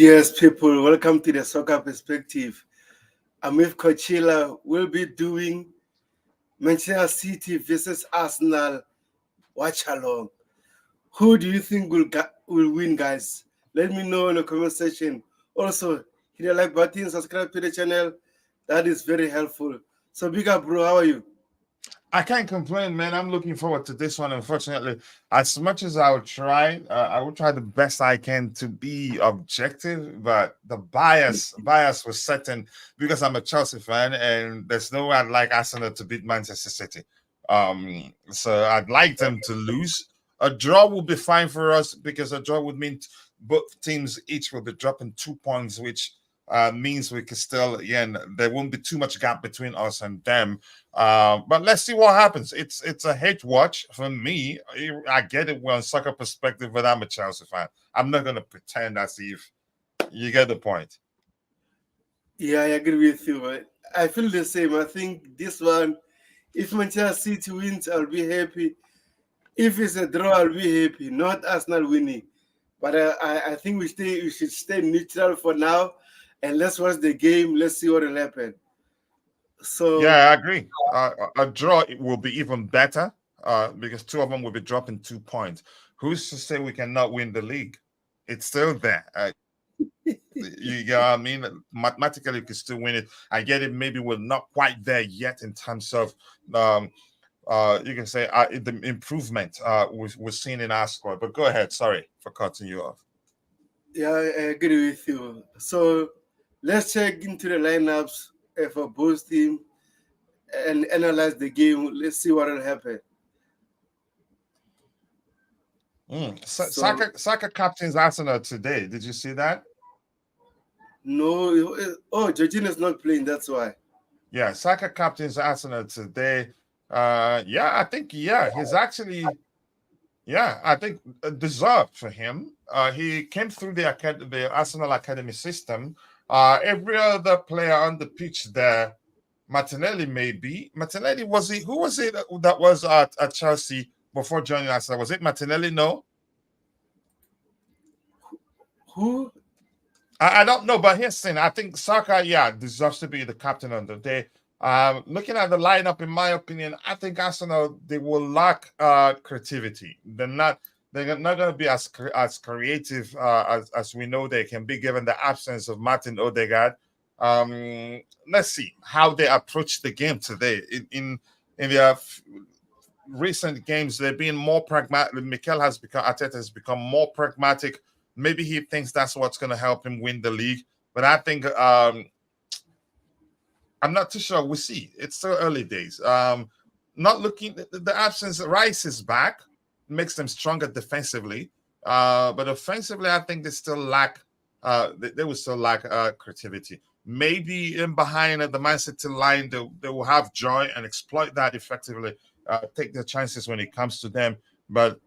Yes, people, welcome to the Soccer Perspective. I'm with Coachella. We'll be doing Manchester City versus Arsenal watch along. Who do you think will win, guys? Let me know in the comment section. Also, hit the like button, subscribe to the channel. That is very helpful. So, big up, bro. How are you? I can't complain, man. I'm looking forward to this one. Unfortunately, as much as I will try the best I can to be objective, but the bias was certain because I'm a Chelsea fan, and there's no way I'd like Arsenal to beat Manchester City. So I'd like them to lose. A draw will be fine for us because a draw would mean both teams each will be dropping 2 points, which means we can still, again, there won't be too much gap between us and them. But let's see what happens. It's a hate watch for me. I get it on soccer perspective, but I'm a Chelsea fan. I'm not gonna pretend as if you get the point. Yeah, I agree with you. I feel the same. I think this one, if Manchester City wins, I'll be happy. If it's a draw, I'll be happy. Not Arsenal winning. But I think we should stay neutral for now, and let's watch the game. Let's see what will happen. So Yeah, I agree. A draw will be even better because two of them will be dropping 2 points. Who's to say we cannot win the league? It's still there. You know what I mean? Mathematically, you can still win it. I get it. Maybe we're not quite there yet in terms of you can say the improvement we're seeing in our squad. But go ahead. Sorry for cutting you off. yeah, I agree with you. So let's check into the lineups for both teams and analyze the game. Let's see what will happen. So Saka captains Arsenal today. Did you see that? no, Jorginho's not playing. That's why. Yeah, Saka captains Arsenal today. He's actually I think deserved for him. He came through the Arsenal academy system. Every other player on the pitch there, Martinelli maybe. Martinelli was he? Who was it that was at Chelsea before joining Arsenal? Was it Martinelli? No, Who? I don't know. But here's the thing: I think Saka, deserves to be the captain on the day. Looking at the lineup, in my opinion, I think Arsenal they will lack creativity. They're not going to be as creative as we know they can be, given the absence of Martin Odegaard. Let's see how they approach the game today. In their recent games, they've been more pragmatic. Arteta has become more pragmatic. Maybe he thinks that's what's going to help him win the league. But I think I'm not too sure. We'll see. It's still early days. Not looking the absence. Rice is back, makes them stronger defensively. But offensively, I think they still lack. They will still lack creativity. Maybe in behind the Man City line, they will have joy and exploit that effectively. Take their chances when it comes to them. But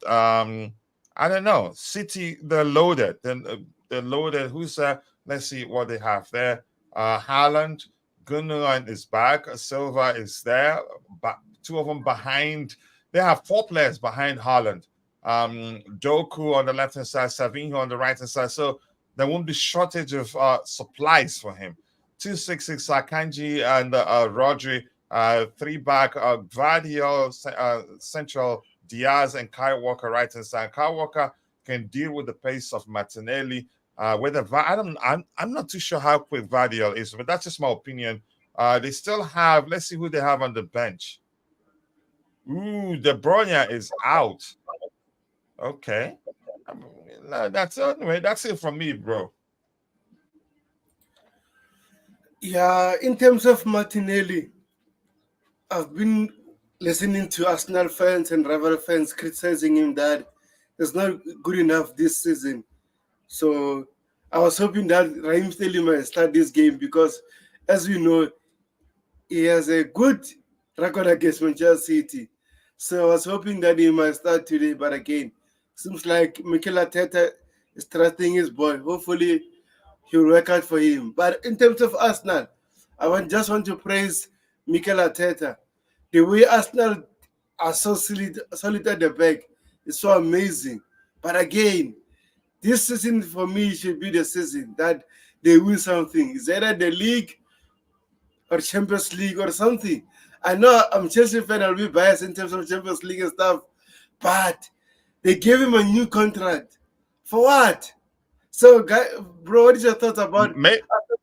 I don't know. City, they're loaded. They're loaded. Let's see what they have there. Haaland. Gundogan is back. Silva is there. But two of them behind. They have four players behind Haaland. Doku on the left hand side, Savinho on the right hand side. So there won't be shortage of supplies for him. 266 Akanji and Rodri. Three back. Gvardiol central. Diaz and Kyle Walker right hand side. Kyle Walker can deal with the pace of Martinelli. I'm not too sure how quick Guardiola is, but that's just my opinion. They still have. Let's see who they have on the bench. Ooh, De Bruyne is out. Okay, that's anyway. That's it from me, bro. Yeah, in terms of Martinelli, I've been listening to Arsenal fans and rival fans criticizing him that it's not good enough this season. So I was hoping that Raheem Sterling might start this game because, as we know, he has a good record against Manchester City. So I was hoping that he might start today, but again, seems like Mikel Arteta is trusting his boy. Hopefully, he'll work out for him. But in terms of Arsenal, just want to praise Mikel Arteta. The way Arsenal are so solid at the back is so amazing. But again, This season for me should be the season that they win something. It's either the league or Champions League or something. I know I'm Chelsea fan, I'll be biased in terms of Champions League and stuff, but they gave him a new contract. For what? So, bro, what is your thoughts about?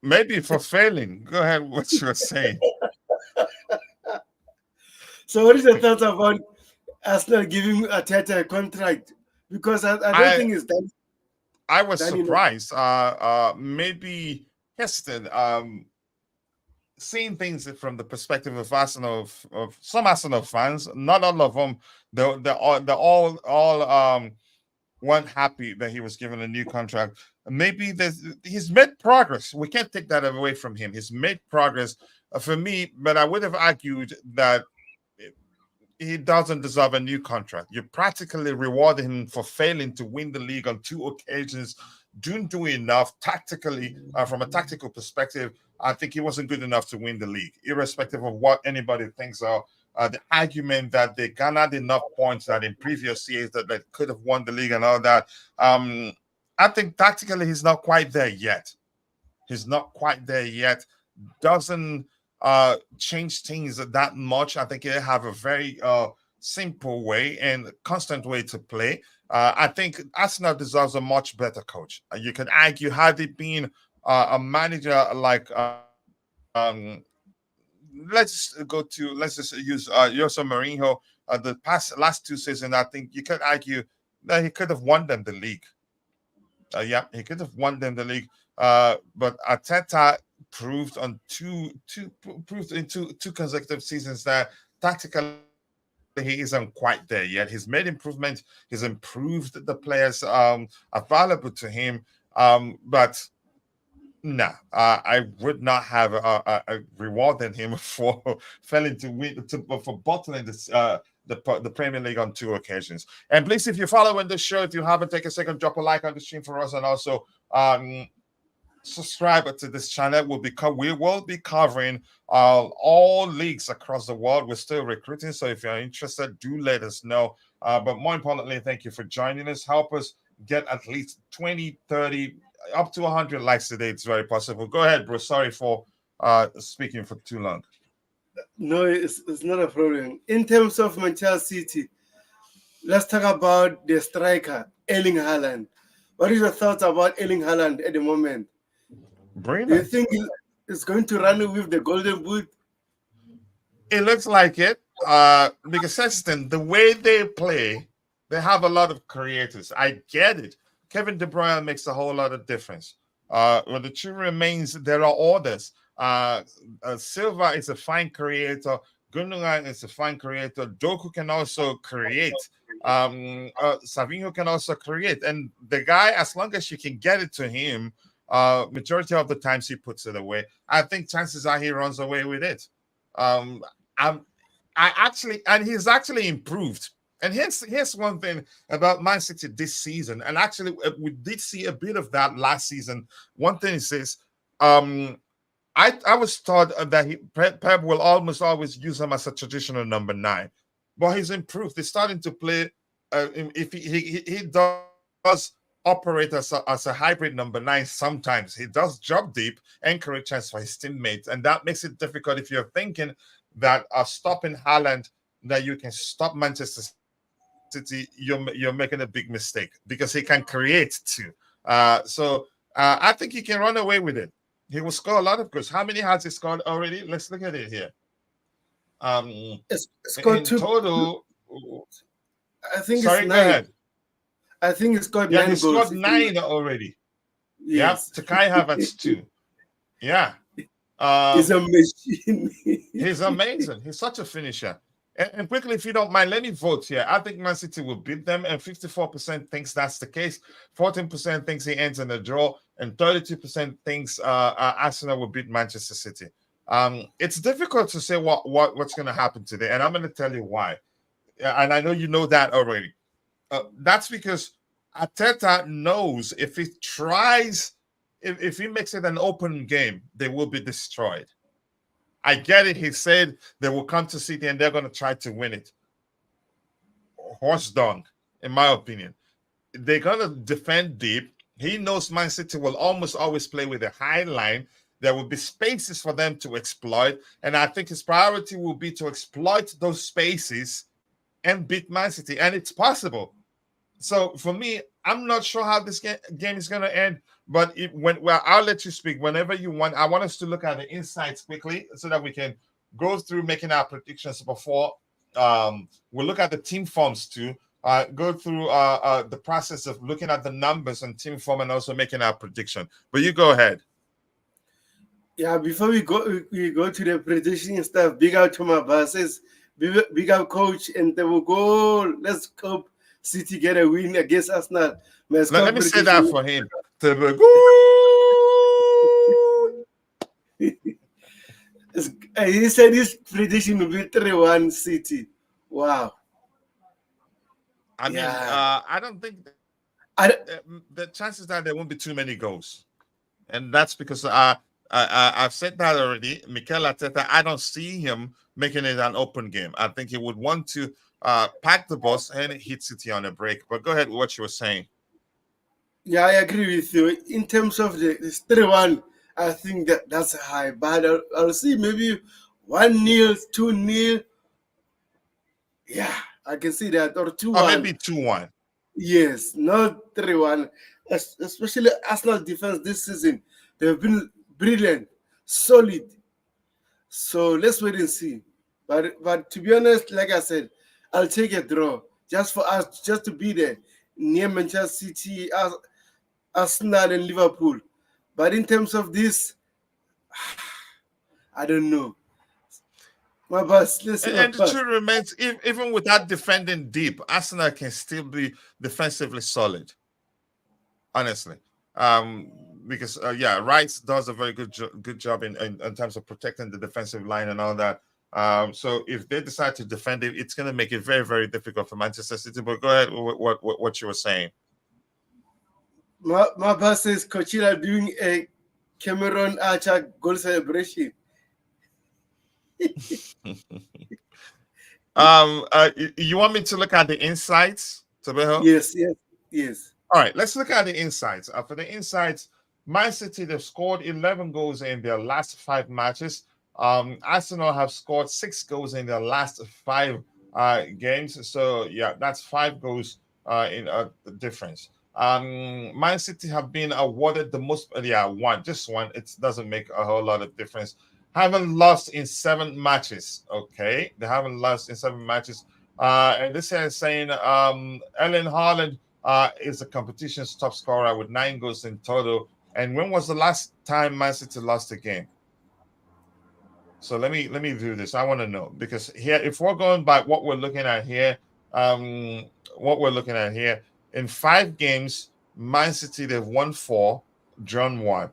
Maybe for failing. Go ahead. What you were saying? So, what is your thoughts about Arsenal giving Arteta a contract? Because I don't I think it's done. I was Done enough. surprised. Maybe hesitant. Seeing things from the perspective of Arsenal, of some Arsenal fans, not all of them. They're all weren't happy that he was given a new contract. Maybe he's made progress. We can't take that away from him. He's made progress for me, but I would have argued that he doesn't deserve a new contract. You practically rewarded him for failing to win the league on 2 occasions, didn't do enough tactically, from a tactical perspective. I think he wasn't good enough to win the league, irrespective of what anybody thinks. The argument that they garnered enough points that in previous years that they could have won the league and all that. I think tactically he's not quite there yet. He's not quite there yet. Doesn't change things that much. I think they have a very simple way and constant way to play. I think Arsenal deserves a much better coach. You can argue, had it been a manager like let's just use Jose Mourinho. The last 2 seasons, I think you could argue that he could have won them the league. Yeah, he could have won them the league. But Arteta proved in two consecutive seasons that tactically he isn't quite there yet. He's made improvements. He's improved the players available to him. But no, I would not have rewarded him for failing to win for bottling this the Premier League on 2 occasions. And please, if you're following the show, if you haven't, take a second, drop a like on the stream for us, and also subscribe to this channel. We will be covering all leagues across the world. We're still recruiting, so if you're interested, do let us know. But more importantly, thank you for joining us. Help us get at least 20, 30, up to 100 likes today. It's very possible. Go ahead, bro. Sorry for speaking for too long. No, it's not a problem. In terms of Manchester City, let's talk about the striker, Erling Haaland. What is your thoughts about Erling Haaland at the moment? Brilliant. Do you think he's going to run with the golden boot? It looks like it. Because Sexton, the way they play, they have a lot of creators. I get it. Kevin De Bruyne makes a whole lot of difference. But the truth remains, there are others. Silva is a fine creator. Gundogan is a fine creator. Doku can also create. Savinho can also create. And the guy, as long as you can get it to him, majority of the times he puts it away. I think chances are he runs away with it. He's actually improved. And here's one thing about Man City this season, and actually we did see a bit of that last season. One thing is this: I was taught that Pep will almost always use him as a traditional number 9, but he's improved. He's starting to play. If he does operate as a hybrid number 9 sometimes. He does drop deep and create chance for his teammates, and that makes it difficult if you're thinking that stopping Haaland, that you can stop Manchester City. You're making a big mistake because he can create too. So I think he can run away with it. He will score a lot of goals. How many has he scored already? Let's look at it here. It's scored in 2 total. I think Sorry, it's 9. go ahead. I think it's got 9 Yeah, he goals. scored 9 already. Yes. Yeah, Takai Havertz 2. Yeah. He's a machine. He's amazing. He's such a finisher. And quickly, if you don't mind, let me vote here. I think Man City will beat them, and 54% thinks that's the case. 14% thinks he ends in a draw, and 32% thinks Arsenal will beat Manchester City. It's difficult to say what's going to happen today, and I'm going to tell you why. And I know you know that already. That's because Arteta knows if he tries, if he makes it an open game, they will be destroyed. I get it. He said they will come to City and they're going to try to win it. Horse dung, in my opinion. they're gonna defend deep. He knows Man City will almost always play with a high line. There will be spaces for them to exploit, and I think his priority will be to exploit those spaces and beat Man City, and it's possible. So for me, I'm not sure how this game is going to end. But I'll let you speak whenever you want. I want us to look at the insights quickly so that we can go through making our predictions before we'll look at the team forms too. Go through the process of looking at the numbers and team form and also making our prediction. But you go ahead. Yeah, before we go to the prediction stuff, big out to my bosses, big out coach, and they will go. Let's hope City get a win against Arsenal. My Let score me say that prediction. for him. He said his prediction will be 3-1 City. Wow. I mean, Yeah. I don't think I, the chances that there won't be too many goals, and that's because I've said that already. Mikel Arteta, I don't see him making it an open game. I think he would want to pack the bus and hit City on a break. But go ahead with what you were saying. yeah, I agree with you. In terms of this 3-1, I think that's high. But I'll see maybe 1-0, 2-0. Yeah, I can see that. Or Or 2-1. maybe 2-1. Yes, not 3-1. Especially Arsenal defense this season. They've been brilliant, solid. So let's wait and see. But to be honest, like I said, I'll take a draw just for us just to be there near Manchester City, Arsenal and Liverpool. But in terms of this, I don't know. My boss, let's see my And the boss. truth remains, even without defending deep, Arsenal can still be defensively solid. Honestly, um, because yeah, Rice does a very good job in terms of protecting the defensive line and all that. So if they decide to defend it, it's going to make it very very difficult for Manchester City. But go ahead with what you were saying. My boss says Coachella doing a Cameron Archer goal celebration. You want me to look at the insights, Tabeho? Yes, yes, yes. All right, let's look at the insights. For the insights, Man City, they've scored 11 goals in their last 5 matches. Arsenal have scored 6 goals in their last 5 games. So, yeah, that's 5 goals in the difference. Man City have been awarded the most, just one. It doesn't make a whole lot of difference. Haven't lost in 7 matches. Okay, they haven't lost in 7 matches. And this is saying Erling Haaland is the competition's top scorer with 9 goals in total. And when was the last time Man City lost a game? So let me do this. I want to know, because here, if we're going by what we're looking at here, in 5 games, Man City they've won 4, drawn 1.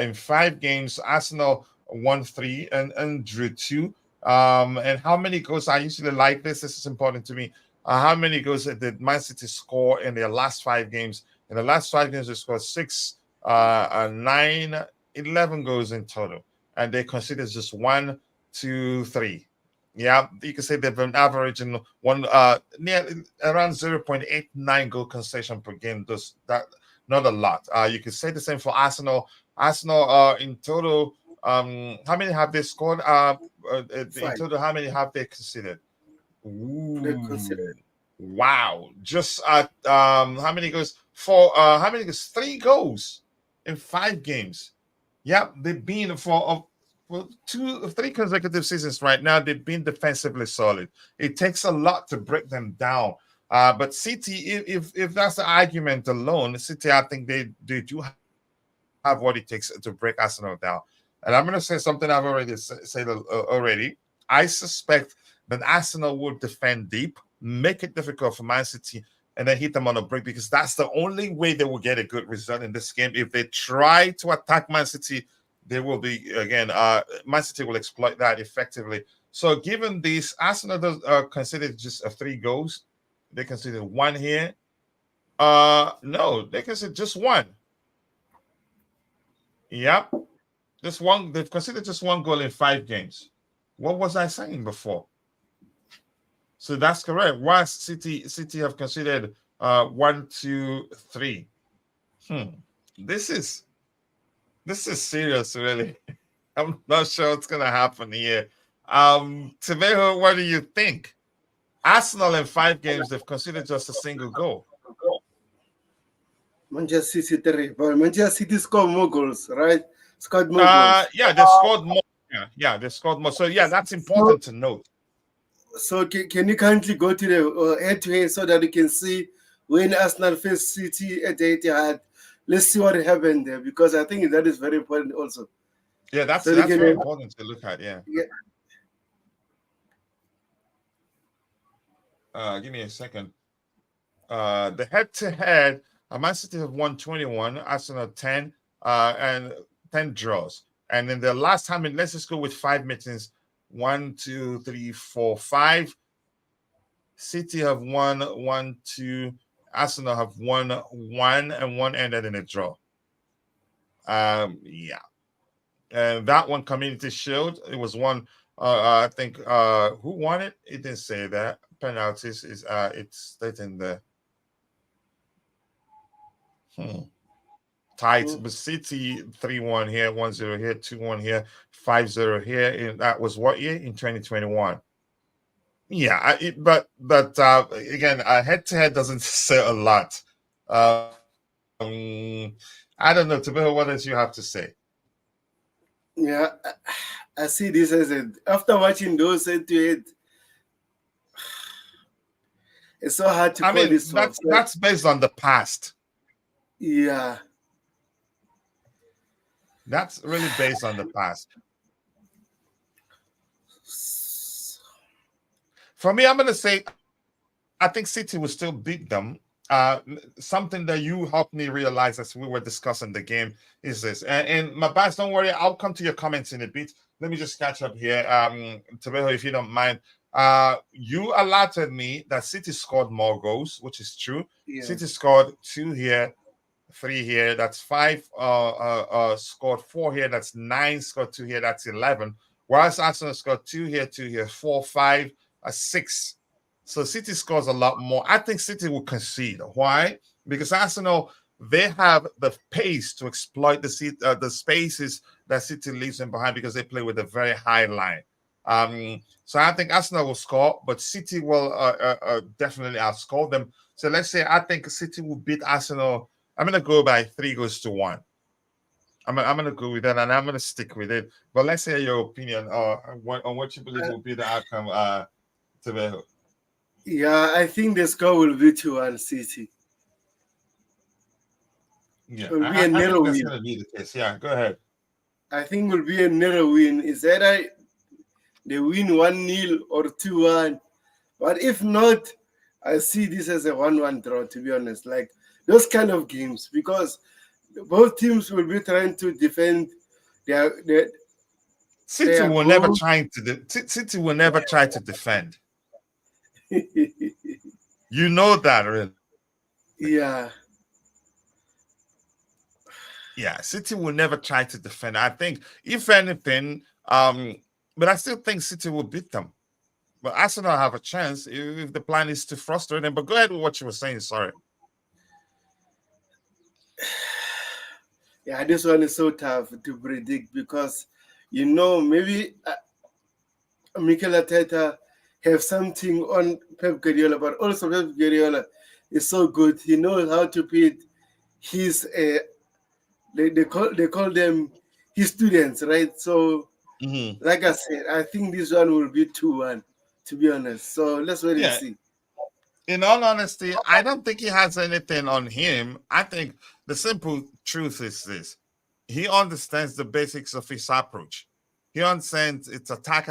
In 5 games, Arsenal won 3 and drew 2. And how many goals? I usually like this. This is important to me. How many goals did Man City score in their last 5 games? In the last 5 games, they scored 6, 9, 11 goals in total, and they consider just 1, 2, 3. Yeah, you can say they've been averaging near around 0.89 goal concession per game. Does that not a lot? You could say the same for Arsenal. Arsenal, in total, how many have they scored? In 5. total, how many have they considered? They Ooh, consider. wow! Just how many goals? How many goals? 3 goals in 5 games. Yeah, they've been for 3 consecutive seasons right now. They've been defensively solid. It takes a lot to break them down. But City, if that's the argument alone, City, I think they do have what it takes to break Arsenal down. And I'm going to say something I've already said already. I suspect that Arsenal will defend deep, make it difficult for Man City, and then hit them on a break, because that's the only way they will get a good result in this game. If they try to attack Man City, they will be, again, Man City will exploit that effectively. So given this, Arsenal does consider just 3 goals. They consider 1 here. No, they consider just 1. Yep. Just 1. They've considered just 1 goal in 5 games. What was I saying before? So that's correct. Whilst City have considered One, two, three. Hmm. This is serious, really. I'm not sure what's gonna happen here. Tevejo, what do you think? Arsenal in 5 games, they've conceded just a single goal. Manchester City 3, but Manchester City scored more goals, right? Scored more goals. Yeah, they've scored more. Yeah, they've scored more. So yeah, that's So, important to note. so can you kindly go to the head-to-head so that you can see when Arsenal face City at the Etihad? Let's see what happened there, because I think that is very important also. Yeah, that's So they can, very important to look at. Yeah. Give me a second. The head-to-head, Man City have won 21, Arsenal 10, and 10 draws. And then the last time, let's just go with 5 meetings. 1, 2, 3, 4, 5. City have won 1, 2. Arsenal have won 1, and 1 ended in a draw. Yeah. And that one, Community Shield, it was one. I think who won it? It didn't say that. Penalties is it's stating the tight, but City 3-1 here, 1-0 here, 2-1 here, 5-0 here. And that was what year? In 2021. Yeah, but again, head-to-head doesn't say a lot. I don't know, Tabitha, what else you have to say? Yeah, I see this as after watching those head-to-head, it's so hard to call this one. That's based on the past. Yeah. That's really based on the past. For me, I'm going to say I think City will still beat them. Something that you helped me realize as we were discussing the game is this. And Mabas, don't worry, I'll come to your comments in a bit. Let me just catch up here. Tabeho, if you don't mind. You alerted me that City scored more goals, which is true. Yeah. City scored 2 here, 3 here. That's 5. Scored 4 here. That's 9. Scored 2 here. That's 11. Whereas Arsenal scored 2 here, 2 here, 4, 5, 6. So City scores a lot more. I think City will concede. Why? Because Arsenal, they have the pace to exploit the spaces that City leaves them behind because they play with a very high line. So I think Arsenal will score, but City will definitely outscore them. So let's say I think City will beat Arsenal. I'm going to go by 3-1. I'm going to go with that, and I'm going to stick with it. But let's hear your opinion on what you believe will be the outcome to the. Yeah, I think the score will be 2-1 City. Yeah, I think that's going to be the case. Yeah, go ahead. I think it will be a narrow win. Is that they win 1-0 or 2-1? But if not, I see this as a 1-1 draw, to be honest. Like those kind of games, because both teams will be trying to defend their City will never try to defend. You know that, really. Yeah. Yeah, City will never try to defend. I think, if anything, but I still think City will beat them. But Arsenal have a chance if the plan is to frustrate them. But go ahead with what you were saying. Sorry. Yeah, this one is so tough to predict because, maybe Mikel Arteta have something on Pep Guardiola, but also Pep Guardiola is so good. He knows how to beat his they call them his students, right? So, like I said, I think this one will be 2-1, to be honest. So let's wait and see. In all honesty, I don't think he has anything on him. I think the simple truth is this. He understands the basics of his approach. He understands it's attack.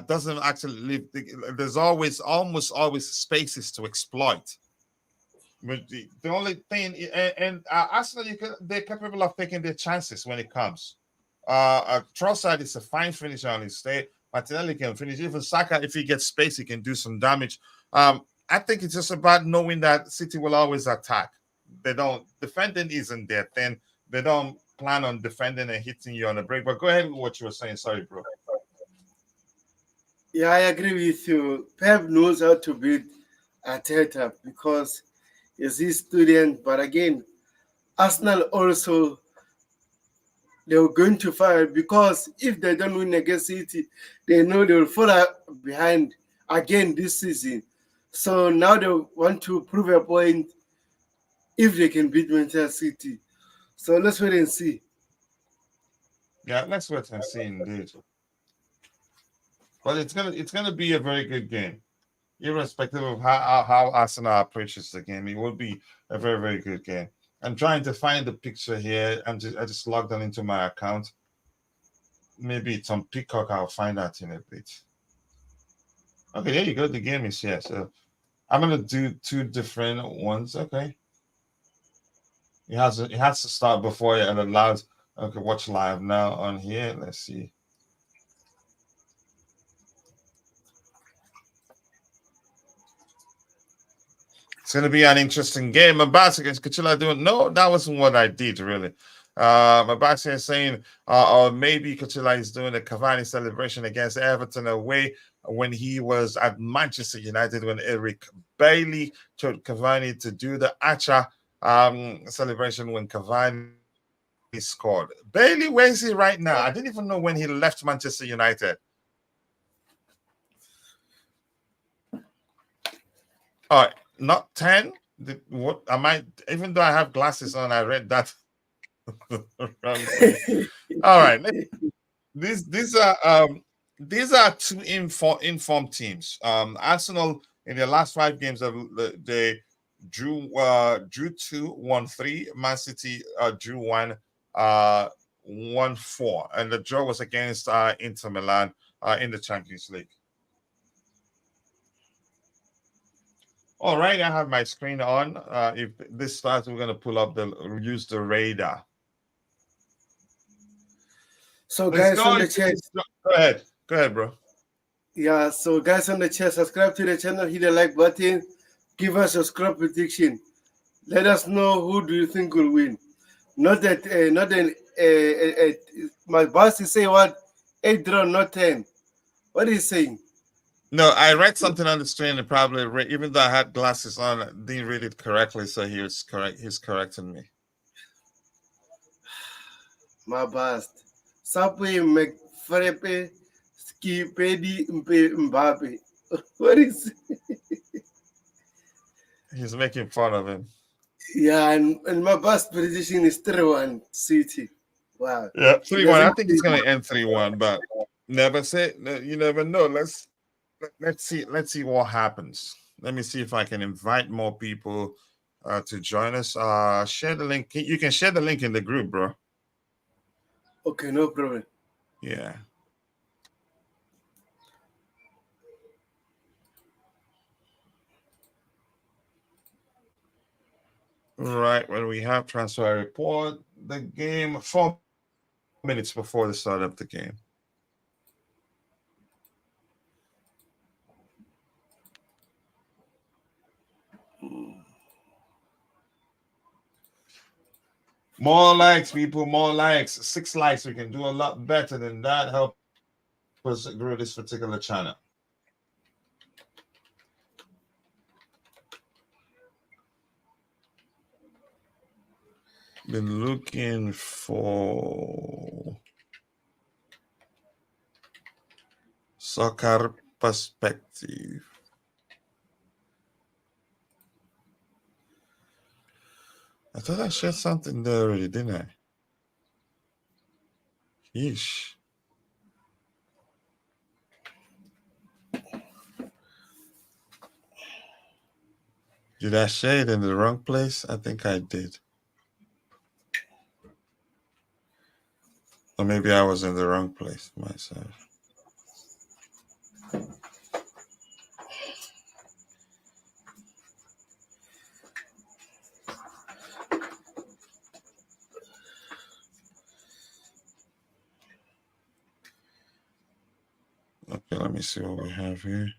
Doesn't actually leave. There's almost always spaces to exploit. But the only thing, and Arsenal, they're capable of taking their chances when it comes. Trossard is a fine finisher on his stay. Martinelli can finish. Even Saka, if he gets space, he can do some damage. I think it's just about knowing that City will always attack. Defending isn't their thing. They don't plan on defending and hitting you on the break. But go ahead with what you were saying. Sorry, bro. Yeah, I agree with you. Pep knows how to beat Arteta because he's his student. But again, Arsenal also they were going to fire because if they don't win against City, they know they will fall behind again this season. So now they want to prove a point if they can beat Manchester City. So let's wait and see. Yeah, let's wait and see indeed. But it's gonna be a very good game, irrespective of how Arsenal approaches the game. It will be a very very good game. I'm trying to find the picture here. I just logged on into my account. Maybe it's on Peacock. I'll find out in a bit. Okay, there you go. The game is here. So I'm gonna do two different ones. Okay. It has to start before it allows. Okay, watch live now on here. Let's see. It's going to be an interesting game. Mabasa against Kachila doing no, that wasn't what I did really. Mabasa is saying, or maybe Kachila is doing a Cavani celebration against Everton away when he was at Manchester United when Eric Bailey told Cavani to do the Acha celebration when Cavani scored. Bailey, where is he right now? I didn't even know when he left Manchester United. All right. Not 10. What am I? Even though I have glasses on, I read that. All right. These are two informed teams. Arsenal in their last 5 games they drew 2, won 3. Man City drew 1, 1-4, and the draw was against Inter Milan in the Champions League. All right, I have my screen on. If this starts, we're gonna use the radar. So guys on the chat, go ahead, bro. Yeah, so guys on the chat, subscribe to the channel, hit the like button, give us your score prediction. Let us know who do you think will win. Not that, my boss is saying what 8 draw, not 10. What is he saying? No, I read something on the screen and probably even though I had glasses on, I didn't read it correctly. So he's correcting me. My boss. Sapwe McFrepe Skipedi Mbappe. What is He's making fun of him. Yeah, and my boss prediction is 3-1 City. Wow. Yeah, 3-1. I think it's gonna end 3-1, but you never know. Let's see what happens. Let me see if I can invite more people to join us. Share the link. You can share the link in the group, bro. Okay, no problem. Yeah. Right, when we have transfer report, the game 4 minutes before the start of the game. More likes, people, more likes. 6 likes. We can do a lot better than that. Help us grow this particular channel. Been looking for soccer perspective. I thought I shared something there already, didn't I? Yeesh. Did I share it in the wrong place? I think I did. Or maybe I was in the wrong place myself. Okay, let me see what we have here.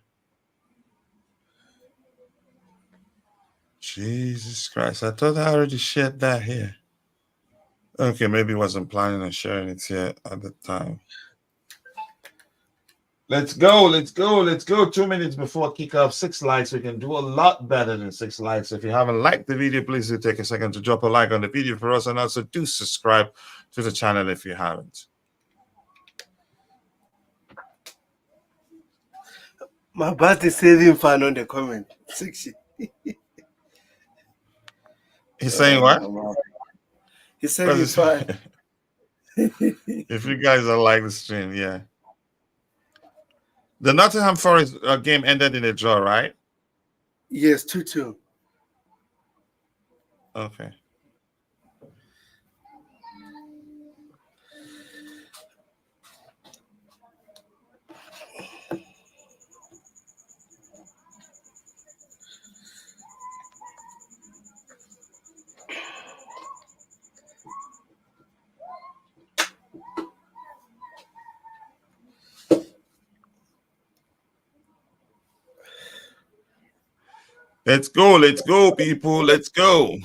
Jesus Christ, I thought I already shared that here. Okay, maybe wasn't planning on sharing it yet at the time. Let's go. Let's go. Let's go. 2 minutes before kickoff. 6 likes. We can do a lot better than 6 likes. If you haven't liked the video, please do take a second to drop a like on the video for us. And also do subscribe to the channel if you haven't. My boss is saving fun on the comment section. He's saying what? He's saving fun. If you guys are like the stream, yeah. The Nottingham Forest game ended in a draw, right? Yes, 2-2. Okay. Let's go, people. Let's go.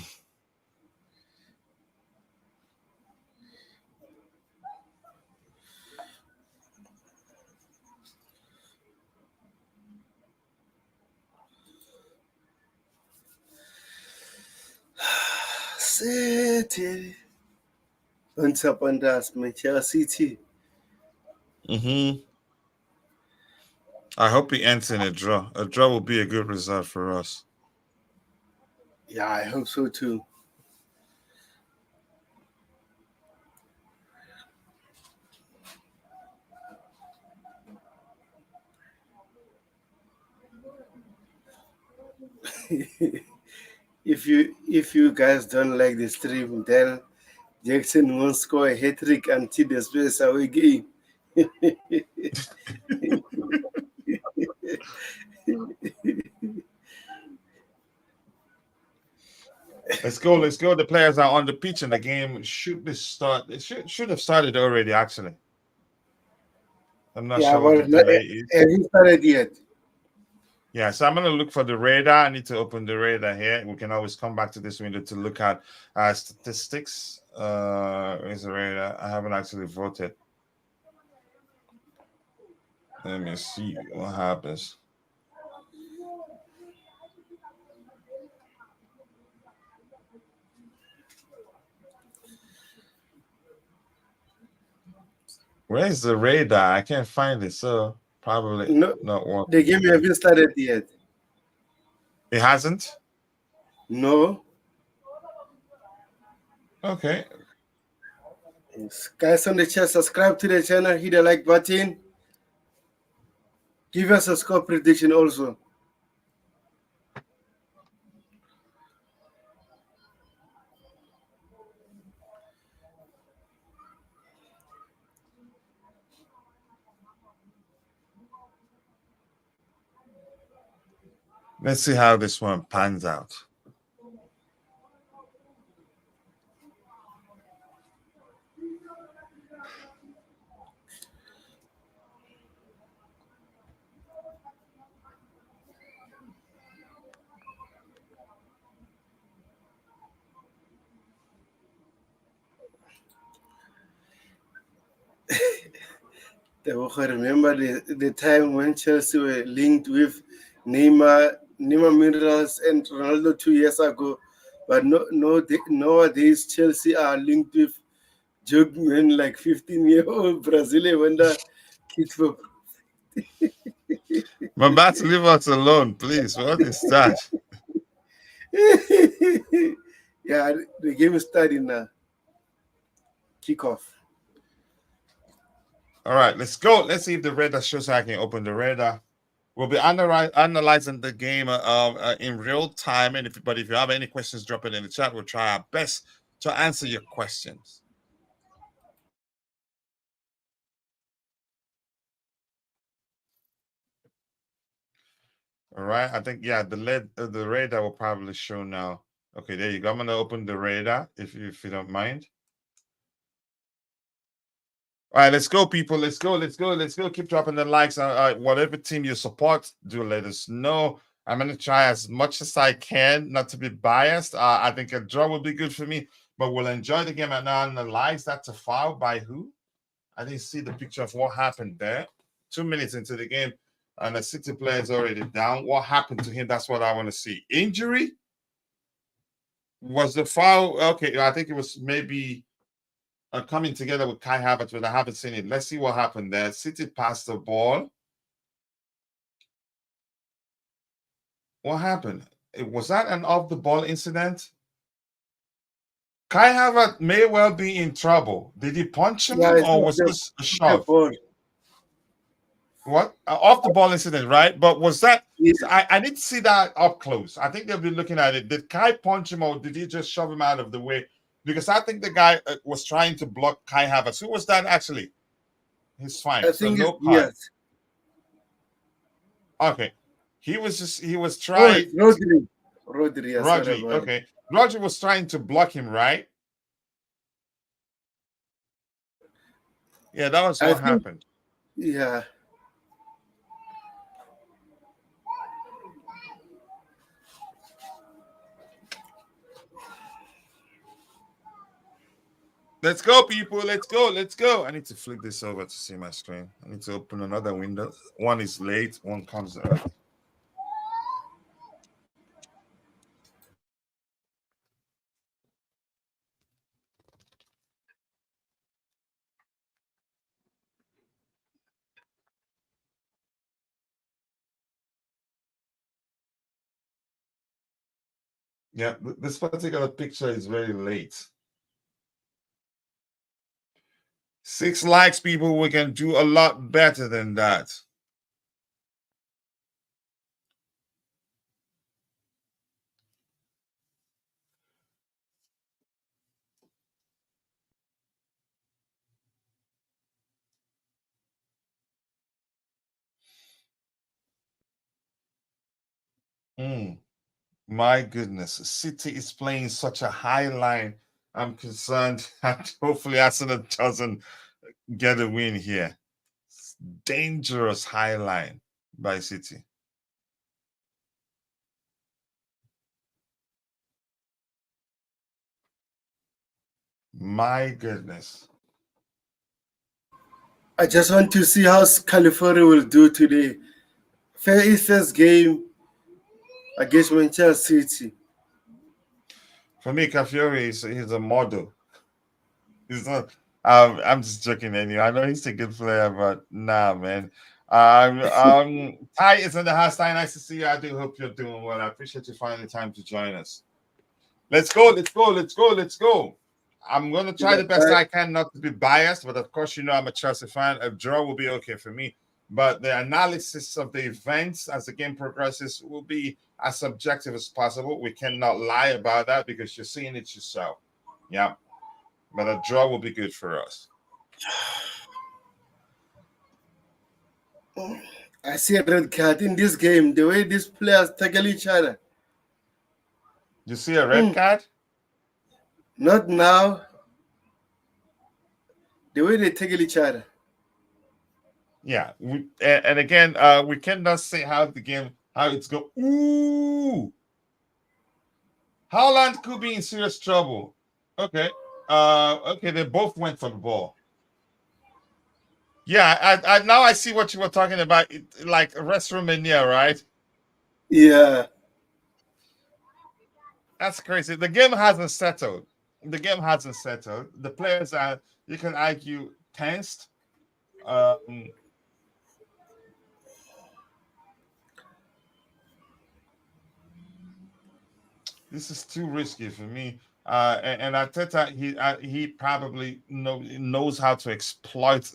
City. Once upon us, Manchester City. I hope he ends in a draw. A draw will be a good result for us. Yeah, I hope so too. If you guys don't like the stream, then Jackson won't score a hat-trick until the space away game. Let's go. The players are on the pitch and the game should be start. It should have started already, actually. I'm not sure what the delay is. Haven't started yet. Yeah, so I'm going to look for the radar. I need to open the radar here. We can always come back to this window to look at statistics. Where's the radar? I haven't actually voted. Let me see what happens. Where's the radar? I can't find it, so probably not one. The game haven't started yet. It hasn't? No. Okay. Yes. Guys on the chat, subscribe to the channel, hit the like button. Give us a score prediction also. Let's see how this one pans out. Remember the time when Chelsea were linked with Neymar Minerals and Ronaldo 2 years ago, but nowadays Chelsea are linked with jugmen like 15-year-old Brazilian when the kids were. Mabat, leave us alone, please. What is that? Yeah, the game is starting now. Kickoff. All right, let's go. Let's see if the radar shows how I can open the radar. We'll be analyzing the game in real time. And if you have any questions, drop it in the chat. We'll try our best to answer your questions. All right, I think the radar will probably show now. Okay, there you go. I'm gonna open the radar if you don't mind. All right, let's go, people. Let's go. Keep dropping the likes. Whatever team you support, do let us know. I'm going to try as much as I can not to be biased. I think a draw would be good for me, but we'll enjoy the game and analyze. That's a foul by who? I didn't see the picture of what happened there. 2 minutes into the game, and the City player is already down. What happened to him? That's what I want to see. Injury? Was the foul? Okay, I think it was maybe coming together with Kai Havertz, but I haven't seen it. Let's see what happened there. City passed the ball. What happened? Was that an off-the-ball incident? Kai Havertz may well be in trouble. Did he punch him, Yeah, it's or off was this a the shove? board. What? Off the ball incident, right? But was that? Yeah. I need to see that up close. I think they'll be looking at it. Did Kai punch him, or did he just shove him out of the way? Because I think the guy was trying to block Kai Havertz. Who was that actually? He's fine. I So think no card. yes. Okay. He was Oh, trying. it's Rodri. Rodri, yeah, sorry Rodri. about it. Okay. Rodri was trying to block him, right? Yeah, that was I what think, happened. yeah. Let's go, people. Let's go. Let's go. I need to flick this over to see my screen. I need to open another window. One is late, one comes early. Yeah, this particular picture is very late. 6 likes, people. We can do a lot better than that. My goodness, City is playing such a high line. I'm concerned that hopefully Arsenal doesn't get a win here. It's dangerous high line by City. My goodness. I just want to see how California will do today. First game against Manchester City. For me, Cafiori is he's a model. He's not. I'm just joking, anyway. I know he's a good player, but nah, man. Ty is in the house. Ty, nice to see you. I do hope you're doing well. I appreciate you finding the time to join us. Let's go. Let's go. Let's go. Let's go. I'm going to try the best I can not to be biased, but of course, you know I'm a Chelsea fan. A draw will be okay for me. But the analysis of the events as the game progresses will be as subjective as possible. We cannot lie about that because you're seeing it yourself. Yeah. But a draw will be good for us. I see a red card in this game. The way these players tackle each other. You see a red card? Not now. The way they tackle each other. Yeah. And again, we cannot say how it's go. Ooh. Haaland could be in serious trouble. Okay. Okay, they both went for the ball. Yeah, I now I see what you were talking about, like WrestleMania, right? Yeah. That's crazy. The game hasn't settled. The game hasn't settled. The players are, you can argue, tensed. This is too risky for me. And Arteta, he probably knows how to exploit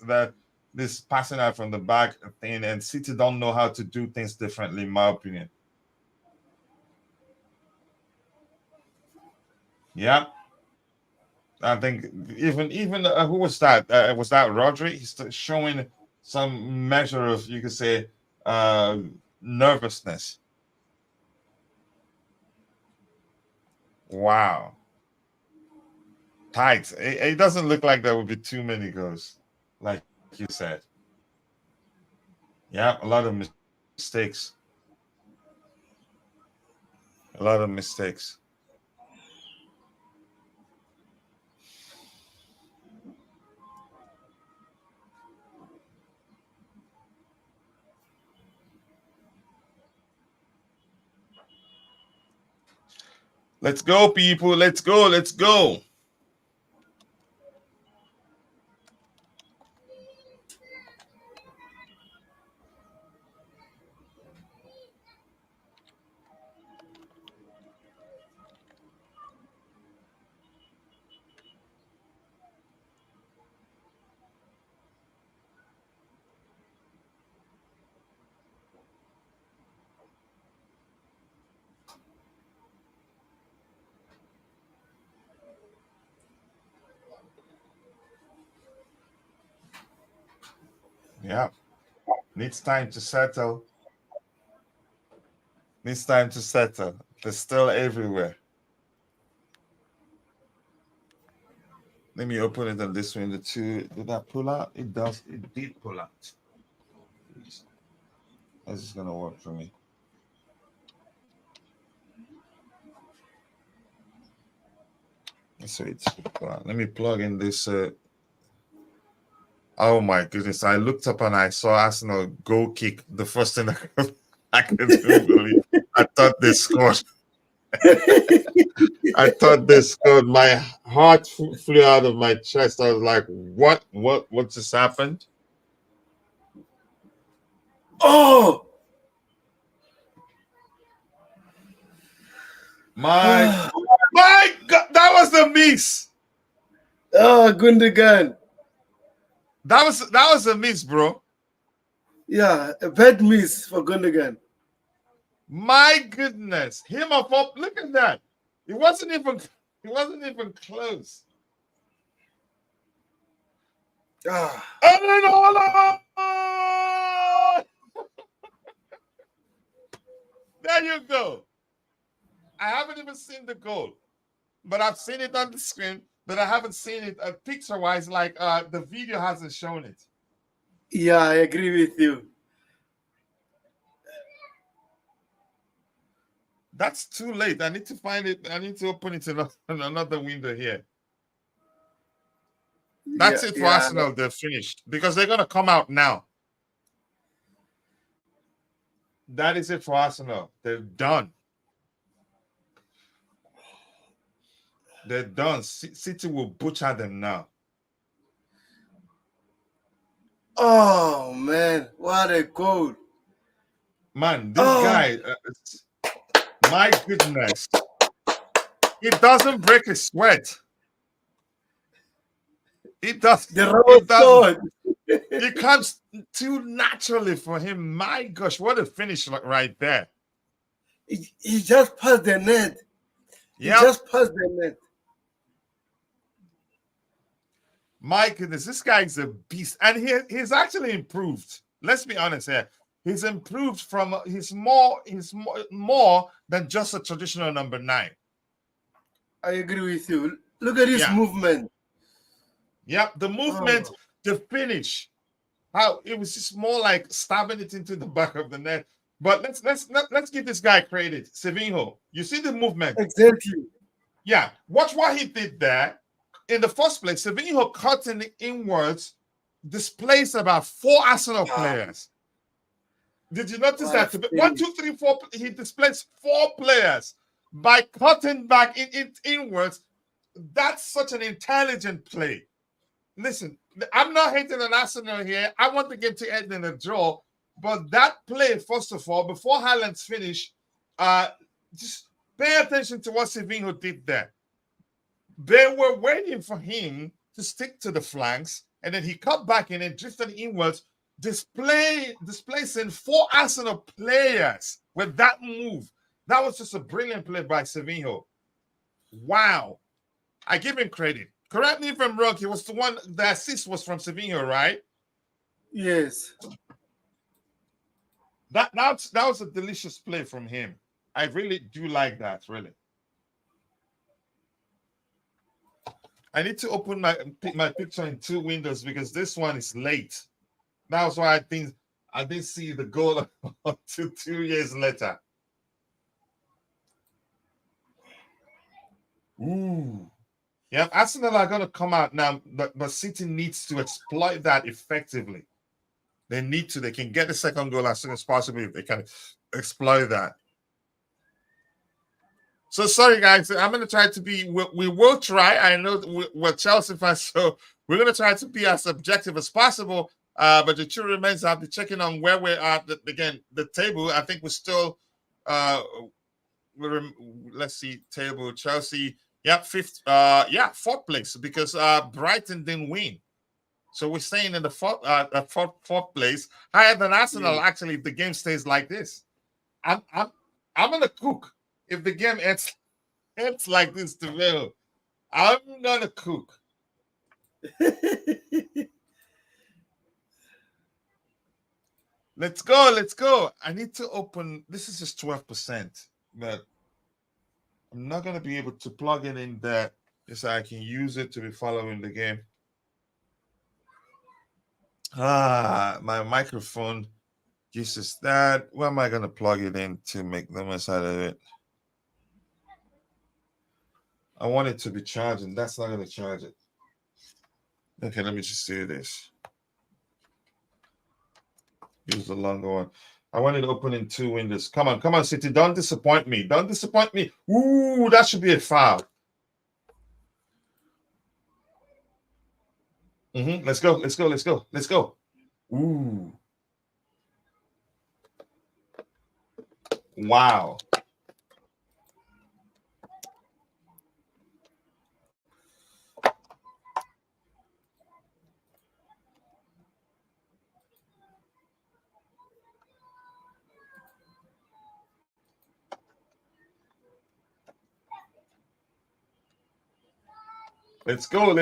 this passing out from the back thing, and City don't know how to do things differently, in my opinion. Yeah, I think even who was that? Was that Rodri? He's showing some measure of, you could say, nervousness. Wow, tight. It doesn't look like there would be too many goals, like you said. Yeah, a lot of mistakes. A lot of mistakes. Let's go, people. Let's go. Let's go. Yeah. Needs time to settle. Needs time to settle. They're still everywhere. Let me open it on this window too. Did that pull out? It does. It did pull out. This is gonna work for me. So it's let me plug in this. Oh my goodness! I looked up and I saw Arsenal goal kick. The first thing I couldn't believe. I thought they scored. I thought they scored. My heart flew out of my chest. I was like, "What? What just happened?" Oh, My God! That was the miss. oh, Gundogan. That was a miss, bro. Yeah, a bad miss for Gundogan. My goodness, him up. Look at that. It wasn't even close. Ah, Erling Haaland! There you go. I haven't even seen the goal, but I've seen it on the screen. But I haven't seen it picture-wise. Like the video hasn't shown it. yeah, I agree with you. That's too late. I need to find it. I need to open it in another window here. That's it for Arsenal. They're finished because they're gonna come out now. That is it for Arsenal. They're done. They're done. City will butcher them now. Oh man, what a goal! Man, this guy, my goodness, he doesn't break a sweat. It does. It comes too naturally for him. My gosh, what a finish right there. He just passed the net. Yeah. He just passed the net. My goodness, this guy is a beast. And he's actually improved. Let's be honest here. He's improved from he's more than just a traditional number 9. I agree with you. Look at his movement. Yep, the movement, the finish. How it was just more like stabbing it into the back of the net. But let's give this guy credit. Sevinho, you see the movement. Exactly. Yeah, watch what he did there. In the first place, Sevinho cut in the inwards, displaced about 4 Arsenal players. Did you notice that? 1, 2, 3, 4. He displaced 4 players by cutting back inwards. That's such an intelligent play. Listen, I'm not hating on Arsenal here. I want the game to end in a draw. But that play, first of all, before Haaland's finish, just pay attention to what Sevinho did there. They were waiting for him to stick to the flanks, and then he cut back in and drifted inwards, displacing 4 Arsenal players with that move. That was just a brilliant play by Sevinho. Wow. I give him credit. Correct me if I'm wrong. He was the one, the assist was from Sevinho, right? Yes. That was a delicious play from him. I really do like that, really. I need to open my picture in 2 windows because this one is late. That's why I didn't see the goal until 2 years later. Ooh. Yeah, Arsenal are going to come out now, but City needs to exploit that effectively. They need to. They can get the second goal as soon as possible if they can exploit that. So sorry, guys. I'm going to try to be. We will try. I know we're Chelsea fans, so we're going to try to be as objective as possible. But the truth remains, I'll be checking on where we're at. Again, the table. I think we're still. Let's see, table Chelsea. Yeah, fifth. Yeah, fourth place because Brighton didn't win. So we're staying in the fourth place, higher than Arsenal. Actually, if the game stays like this, I'm gonna cook. If the game ends like this, to me, I'm gonna cook. Let's go, let's go. I need to open. This is just 12%, but I'm not gonna be able to plug it in there so I can use it to be following the game. My microphone uses that. Where am I gonna plug it in to make the most out of it? I want it to be charging. That's not gonna charge it. Okay, let me just do this. Use the longer one. I want it to open in two windows. Come on, City. Don't disappoint me. Don't disappoint me. Ooh, that should be a foul. Let's go. Ooh. Wow. Let's go.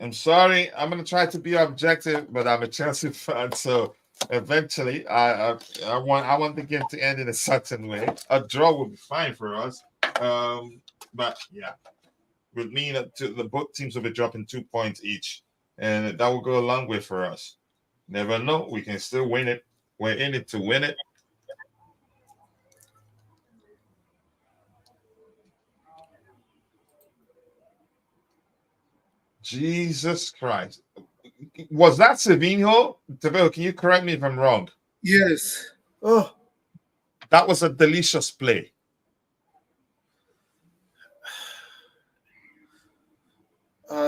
I'm sorry. I'm gonna try to be objective, but I'm a Chelsea fan, so eventually I want the game to end in a certain way. A draw will be fine for us. But yeah, would mean that the both teams will be dropping 2 points each, and that will go a long way for us. Never know. We can still win it. We're in it to win it. Jesus Christ. Was that Savinho? Tabel, can you correct me if I'm wrong? Yes. Oh. That was a delicious play.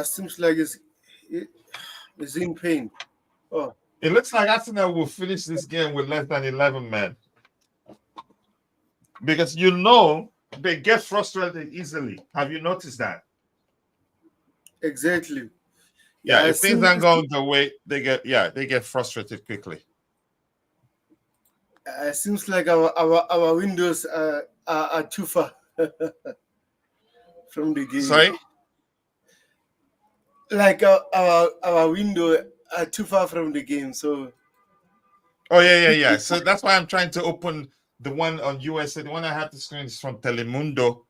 Seems like it's in pain. Oh. It looks like Arsenal will finish this game with less than 11 men. Because they get frustrated easily. Have you noticed that? Exactly. Yeah, if things aren't going the way they get frustrated quickly. It seems like our windows are too far from the game. Sorry? Like our window are too far from the game, so. Oh yeah. So that's why I'm trying to open the one on USA. The one I have the screen is from Telemundo.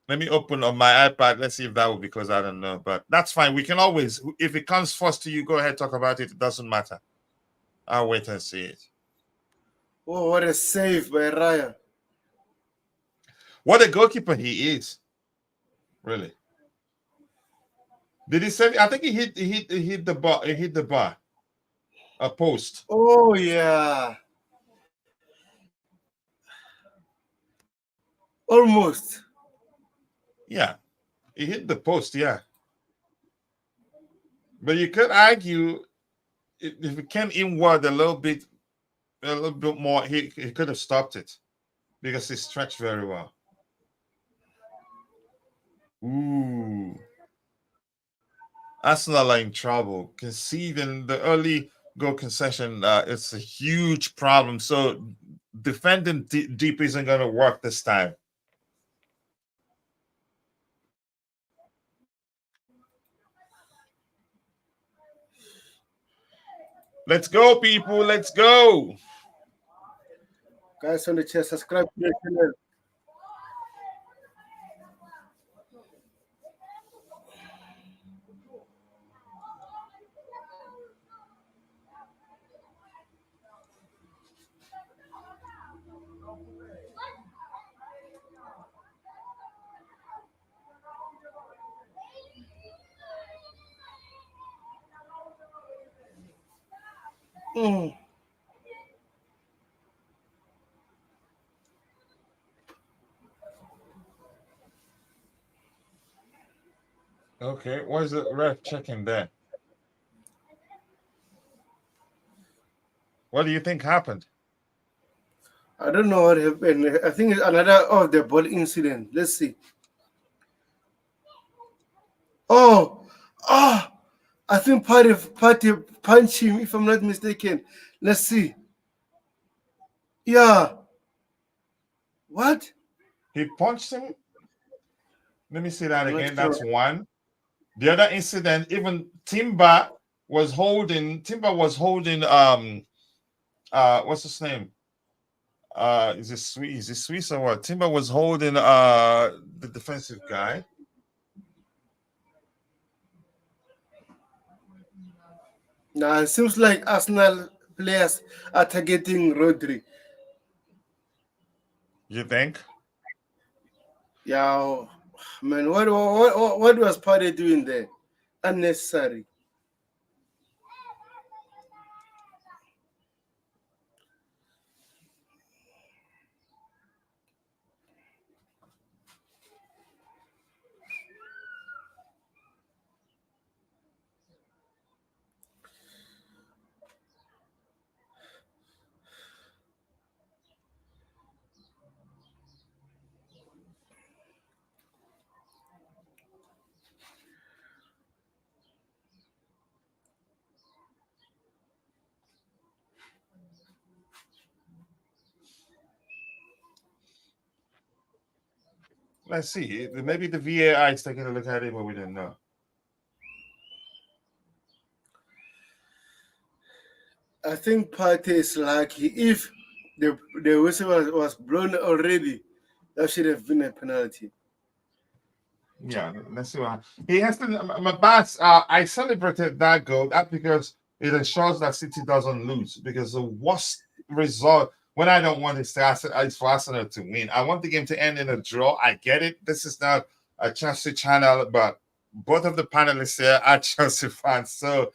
Let me open on my iPad. Let's see if that will be because I don't know. But that's fine. We can always, if it comes first to you, go ahead, talk about it. It doesn't matter. I'll wait and see it. Oh, what a save by Raya. What a goalkeeper he is. Really. Did he save? I think he hit the bar. He hit the bar. A post. Oh yeah. Almost. Yeah. He hit the post, yeah. But you could argue if it came inward a little bit more, he could have stopped it because he stretched very well. Ooh. Arsenal are in trouble. Conceding the early goal concession, it's a huge problem. So defending deep isn't going to work this time. Let's go, people. Let's go. Guys on the chat, subscribe to the channel. Okay, what's the ref checking there? What do you think happened? I don't know what happened. I think it's another of the ball incident. Let's see. Oh, ah, I think party punch him if I'm not mistaken. Let's see. Yeah. What? He punched him. Let me see that I'm not again. sure. That's one. The other incident, even Timber was holding what's his name? Is it Swiss or what? Timber was holding the defensive guy. Now it seems like Arsenal players are targeting Rodri. You think? Yeah, man. What was Party doing there? Unnecessary. Let's see. Maybe the VAI is taking a look at it, but we didn't know. I think Party is lucky. If the whistle was blown already, that should have been a penalty. Yeah, let's see what he has to. But I celebrated that goal. That's because it ensures that City doesn't lose. Because the worst result, when I don't want is for Arsenal to win. I want the game to end in a draw. I get it. This is not a Chelsea channel, but both of the panelists here are Chelsea fans, so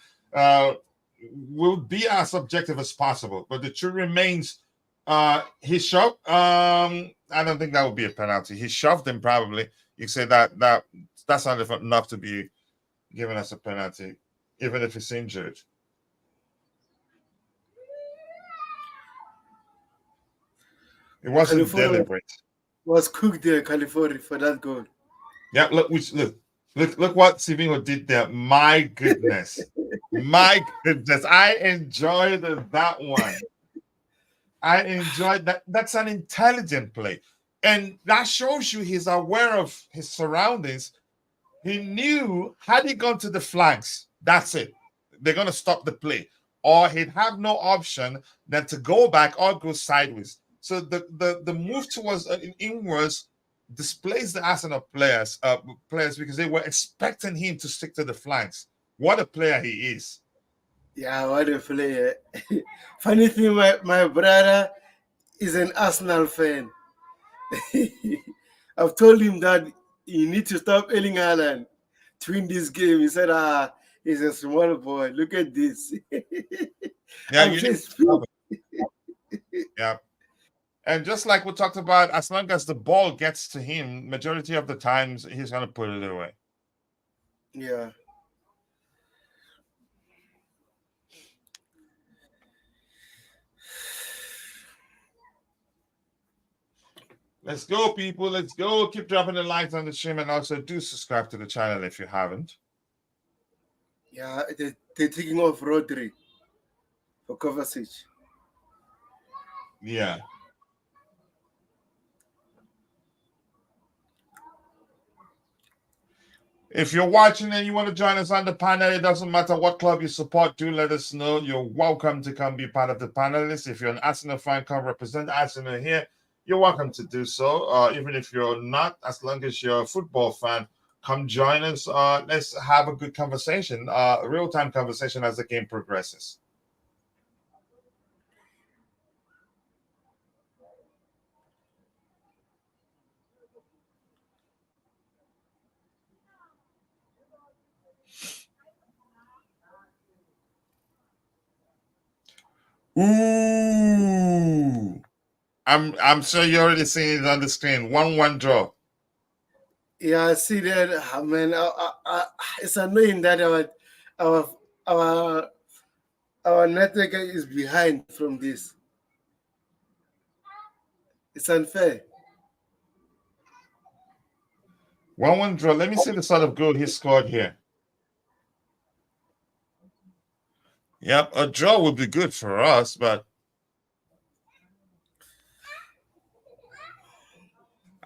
we'll be as objective as possible. But the truth remains, he shoved. I don't think that would be a penalty. He shoved him probably. You say that's not enough to be given as a penalty, even if he's injured. It wasn't California deliberate. was cooked there, California, for that goal. Yeah, look what Sivinho did there. My goodness. My goodness. I enjoyed that one. I enjoyed that. That's an intelligent play. And that shows you he's aware of his surroundings. He knew had he gone to the flanks, that's it. They're going to stop the play. Or he'd have no option than to go back or go sideways. So the move towards inwards displays the Arsenal players because they were expecting him to stick to the flanks. What a player he is. Yeah, what a player. Funny thing, my brother is an Arsenal fan. I've told him that you need to stop Erling Haaland to win this game. He said, he's a small boy. Look at this. Yeah, I'm you need just, to. Yeah. And just like we talked about, as long as the ball gets to him, majority of the times he's going to put it away. yeah. Let's go, people. Let's go. Keep dropping the likes on the stream and also do subscribe to the channel if you haven't. Yeah, they're taking off Rodri for Kovacic. Yeah. If you're watching and you want to join us on the panel, it doesn't matter what club you support, do let us know. You're welcome to come be part of the panelists. If you're an Arsenal fan, come represent Arsenal here. You're welcome to do so. Even if you're not, as long as you're a football fan, come join us. Let's have a good conversation, real-time conversation as the game progresses. Ooh. I'm sure you already seen it on the screen. 1-1 draw. Yeah, see that, man. It's annoying that our our our network is behind from this. It's unfair. 1-1 draw. Let me see the sort of goal he scored here. Yep, a draw would be good for us, but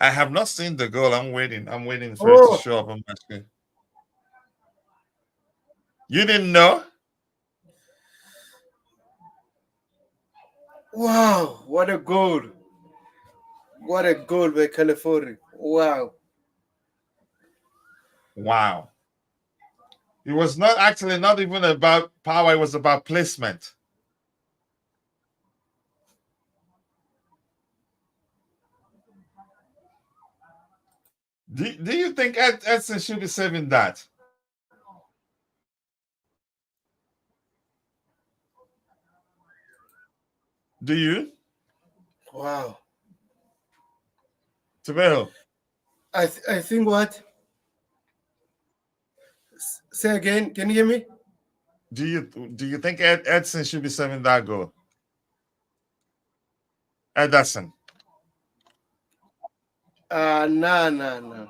I have not seen the goal. I'm waiting. I'm waiting for it to Oh, show up on my screen. You didn't know? wow! What a goal! What a goal by California! Wow! Wow. It was not actually not even about power, it was about placement. Do you think Edson should be saving that? Do you? Wow! Tabel, I think what? Say again. Can you hear me? do you think Edson should be saving that goal? Ederson. Nah, nah, nah.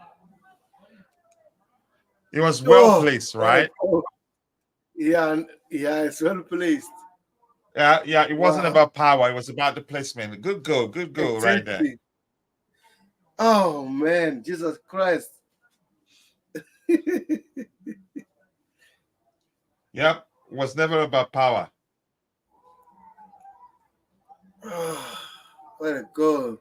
It was well Oh, placed, what a right? goal! Yeah, yeah. It's well placed. Yeah, it wasn't Wow! about power, it was about the placement. Good goal right there. Exactly. Oh man, Jesus Christ! Yep, was never about power. What a goal!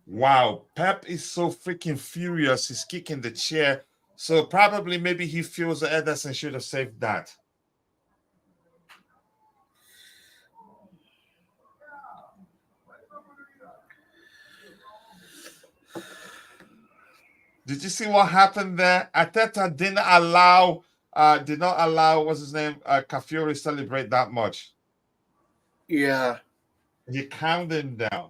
Wow, Pep is so freaking furious. He's kicking the chair. So probably maybe he feels that Ederson should have saved that. Did you see what happened there? Arteta did not allow what's his name, Cafiori celebrate that much. Yeah, He calmed him down.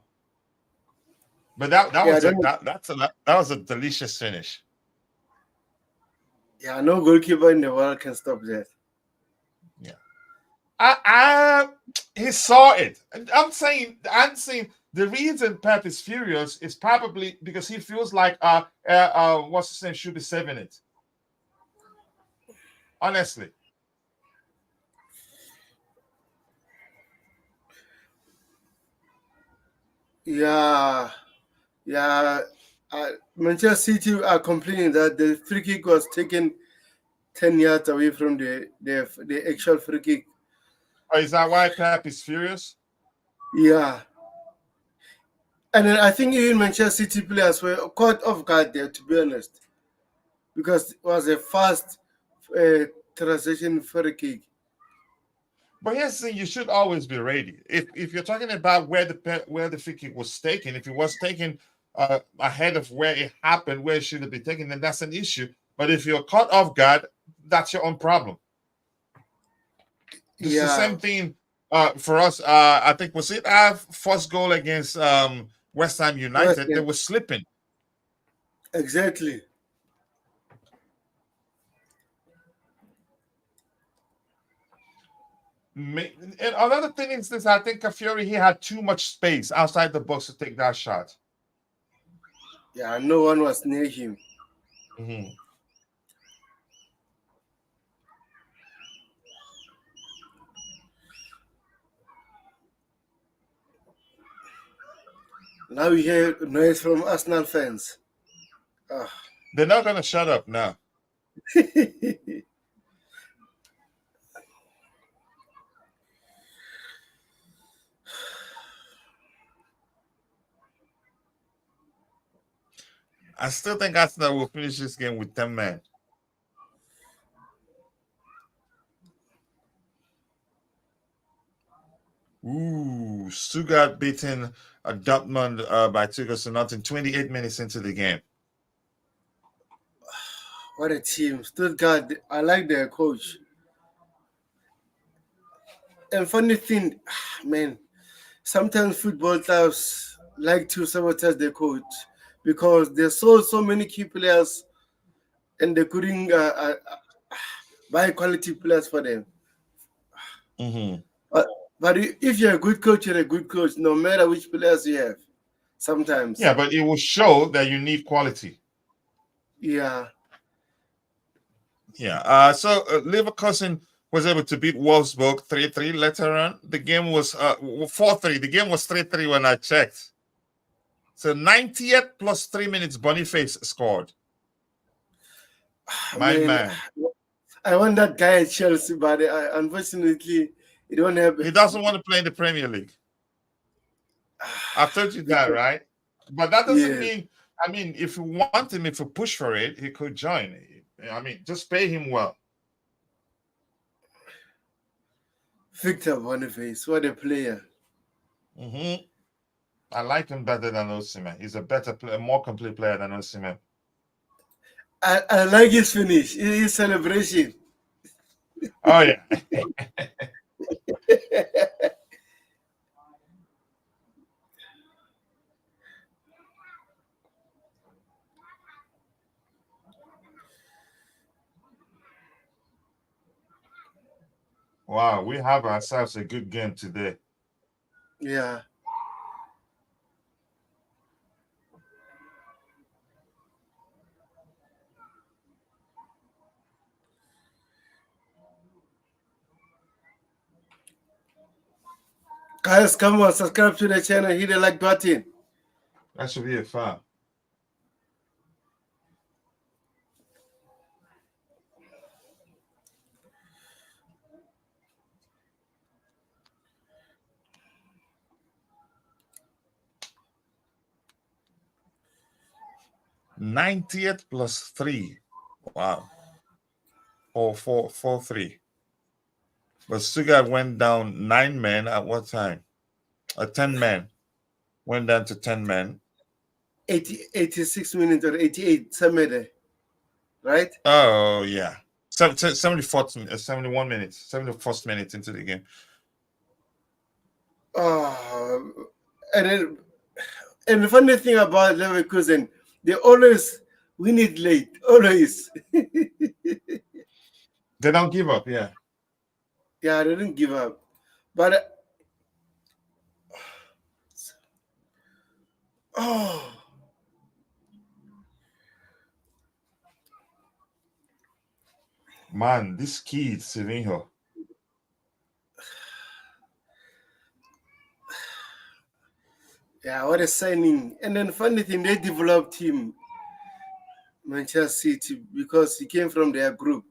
But that yeah. was a Don't. that was a delicious finish. Yeah, no goalkeeper in the world can stop that. Yeah. He saw it. I'm saying the reason Pep is furious is probably because he feels like what's his name should be saving it. Honestly. Yeah, yeah. Manchester City are complaining that the free kick was taken 10 yards away from the actual free kick. Oh, is that why Pep is furious? Yeah, and then I think even Manchester City players were caught off guard there, to be honest, because it was a fast transition free kick. But here's the thing: you should always be ready. If you're talking about where the free kick was taken, if it was taken ahead of where it happened, where it should have been taken, then that's an issue. But if you're caught off guard, that's your own problem. It's the Yeah, same thing for us. I think was it our first goal against West Ham West United? They Ham. were slipping. Exactly. And another thing is this: I think Cafiori he had too much space outside the box to take that shot. Yeah, no one was near him. Mm-hmm. Now we hear noise from Arsenal fans. Ah. They're not going to shut up now. I still think Arsenal will finish this game with 10 men. Ooh, Stuttgart beating Dortmund by 2-0 28 minutes into the game. What a team. Stuttgart, I like their coach. And funny thing, man, sometimes football clubs like to sabotage their coach because they sold so many key players and they couldn't buy quality players for them. Hmm. But, but if you're a good coach, you're a good coach, no matter which players you have. Yeah, Sometimes, but it will show that you need quality. yeah. Yeah. Leverkusen was able to beat Wolfsburg 3-3 later on. The game was 4-3. The game was 3-3 when I checked. So 90th plus 3 minutes, Boniface scored. I My mean, man. I want that guy at Chelsea, but unfortunately, he don't have. He doesn't want to play in the Premier League. I've told you that, Because, right? But that doesn't yes, mean, I mean, if you want him, if you push for it, he could join. I mean, just pay him well. Victor Boniface, what a player. Hmm. I like him better than Osimhen. He's a better player, more complete player than Osimhen. I like his finish, his celebration. Oh yeah. Wow, we have ourselves a good game today. Yeah. Guys, come on, subscribe to the channel, hit the like button. That should be a foul. '90th plus 3. Wow. 4-3. But Stuttgart went down 9 men at what time? 10 men. Went down to 10 men. 86 minutes or 88, somewhere there, right? Oh, yeah. 71 minutes, 71st minute into the game. Oh, and the funny thing about Leverkusen, they always win it late, always. They don't give up, yeah. Yeah, they didn't give up. But, oh, Man, this kid, Silvinho. yeah, what a signing. And then funny thing, they developed him, Manchester City, because he came from their group,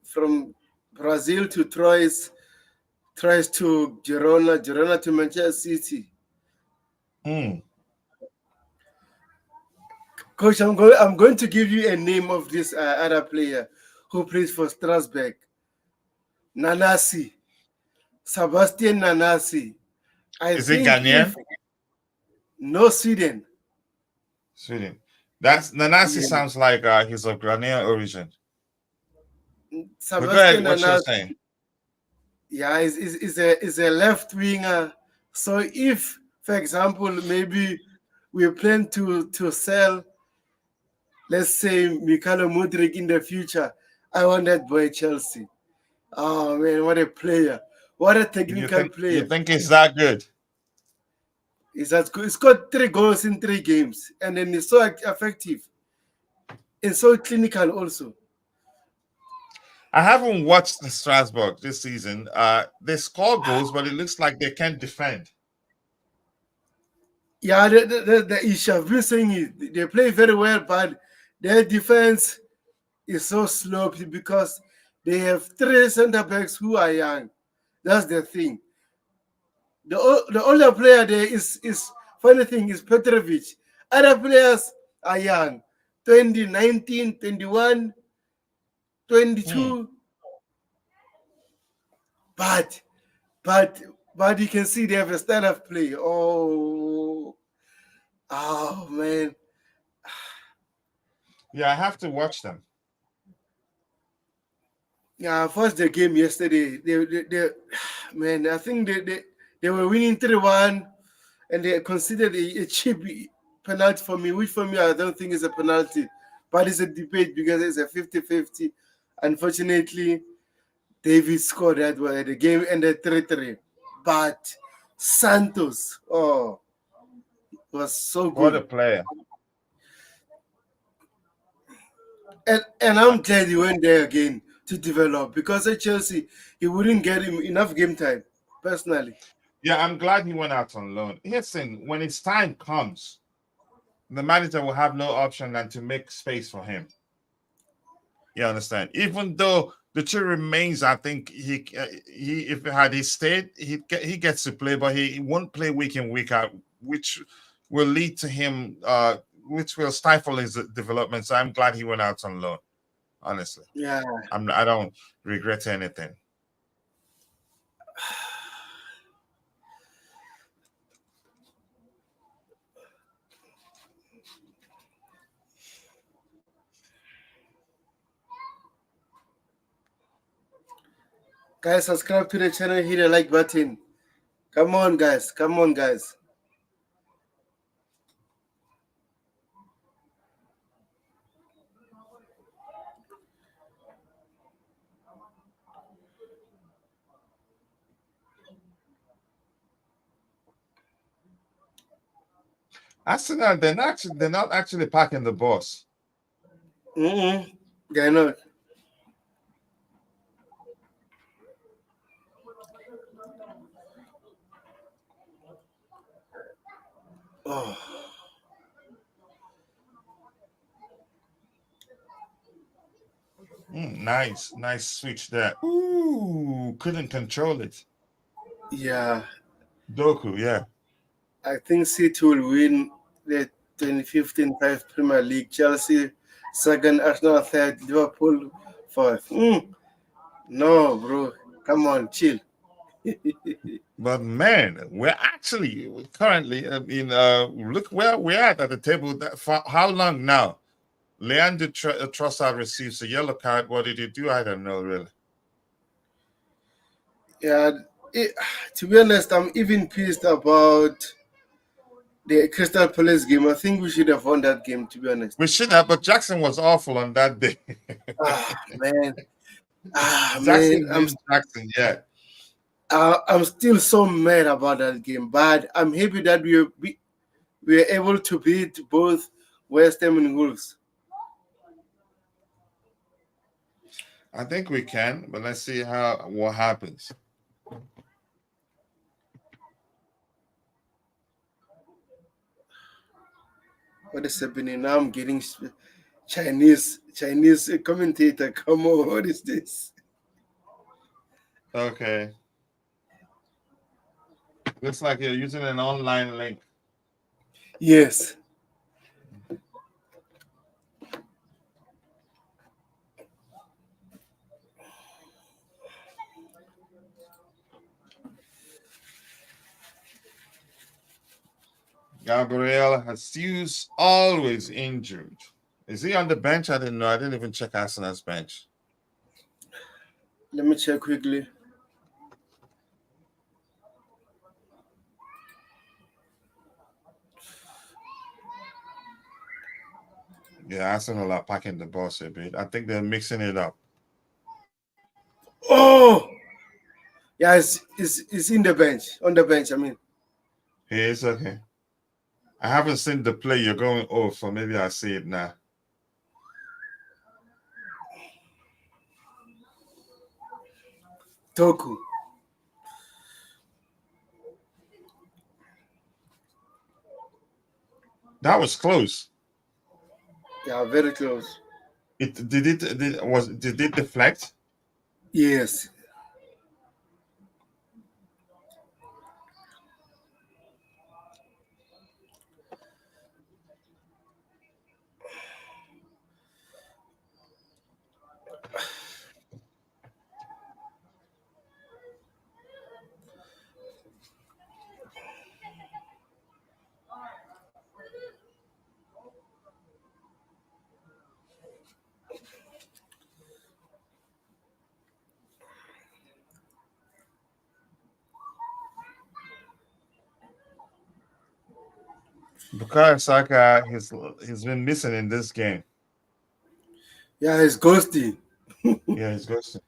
from Brazil to Troyes to Girona to Manchester City. Mm. Coach, I'm going to give you a name of this other player who plays for Strasbourg. Nanasi. Sebastian Nanasi. I Is it think if Ghanaian? no Sweden. Sweden. That's Nanasi Yeah. sounds like he's of Ghanaian origin. But go ahead, Sebastian what you're Nanasi, saying. yeah, is a left winger. So if, for example, maybe we plan to sell, let's say, Mikhailo Mudrik in the future, I want that boy Chelsea. Oh man, what a player! What a technical You player! think it's that good? He's as good. He scored 3 goals in 3 games, and then he's so effective and so clinical also. I haven't watched the Strasbourg this season. They score goals, but it looks like they can't defend. Yeah, the issue I've been saying is they play very well, but their defense is so slow because they have 3 center backs who are young. That's the thing. The older player there is funny thing is Petrovic. Other players are young, 20, 19, 21, Hmm. 22. But but but you can see they have a style of play. Oh man. Yeah, I have to watch them. Yeah, I watched the game yesterday. They man, I think They were winning 3-1, and they considered a cheap penalty for me, which for me I don't think is a penalty, but it's a debate because it's a 50-50. Unfortunately, David scored that way. The game ended 3-3. But Santos, oh, was so What a good. player. And I'm glad he went there again to develop because at Chelsea, he wouldn't get him enough game time, personally. Yeah, I'm glad he went out on loan. Listen, when his time comes, the manager will have no option than to make space for him. You understand? Even though the truth remains, I think he if had he stayed, he gets to play, but he won't play week in week out, which will lead to him, which will stifle his development. So I'm glad he went out on loan. Honestly, Yeah. I don't regret anything. Guys, subscribe to the channel, hit the like button. Come on, guys. Come on, guys. Arsenal, they're not actually packing the bus. They're not. Oh, Nice switch there. Ooh, couldn't control it. yeah. Doku, yeah. I think City will win the 2015-5 Premier League. Chelsea second, Arsenal third, Liverpool fourth. No, bro. Come on, chill. But man, we're actually currently, look where we're at the table. For how long now? Leandro Trossard receives a yellow card. What did he do? I don't know, really. Yeah, to be honest, I'm even pissed about the Crystal Palace game. I think we should have won that game, to be honest. We should have, but Jackson was awful on that day. Man. Man. Jackson being Jackson, yeah. I'm still so mad about that game, but I'm happy that we were able to beat both West Ham and Wolves. I think we can, but let's see what happens. What is happening now? I'm getting Chinese commentator. Come on, what is this? Okay. Looks like you're using an online link. Yes. Gabriel Jesus always injured. Is he on the bench? I didn't know. I didn't even check Arsenal's bench. Let me check quickly. Yeah, Arsenal are packing the bus a bit. I think they're mixing it up. Oh, yeah, it's in the bench, on the bench. I mean, He is okay. I haven't seen the play you're going over, so maybe I see it now. Toku. That was close. Yeah, very close. Did it deflect? Yes. Bukayo Saka, he's been missing in this game. Yeah, he's ghosty. Yeah, he's ghosting.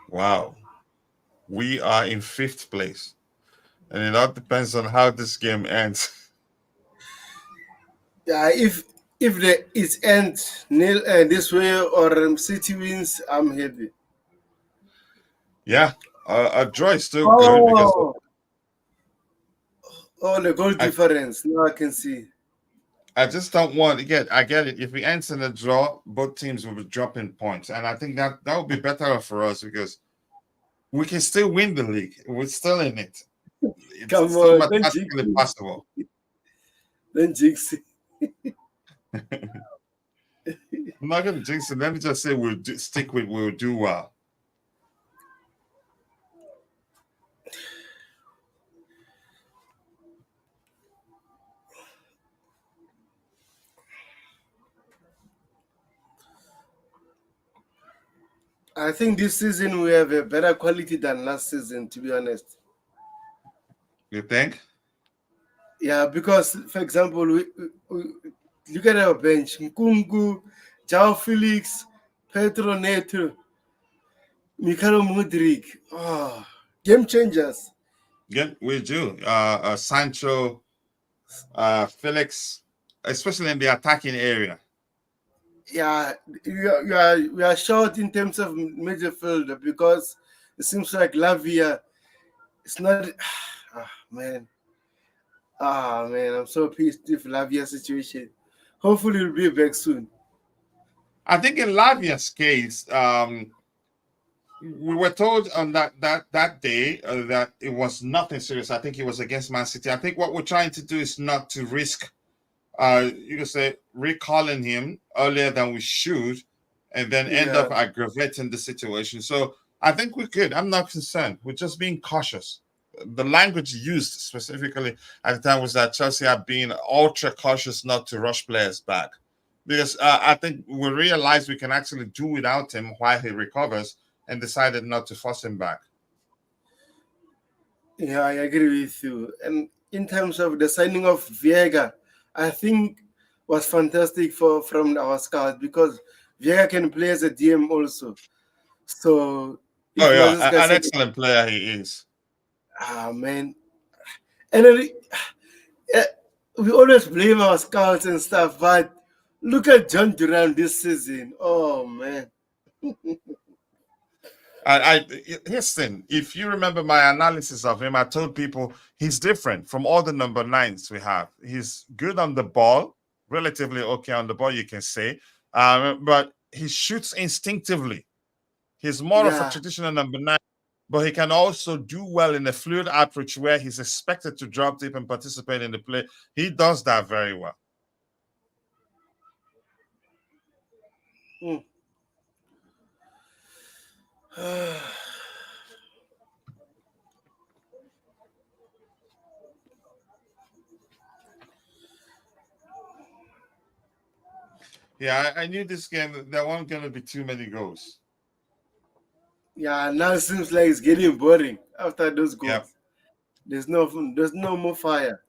Wow. We are in fifth place. And it all depends on how this game ends. Yeah, if it ends nil this way or City wins, I'm happy. Yeah, a draw is still good because Oh, oh, the goal I difference. Now I can see. I just don't want again. I get it. If we ends in a draw, both teams will be dropping points, and I think that would be better for us because we can still win the league. We're still in it. It's Come still on, don't jinx mathematically it. possible. Don't jinx it. I'm not going to jinx it. Let me just say stick with we'll do well. I think this season we have a better quality than last season, to be honest. You think? Yeah, because for example, we look at our bench: Nkunku, Jao Felix, Pedro Neto, Mikhailo Mudrik. Oh, game changers. Yeah, we do. Sancho, Felix, especially in the attacking area. Yeah, we are short in terms of midfield because it seems like Lavia. It's not. Man. Man, I'm so pissed with Lavia situation. Hopefully, he'll be back soon. I think in Lavia's case, we were told on that day that it was nothing serious. I think it was against Man City. I think what we're trying to do is not to risk, you could say, recalling him earlier than we should, and then end Yeah. up aggravating the situation. So I think we're good. I'm not concerned. We're just being cautious. The language used specifically at the time was that Chelsea are being ultra cautious not to rush players back. Because I think we realized we can actually do without him while he recovers and decided not to force him back. Yeah, I agree with you. And in terms of the signing of Viega, I think was fantastic for from our scout because Viega can play as a DM also. So Oh if yeah, Manchester an said, excellent player he is. man, and then, eh, we always blame our scouts and stuff, but look at John Duran this season. Oh man, Here's the thing. If you remember my analysis of him, I told people he's different from all the number nines we have. He's good on the ball, relatively okay on the ball, you can say, but he shoots instinctively. He's more of a yeah. traditional number nine, but he can also do well in a fluid approach where he's expected to drop deep and participate in the play. He does that very well. Mm. Yeah, I knew this game, there weren't going to be too many goals. Yeah, now it seems like it's getting boring after those Yep. goals. There's no more fire.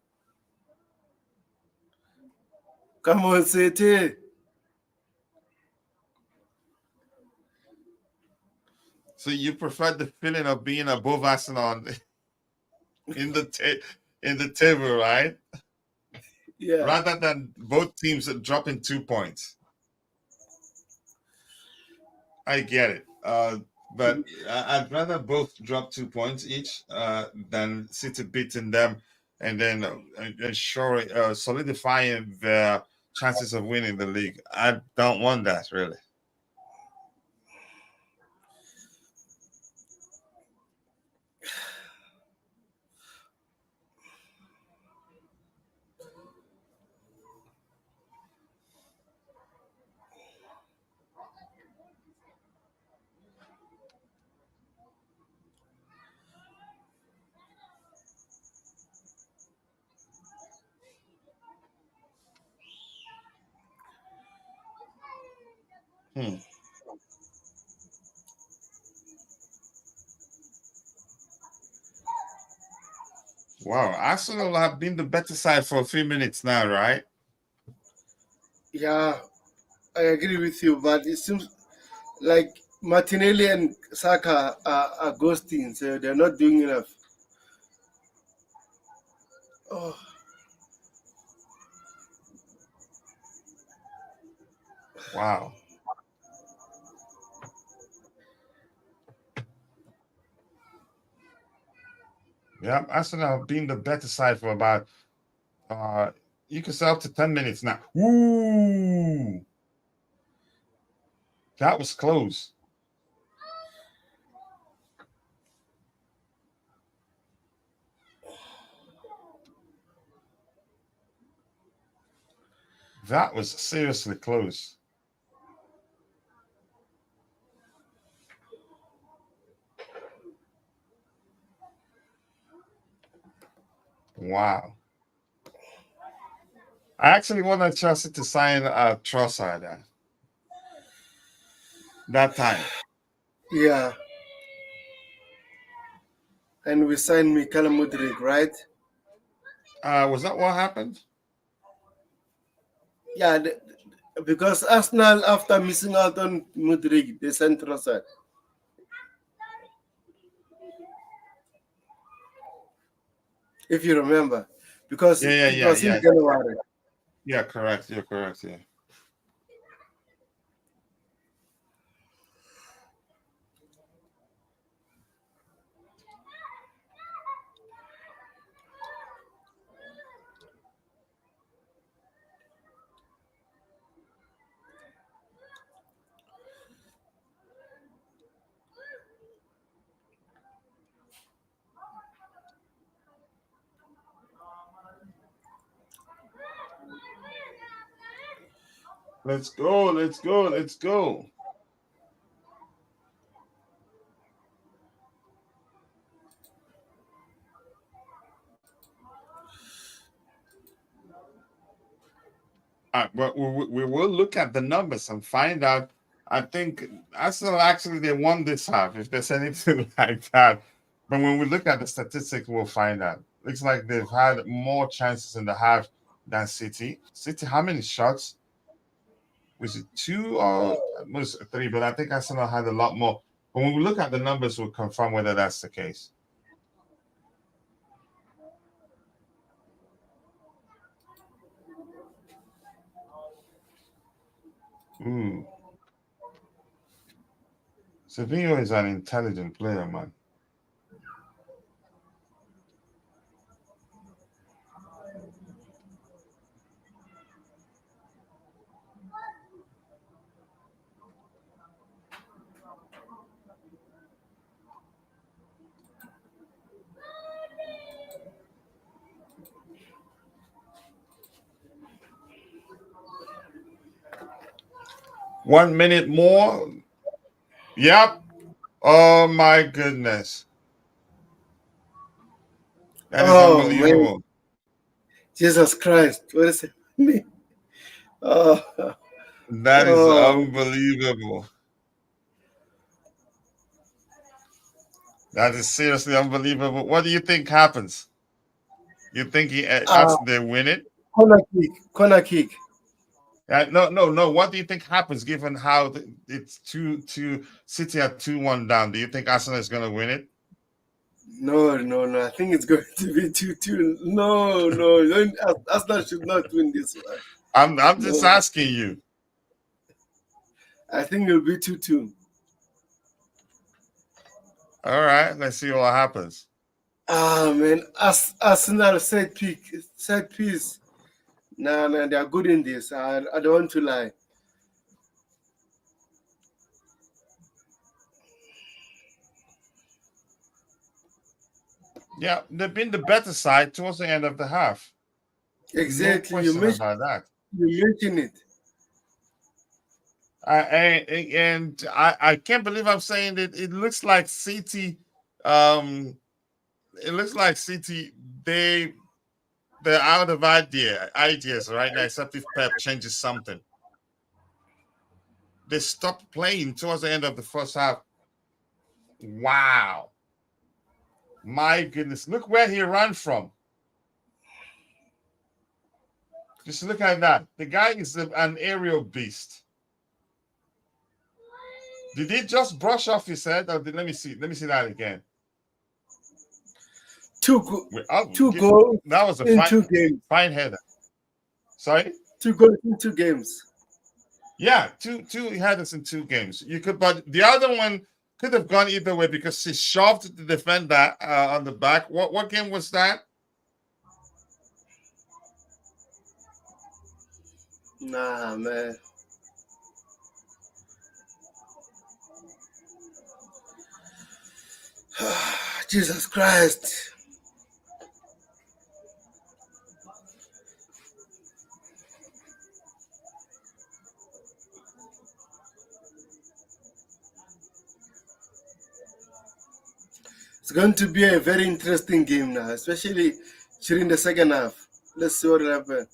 Come on, City. So you prefer the feeling of being above Arsenal in the in the table, right? Yeah. Rather than both teams dropping 2 points. I get it. But I'd rather both drop 2 points each than City beating them and then ensuring solidifying their chances of winning the league. I don't want that really. Hmm. Wow, Arsenal have been the better side for a few minutes now, right? Yeah, I agree with you, but it seems like Martinelli and Saka are ghosting, so they're not doing enough. Oh, Wow. Yeah, Arsenal have been the better side for about you can say up to 10 minutes now. Ooh, that was close. That was seriously close. Wow. I actually wanted Chelsea to sign Trossard that time. yeah. And we signed Mikel Mudrik, right? Was that what happened? Yeah, because Arsenal, after missing out on Mudrik, they sent Trossard. If you remember, because Yeah, it yeah, yeah, was in yeah. January. Yeah, correct. You're correct. Yeah. Let's go. Let's go. Let's go. But we will look at the numbers and find out. I think Arsenal actually they won this half, if there's anything like that. But when we look at the statistics, we'll find out. Looks like they've had more chances in the half than City. City, how many shots? Was it two or was it three? But I think Arsenal had a lot more. But when we look at the numbers, we'll confirm whether that's the case. Ooh. Sevilla is an intelligent player, man. One minute more. Yep. Oh my goodness. That is Oh man, unbelievable. Jesus Christ! What is it? Oh, That is oh, unbelievable. That is seriously unbelievable. What do you think happens? You think uh, they win it? corner kick, corner kick. No, no, no. What do you think happens given how it's two City are 2-1 down? Do you think Arsenal is going to win it? No, no, no. I think it's going to be 2-2. No, no. Arsenal should not win this one. I'm just No, asking you. I think it'll be 2-2. All right, let's see what happens. Ah, man. Arsenal set piece. Nah, nah, they are good in this. I don't want to lie. Yeah, they've been the better side towards the end of the half. No Exactly. question about that. You mentioned it. I can't believe I'm saying that. It looks like City. Um, it looks like City. They're out of ideas right now, except if Pep changes something. they stopped playing towards the end of the first half. Wow. My goodness. Look where he ran from. Just look at that. The guy is an aerial beast. Did he just brush off his head? Or let me see. Let me see that again. Two goals That was a in 2 games. Fine header. Sorry? 2 goals in 2 games. Yeah, two headers in 2 games. You could, but the other one could have gone either way because he shoved the defender on the back. What game was that? Nah, man. Jesus Christ. It's going to be a very interesting game now, especially during the second half. Let's see what will happen.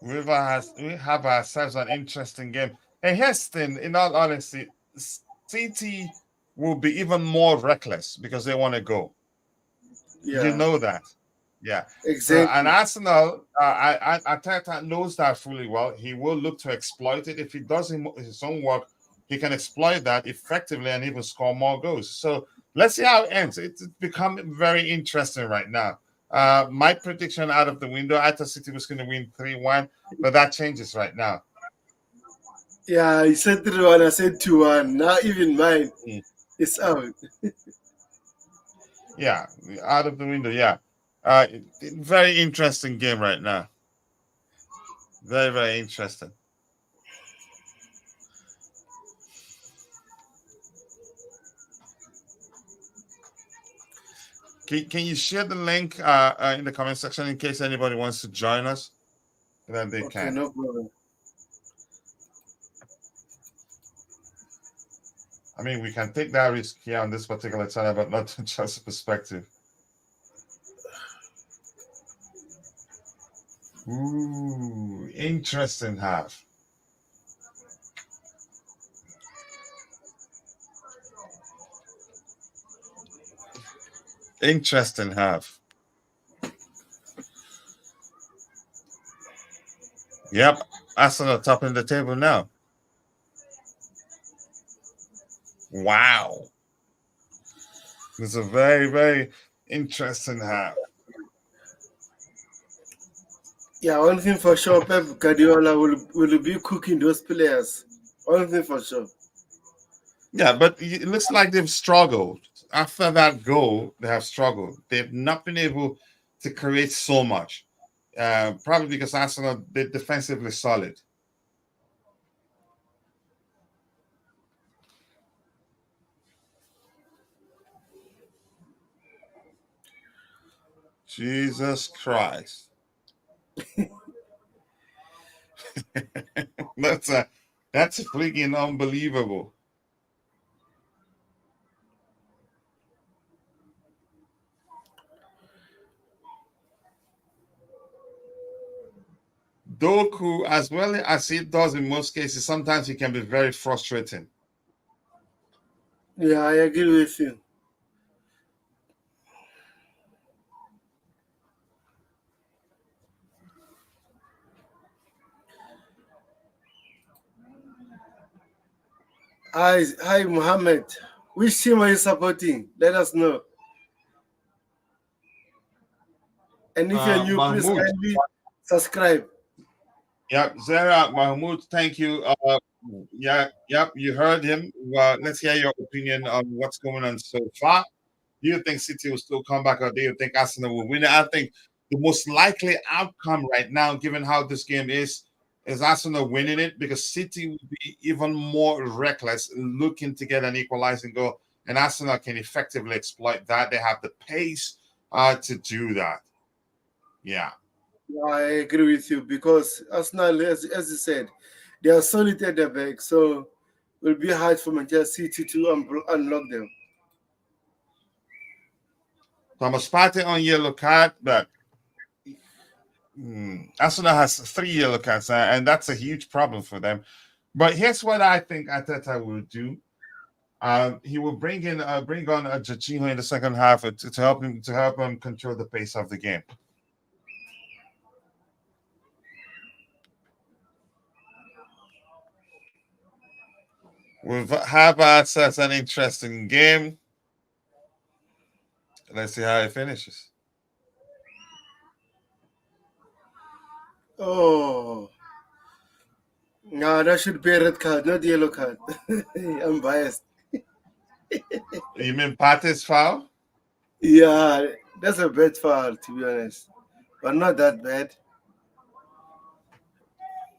We have ourselves an interesting game. And here's the thing, in all honesty, City will be even more reckless because they want to go. Yeah. You know that. Yeah. Exactly. And Arsenal, Arteta knows that fully well. He will look to exploit it. If he does his own work, he can exploit that effectively and even score more goals. So let's see how it ends. It's become very interesting right now. My prediction out of the window, I thought City was going to win 3-1, but that changes right now. Yeah, he said 3-1, I said 2-1. Now even mine is out. Yeah, out of the window, yeah. Very interesting game right now. Very, very interesting. Can you share the link in the comment section in case anybody wants to join us? Then they can. No problem. I mean, we can take that risk here on this particular channel, but not just perspective. Ooh, interesting half. Interesting half. Yep, Arsenal topping the table now. Wow. It's a very, very interesting half. Yeah, one thing for sure, Pep Guardiola will be cooking those players. One thing for sure. Yeah, but it looks like they've struggled. After that goal, they have struggled. They've not been able to create so much. Probably because Arsenal, they're defensively solid. Jesus Christ. That's freaking unbelievable. Doku, as well as it does in most cases, sometimes it can be very frustrating. Yeah, I agree with you. Hi, Mohammed. Which team are you supporting? Let us know. And if you're new, please kindly subscribe. Yep, Zara Mahmoud, thank you. You heard him. Let's hear your opinion on what's going on so far. Do you think City will still come back, or do you think Arsenal will win it? I think the most likely outcome right now, given how this game is Arsenal winning it, because City will be even more reckless, looking to get an equalizing goal, and Arsenal can effectively exploit that. They have the pace to do that. Yeah. I agree with you because Arsenal, as you said, they are solid at the back, so it will be hard for Manchester City to unlock them. Thomas Partey on yellow card, but Arsenal has 3 yellow cards, and that's a huge problem for them. But here's what I think Arteta will do. He will bring on Jorginho in the second half to help him control the pace of the game. We've Havertz as an interesting game. Let's see how it finishes. Oh, no, that should be a red card, not yellow card. I'm biased. You mean Partey's foul? Yeah, that's a bad foul, to be honest, but not that bad.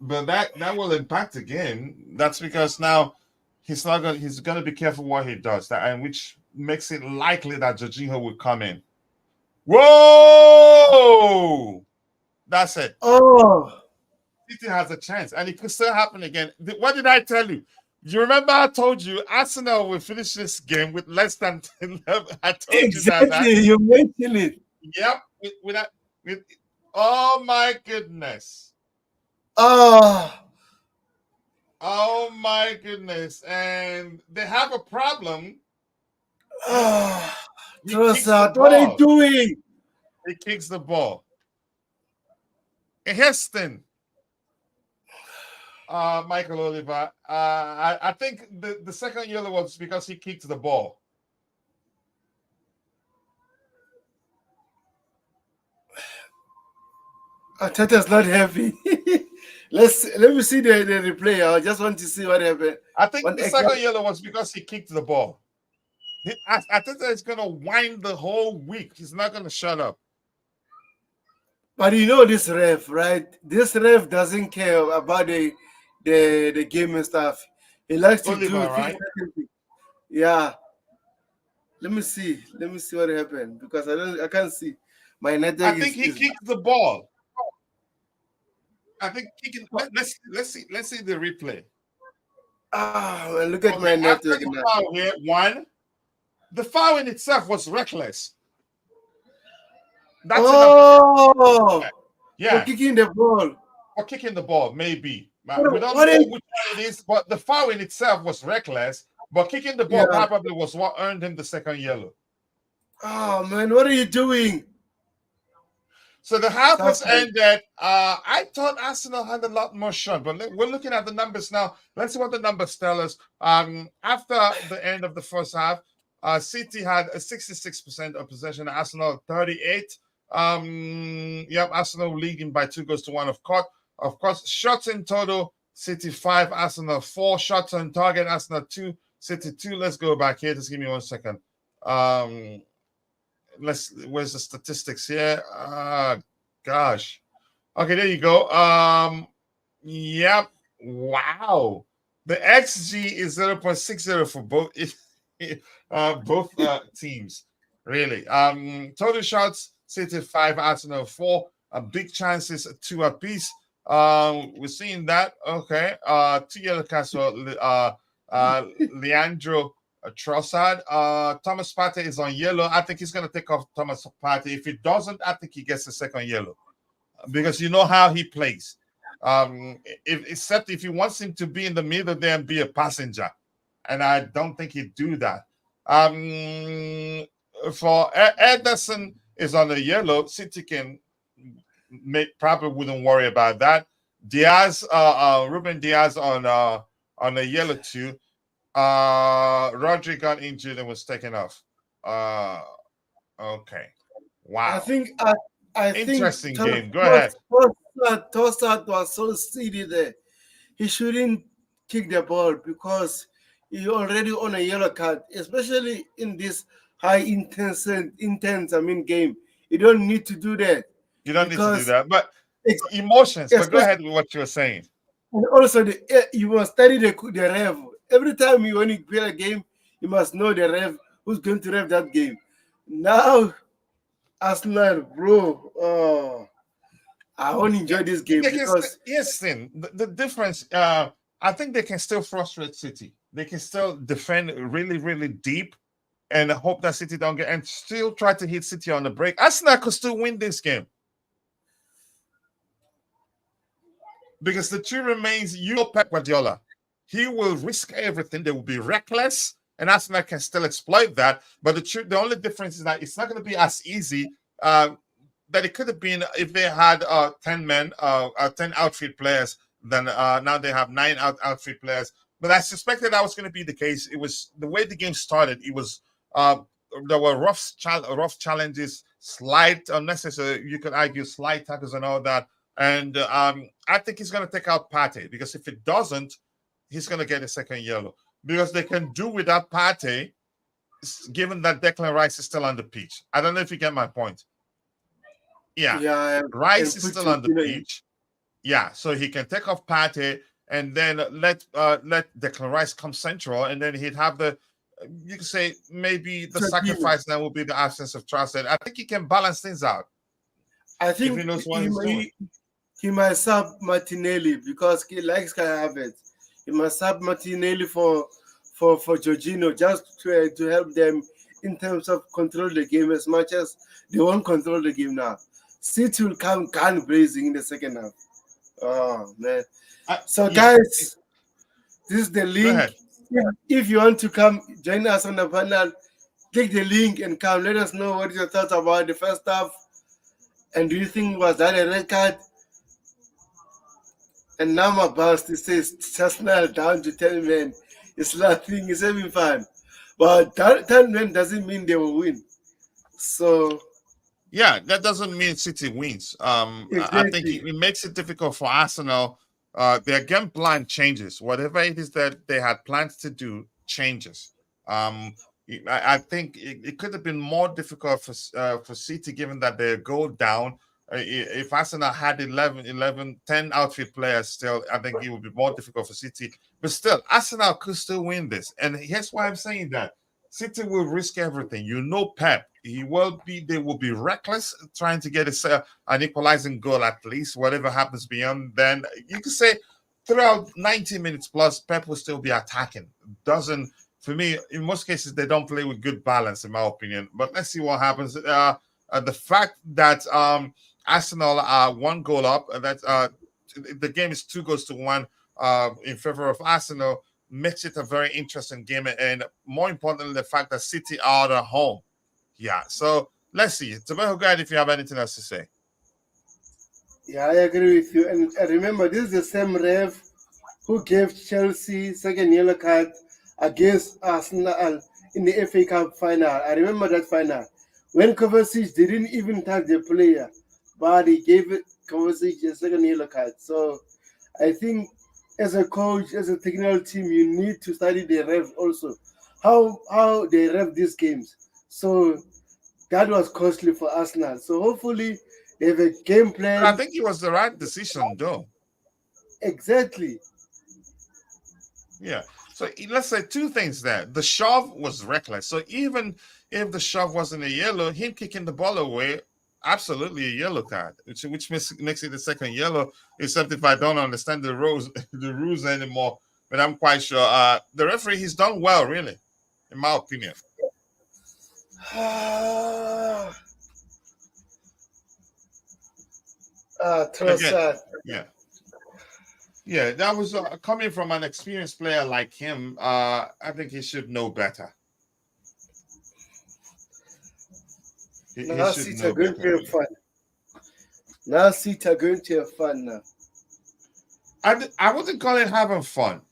But that will impact the game. That's because now he's gonna be careful what he does, and which makes it likely that Jorginho will come in. Whoa! That's it. Oh, City has a chance, and it could still happen again. What did I tell you? You remember I told you Arsenal will finish this game with less than 11. I told exactly. you that. You mentioned it. Yep. Oh my goodness. Oh. Oh my goodness. And they have a problem. Oh, Trossard, what are you doing? He kicks the ball. Heston. Michael Oliver. I think the second yellow was because he kicked the ball. Arteta's not happy. Let me see the replay. I just want to see what happened. I think the second yellow was because he kicked the ball. Arteta is going to whine the whole week. He's not going to shut up. But you know this ref, right? This ref doesn't care about the game and stuff. He likes to do right? Yeah. Let me see what happened because I can't see. My network I think he kicked the ball. I think kicking. Let's see the replay. Look at my network now. Foul here, one. The foul in itself was reckless. That's enough. Yeah. For kicking the ball. For kicking the ball, maybe. We don't know which one it is, but the foul in itself was reckless. But kicking the ball probably was what earned him the second yellow. Oh man, what are you doing? So the half has ended. I thought Arsenal had a lot more shot, but we're looking at the numbers now. Let's see what the numbers tell us. After the end of the first half, City had a 66% of possession. Arsenal 38. Arsenal leading by 2-1. Of course, shots in total. City 5, Arsenal 4. Shots on target. Arsenal 2, City 2. Let's go back here. Just give me 1 second. Where's the statistics here? Gosh. Okay, there you go. Yep. Wow. The XG is 0.60 for both teams. Really. Total shots, City 5, Arsenal 4. Big chances, 2 apiece. We're seeing that. Okay. 2 yellow cards for Leandro Trossard. Thomas Partey is on yellow. I think he's going to take off Thomas Partey. If he doesn't, I think he gets the second yellow because you know how he plays. Except if he wants him to be in the middle there and be a passenger, and I don't think he'd do that. For Ederson is on the yellow. City can probably wouldn't worry about that. Diaz, Ruben Diaz on a yellow too. Rodri got injured and was taken off. Okay. Wow. I think interesting game. Go ahead. Trossard was so steady there. He shouldn't kick the ball because he already on a yellow card, especially in this high intense game. You don't need to do that. You don't need to do that. But emotions. But go ahead with what you're saying. And also, you must study the rev. Every time you want to play a game, you must know the rev, who's going to rev that game. Now, Arsenal, bro, I won't enjoy this game because... Yes, the difference, I think they can still frustrate City. They can still defend really, really deep and hope that City don't get... And still try to hit City on the break. Arsenal could still win this game. Because the truth remains, you know Pep Guardiola. He will risk everything. They will be reckless, and Arsenal can still exploit that. But the only difference is that it's not going to be as easy that it could have been if they had 10 men, 10 outfield players. Then now they have nine outfield players. But I suspected that was going to be the case. It was the way the game started. It was there were rough challenges, slight unnecessary. You could argue slight tackles and all that. And I think he's going to take out Partey because if it doesn't, he's going to get a second yellow because they can do without Partey, given that Declan Rice is still on the pitch. I don't know if you get my point. Yeah, Yeah, Rice and is put still on the Jorginho in. pitch. Yeah, so he can take off Partey and then let Declan Rice come central, and then he'd have the. You can say maybe the Jorginho. sacrifice now will be the absence of Trossard. I think he can balance things out I if he think knows what he's doing. he might sub Martinelli because he likes Kai Havertz. He must sub Martinelli for Jorginho just to help them in terms of control the game as much as they won't control the game now. City will come gun blazing in the second half. Oh man! So Yeah, guys, this is the go link. ahead. If you want to come join us on the panel, click the link and come. Let us know what your thoughts about the first half. And do you think was that a red card? And now my boss it says Arsenal down to 10 men. It's nothing, it's having fun. But 10 men doesn't mean they will win. So Yeah, that doesn't mean City wins. I think exactly. it makes it difficult for Arsenal. Their game plan changes. Whatever it is that they had plans to do changes. Um, I think it could have been more difficult for City given that they go down. If Arsenal had 10 outfield players still, I think it would be more difficult for City. But still, Arsenal could still win this. And here's why I'm saying that. City will risk everything. You know, Pep. They will be reckless trying to get an equalizing goal at least. Whatever happens beyond then, you could say throughout 90 minutes plus, Pep will still be attacking. Doesn't For me in most cases they don't play with good balance, in my opinion. But let's see what happens. The fact that Arsenal are one goal up, that the game is 2-1 in favor of Arsenal makes it a very interesting game, and more importantly, the fact that City are at home. Yeah, so let's see. Tobago guide, if you have anything else to say. Yeah, I agree with you. And remember, this is the same ref who gave Chelsea second yellow card against Arsenal in the FA Cup final. I remember that final. When Kovacic didn't even touch the player, but he gave Kovacic a second yellow card. So I think as a coach, as a technical team, you need to study the ref also. How they ref these games. So that was costly for Arsenal. So hopefully they have a game But I plan. think it was the right decision, though. Exactly. Yeah. So let's say two things there. The shove was reckless. So even if the shove wasn't a yellow, him kicking the ball away, absolutely a yellow card, which makes it the second yellow. Except if I don't understand the rules, the rules anymore. But I'm quite sure the referee he's done well, really, in my opinion. Again, Trossard. yeah. Yeah, that was coming from an experienced player like him. I think he should know better. He Now should City are know going better, to have really. fun. Now City are going to have fun now. I wouldn't call it having fun.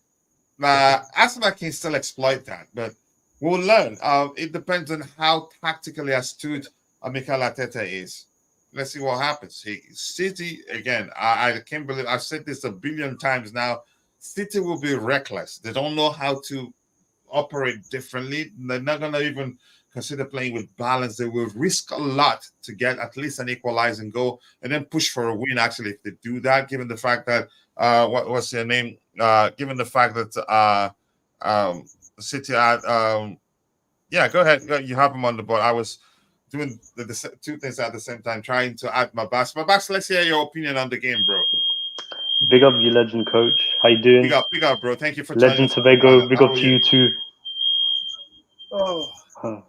Arsenal can still exploit that, but we'll learn. It depends on how tactically astute Mikel Arteta is. Let's see what happens. City, again, I can't believe I've said this a billion times now. City will be reckless. They don't know how to operate differently. They're not going to even consider playing with balance. They will risk a lot to get at least an equalizing goal and then push for a win, actually, if they do that, given the fact that, what's their name? Given the fact that City had, yeah, go ahead. You have them on the board. I was doing the two things at the same time, trying to add my backs. My backs, let's hear your opinion on the game, bro. Big up you, legend coach. How you doing? Big up, bro. Thank you for joining Legend us on the Tobago. panel. Big How up are to you? you too. Oh, Huh.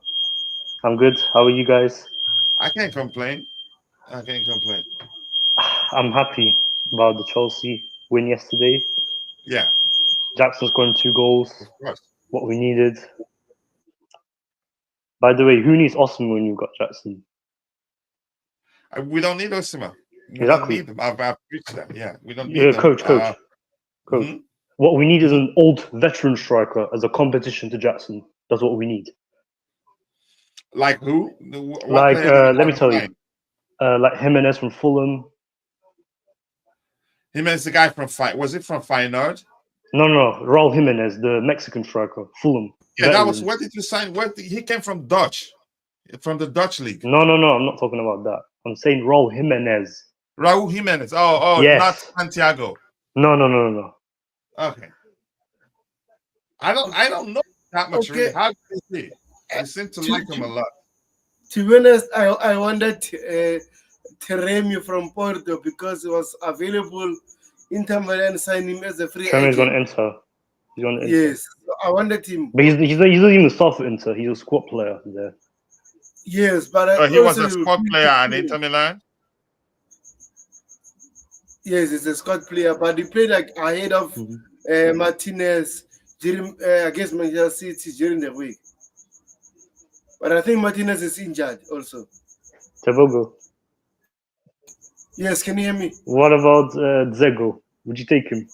I'm good. How are you guys? I can't complain. I can't complain. I'm happy about the Chelsea. win yesterday. Yeah, Jackson scoring 2 goals. of course. What we needed. By the way, who needs Osman when you've got Jackson? We don't need Osima. We don't Exactly. need them. I've preached that. Yeah, we don't need Yeah, them. coach. Mhm. What we need is Mhm. an old veteran striker as a competition to Jackson. That's what we need. Like who? What Like, player do you let me have in tell mind? you, like Jimenez from Fulham. Him as the guy from Was it from Feyenoord? No, Raul Jimenez, the Mexican striker, Fulham, Yeah, that was. veteran. Where did you sign? He came from from the Dutch league. No, I'm not talking about that. I'm saying Raul Jimenez. Raúl Jimenez. Oh, not Yes. Santiago. No. Okay. I don't know that much Okay. really. How do you see? I seem to like him a lot. To be honest, I wanted Teremi from Porto because he was available. Inter Milan signed him as a free Tremor's going agent. to enter. He's going to enter. Yes, I wanted him. But he's not even start for Inter. He's a squad player there. Yes, but I He was also a squad player at Inter Milan. Yes, he's a squad player, but he played like ahead of Martinez during against Manchester City during the week. But I think Martinez is injured also. Tebogo. Yes, can you hear me? What about Dzeko? Would you take him?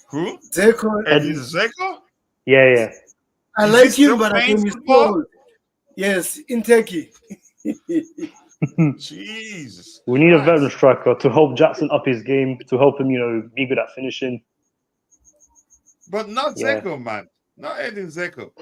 Who? Dzeko. Edin Dzeko? Yeah. I Is like he still him, but I playing think he's football? old. Yes, in Turkey. Jesus. We need a veteran Christ. striker to help Jackson up his game, to help him, be good at finishing. But not Yeah. Dzeko, man. Not Edin Dzeko.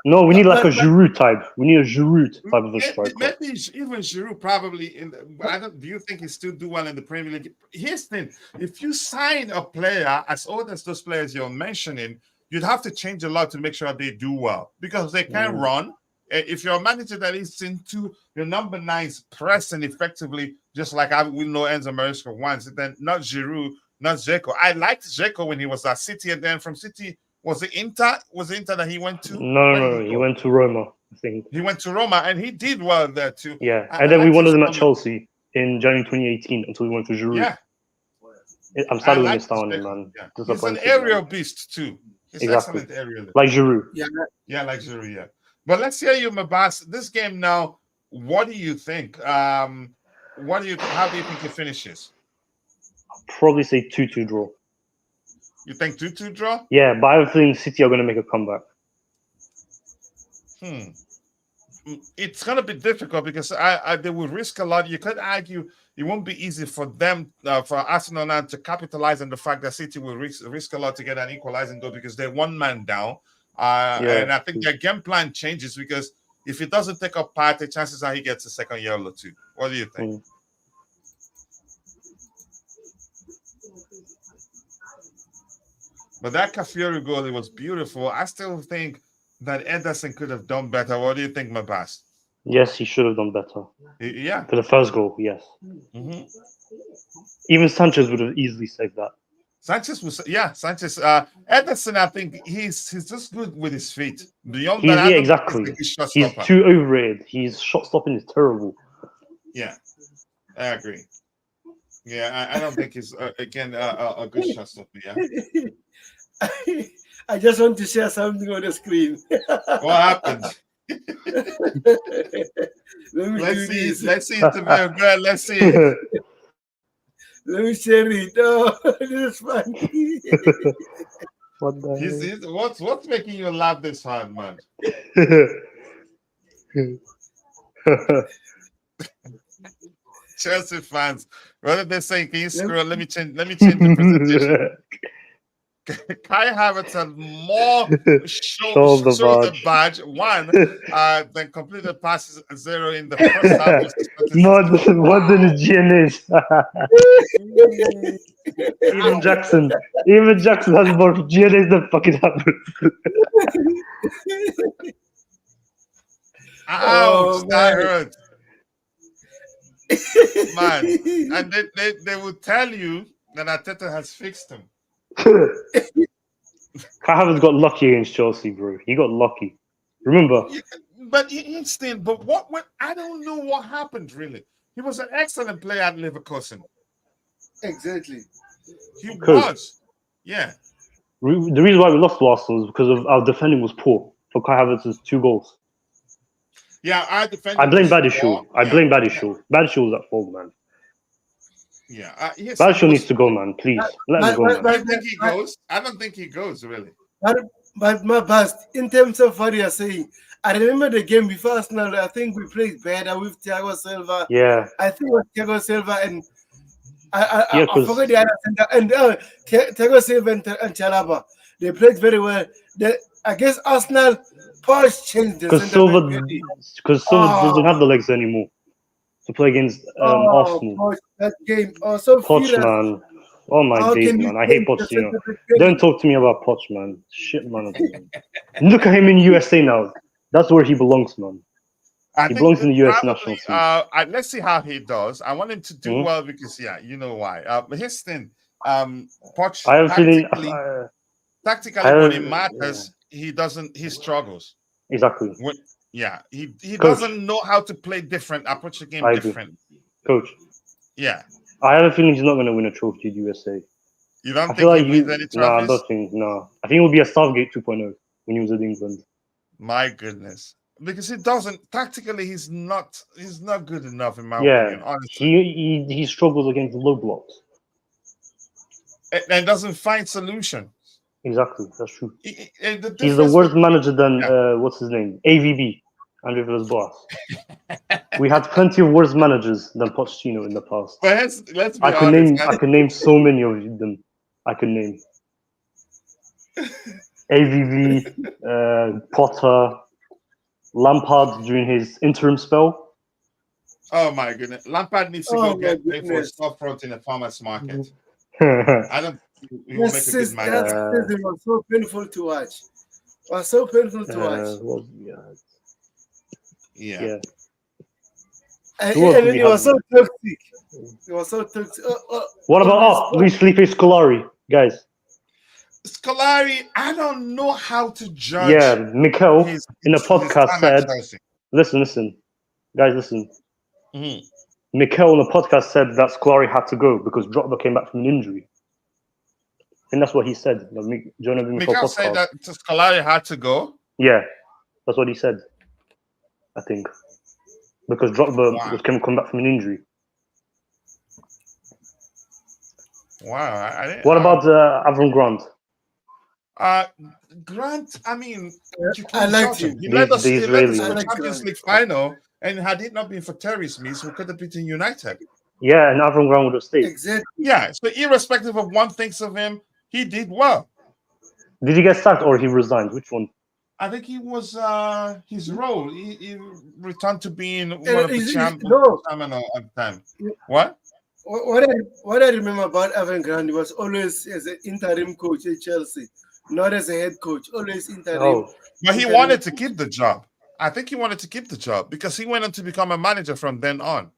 No, we need like a But- Giroud type. We need a Giroud type of a striker. Maybe even Giroud probably do you think he still do well in the Premier League? Here's the thing: if you sign a player as old as those players you're mentioning, you'd have to change a lot to make sure they do well because they can run. If you're a manager that is into your number 9's pressing effectively, just like we know Enzo Maresca wants, then not Giroud, not Dzeko. I liked Dzeko when he was at City, and then from City. Was it Inter? Was it Inter that he went to? No. He went to Roma, I think. He went to Roma, and he did well there too. Yeah. I And then we liked wanted his him at comment. Chelsea in January 2018 until we went for Giroud. Yeah, I'm I sad we like missed out on him, Dzeko. man. Yeah. He's an Disappointed, aerial man. beast too. He's Exactly. excellent aerial. Like Giroud. Yeah, like Giroud. Yeah. But let's hear you, Mabas. This game now. What do you think? How do you think it finishes? Probably say 2-2 draw. You think 2-2 draw? Yeah, but I think City are going to make a comeback. It's going to be difficult because they will risk a lot. You could argue it won't be easy for them, for Arsenal now to capitalize on the fact that City will risk a lot to get an equalizing goal because they're one man down. And I think their game plan changes because if he doesn't take up part, the chances are he gets a second yellow too. What do you think? But that Cafiero goal, it was beautiful. I still think that Ederson could have done better. What do you think, Mabas? Yes, he should have done better. Yeah. For the first goal, yes. Mm-hmm. Even Sanchez would have easily saved that. Sanchez. Ederson, I think he's just good with his feet. Beyond He's, that, I don't exactly. think he's a shot He's stopper. too overrated. His shot stopping is terrible. Yeah, I agree. Yeah, I don't think he's again a good shot stopper. Yeah. I just want to share something on the screen. What happened? Let's see. Let's see it, man. Go ahead, let's see it. Let me share it. Oh, this is funny. What the What's making you laugh this hard, man? Chelsea fans, what are they saying? Can you scroll? Let me change the presentation. Kai Havertz had more shoulder badge one than completed passes 0 in the first half. More than the GNAs. Even Jackson has more GNAs than fucking Havertz. Ouch, that hurt. Man, and they will tell you that Arteta has fixed him. Kai Havertz got lucky against Chelsea, bro. He got lucky. Remember? But instant. But I don't know what happened really. He was an excellent player at Leverkusen. Exactly. He Coach. was. Yeah. The reason why we lost to Arsenal is because of our defending was poor for Kai Havertz's 2 goals. Yeah, our I defending blame was poor. Badishu. I Yeah. blame Badishu. Badishu was at fault, man. Yeah. Yes, he Badishu was. needs to go, man. Please. Let him go, man. Do you think he goes? I don't think he goes, really. But my best, in terms of what you're saying, I remember the game before Arsenal. I think we played better with Thiago Silva. Yeah. I think it was Thiago Silva and Yeah, I forgot the other center. And Thiago Silva and Chalaba. They played very well. I guess Arsenal Poch changed the because center Silva doesn't have the legs anymore to play against Arsenal. Poch, that game. Oh, so Poch, furious. man. Oh my How days, can you man. I hate change the Pochettino. center back? Don't talk to me about Poch, man. Shit, man. Look at him in USA now. That's where he belongs, man. He belongs in the US national team. Let's see how he does. I want him to do well because, you know why. But his thing, Poch, I have a feeling. Tactically, when it matters, he struggles. Exactly. He doesn't know how to play different, approach the game different. Coach. Yeah. I have a feeling he's not going to win a trophy at USA. You don't think he wins any trophies? No, I don't think. No, I think it will be a Southgate 2.0 when he was at England. My goodness, because he doesn't tactically. He's not good enough in my opinion. Honestly, he struggles against low blocks and doesn't find solution. Exactly, that's true. He's the worst manager than what's his name? AVB, Andre Villas-Boas. We had plenty of worse managers than Pochettino in the past. But let's be honest. I could name so many of them. I could name AVB, Potter, Lampard during his interim spell. Oh my goodness, Lampard needs to go get paid for storefront in the farmers market. I don't. He will make a good manager. It was so painful to watch. It was so painful to watch. Yeah. And it was so toxic. It was so toxic. What about Luis Felipe Scolari, guys? Scolari, I don't know how to judge. Yeah, Mikel in a podcast said, listen, guys, listen. Mikel in a podcast said that Scolari had to go because Drogba came back from an injury. I think that's what he said. Mikel said that Scolari had to go? Yeah, that's what he said, I think. Because Drogba was going to come back from an injury. Wow. What about Avram Grant? Grant, I mean, I liked him. He led us to the Champions League final, and had it not been for Terry Smith, we could have beaten United. Yeah, and Avram Grant would have stayed. Exactly. Yeah, so irrespective of one thinks of him, he did well. Did he get sacked or he resigned? Which one? I think he was his role. He returned to being one of the champions at the time. What? What I remember about Avram Grant, he was always as an interim coach at Chelsea, not as a head coach, always interim. But he wanted to keep the job. I think he wanted to keep the job because he went on to become a manager from then on.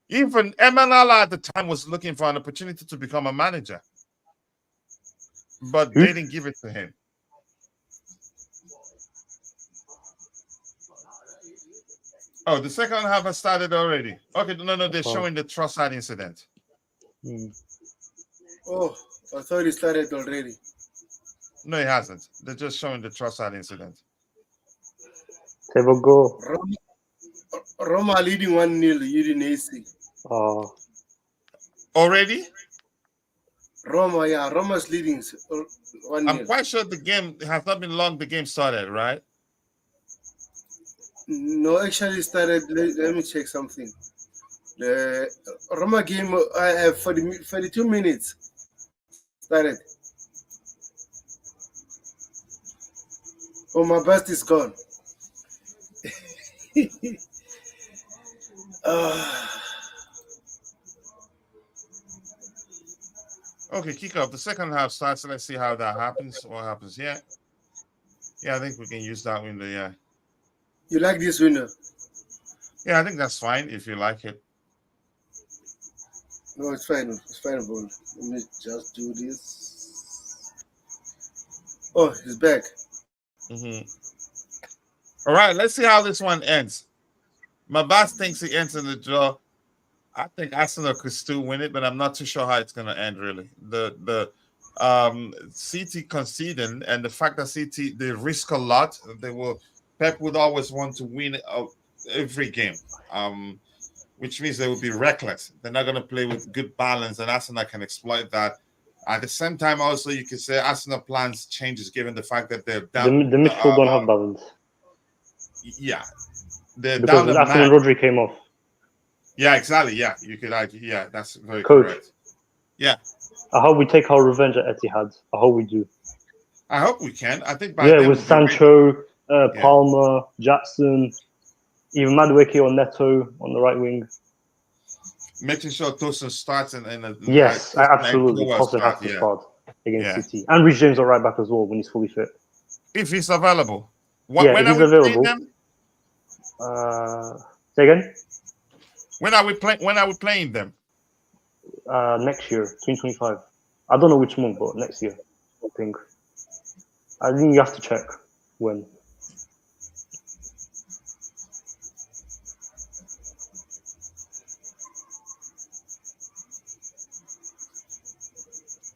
Even Emanala at the time was looking for an opportunity to become a manager. But they didn't give it to him. Oh, the second half has started already. Okay, no, they're showing the Trossard incident. Oh, I thought it started already. No, it hasn't. They're just showing the Trossard incident. They will go. Roma leading 1-0, Udinese. Already? Roma's leading 1-0. I'm quite sure the game has not been long. The game started, right? No, actually started. Let me check something. The Roma game I have 42 minutes started. Oh, my best is gone. Okay, kick off. The second half starts. Let's see how that happens. What happens? Yeah, I think we can use that window. Yeah. You like this window? Yeah, I think that's fine if you like it. No, it's fine. It's fine, bro. Let me just do this. Oh, he's back. All right, let's see how this one ends. My boss thinks he ends in the draw. I think Arsenal could still win it, but I'm not too sure how it's going to end. Really, the City conceding and the fact that City they risk a lot. They will. Pep would always want to win every game, which means they will be reckless. They're not going to play with good balance, and Arsenal can exploit that. At the same time, also you can say Arsenal plans changes given the fact that they're The down. midfield don't have balance. Yeah, they're down Because a Arsenal man. and Rodri came off. Yeah, exactly. Yeah, you could argue. Yeah, that's very Coach. correct. Yeah. I hope we take our revenge at Etihad. I hope we do. I hope we can. I think by then with we'll be Sancho, ready. Palmer, Jackson, even Madueke or Neto on the right wing. Making sure Tosin starts and yes, absolutely. Tosin has to start against City, and Reece James are right back as well when he's fully fit. If he's available. If he's available. Say again. When are we playing them? Next year, 2025. I don't know which month, but next year, I think. I think you have to check when.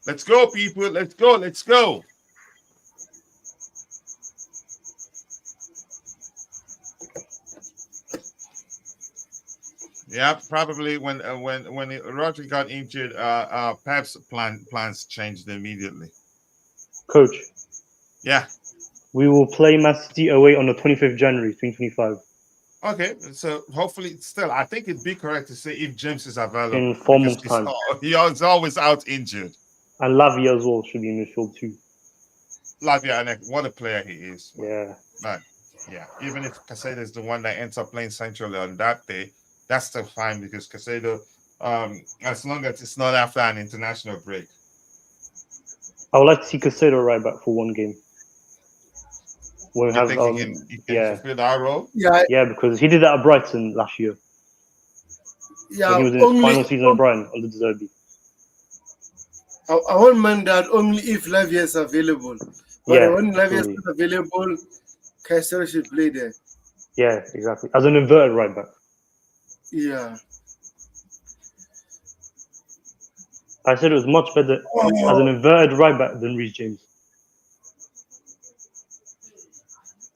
Let's go, people. Let's go. Let's go. Yeah, probably when Rodri got injured, Pep's plans changed immediately. Coach. Yeah. We will play Man City away on the 25th of January, 2025. Okay, so hopefully, still, I think it'd be correct to say if James is available. In 4 months' time. He's always out injured. And Lavia as well should be in midfield too. Lavia, and what a player he is. Yeah. But, yeah, even if Casado is the one that ends up playing centrally on that day, that's still fine because Casado, as long as it's not after an international break. I would like to see Casado right back for one game. When we have, he can fulfill that role? Yeah, because he did that at Brighton last year. Yeah, when he was in his final season at Brighton under De Zerbi. I won't mind that only if Lavia is available. But when Lavia is not available, Casado should play there. Yeah, exactly. As an inverted right back. Yeah. I said it was much better as an inverted right back than Reece James.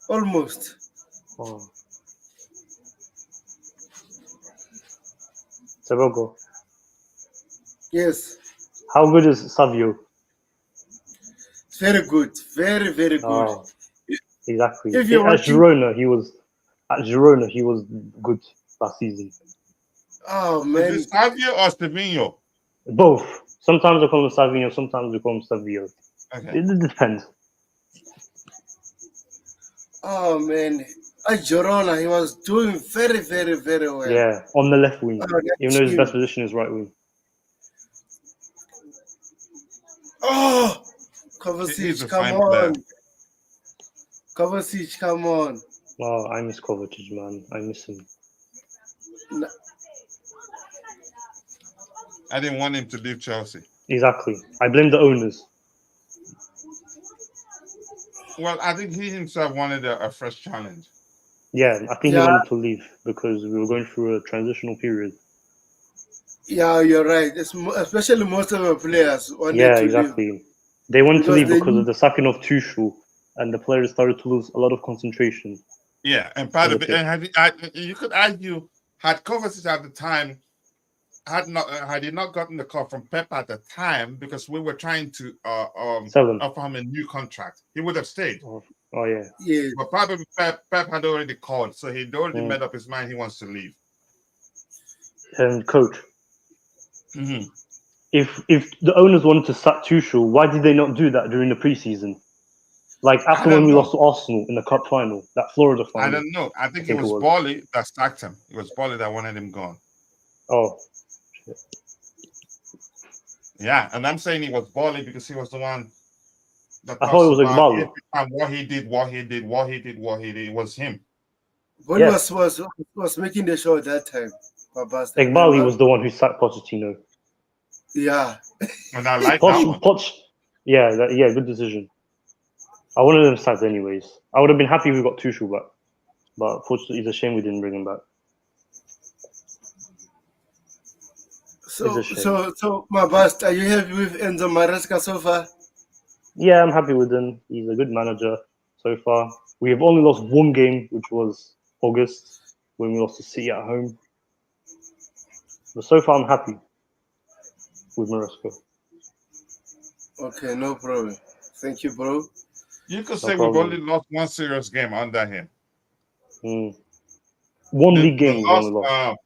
Almost. Oh. Serogo. Yes. How good is Savio? Very good. Very, very good. Oh, exactly. At Girona, he was good last season. Oh, man. Is it Savio or Stevino? Both. Sometimes we call him Savio, sometimes we call him Savio. Okay. It depends. Oh, man. At Girona, he was doing very, very, very well. Yeah, on the left wing. Even though his best position is right wing. Oh! Kovacic, come on. Kovacic, come on. Oh, I miss Kovacic, man. I miss him. No. I didn't want him to leave Chelsea. Exactly. I blame the owners. Well, I think he himself wanted a fresh challenge. Yeah, I think he wanted to leave because we were going through a transitional period. Yeah, you're right. Especially most of the players wanted to exactly. leave. They wanted to leave because of the sacking of Tuchel, and the players started to lose a lot of concentration. Yeah, and part of it, and you could argue, had Kovacic at the time, had he not gotten the call from Pep at the time, because we were trying to offer him a new contract, he would have stayed. Oh yeah. Yeah. But probably Pep had already called, so he'd already made up his mind he wants to leave. And coach, mm-hmm. if the owners wanted to sack Tuchel, why did they not do that during the preseason? Like after when we lost to Arsenal in the cup final, that Florida final. I don't know. I think it was Bolly that sacked him. It was Bolly that wanted him gone. Oh. Yeah, and I'm saying it was Bolly because he was the one that I thought it was Iqbal. What he did. It was him. Bolly was making the show at that time. Iqbal was the one who sacked Pochettino. Yeah. And I like that one. Yeah, good decision. I wanted them sacked anyways. I would have been happy if we got Tuchel back. But unfortunately, it's a shame we didn't bring him back. So, my best. Are you happy with Enzo Maresca so far? Yeah, I'm happy with him. He's a good manager so far. We have only lost one game, which was August, when we lost to City at home. But so far, I'm happy with Maresca. Okay, no problem. Thank you, bro. You could say we've only lost one serious game under him. One league game we've only lost.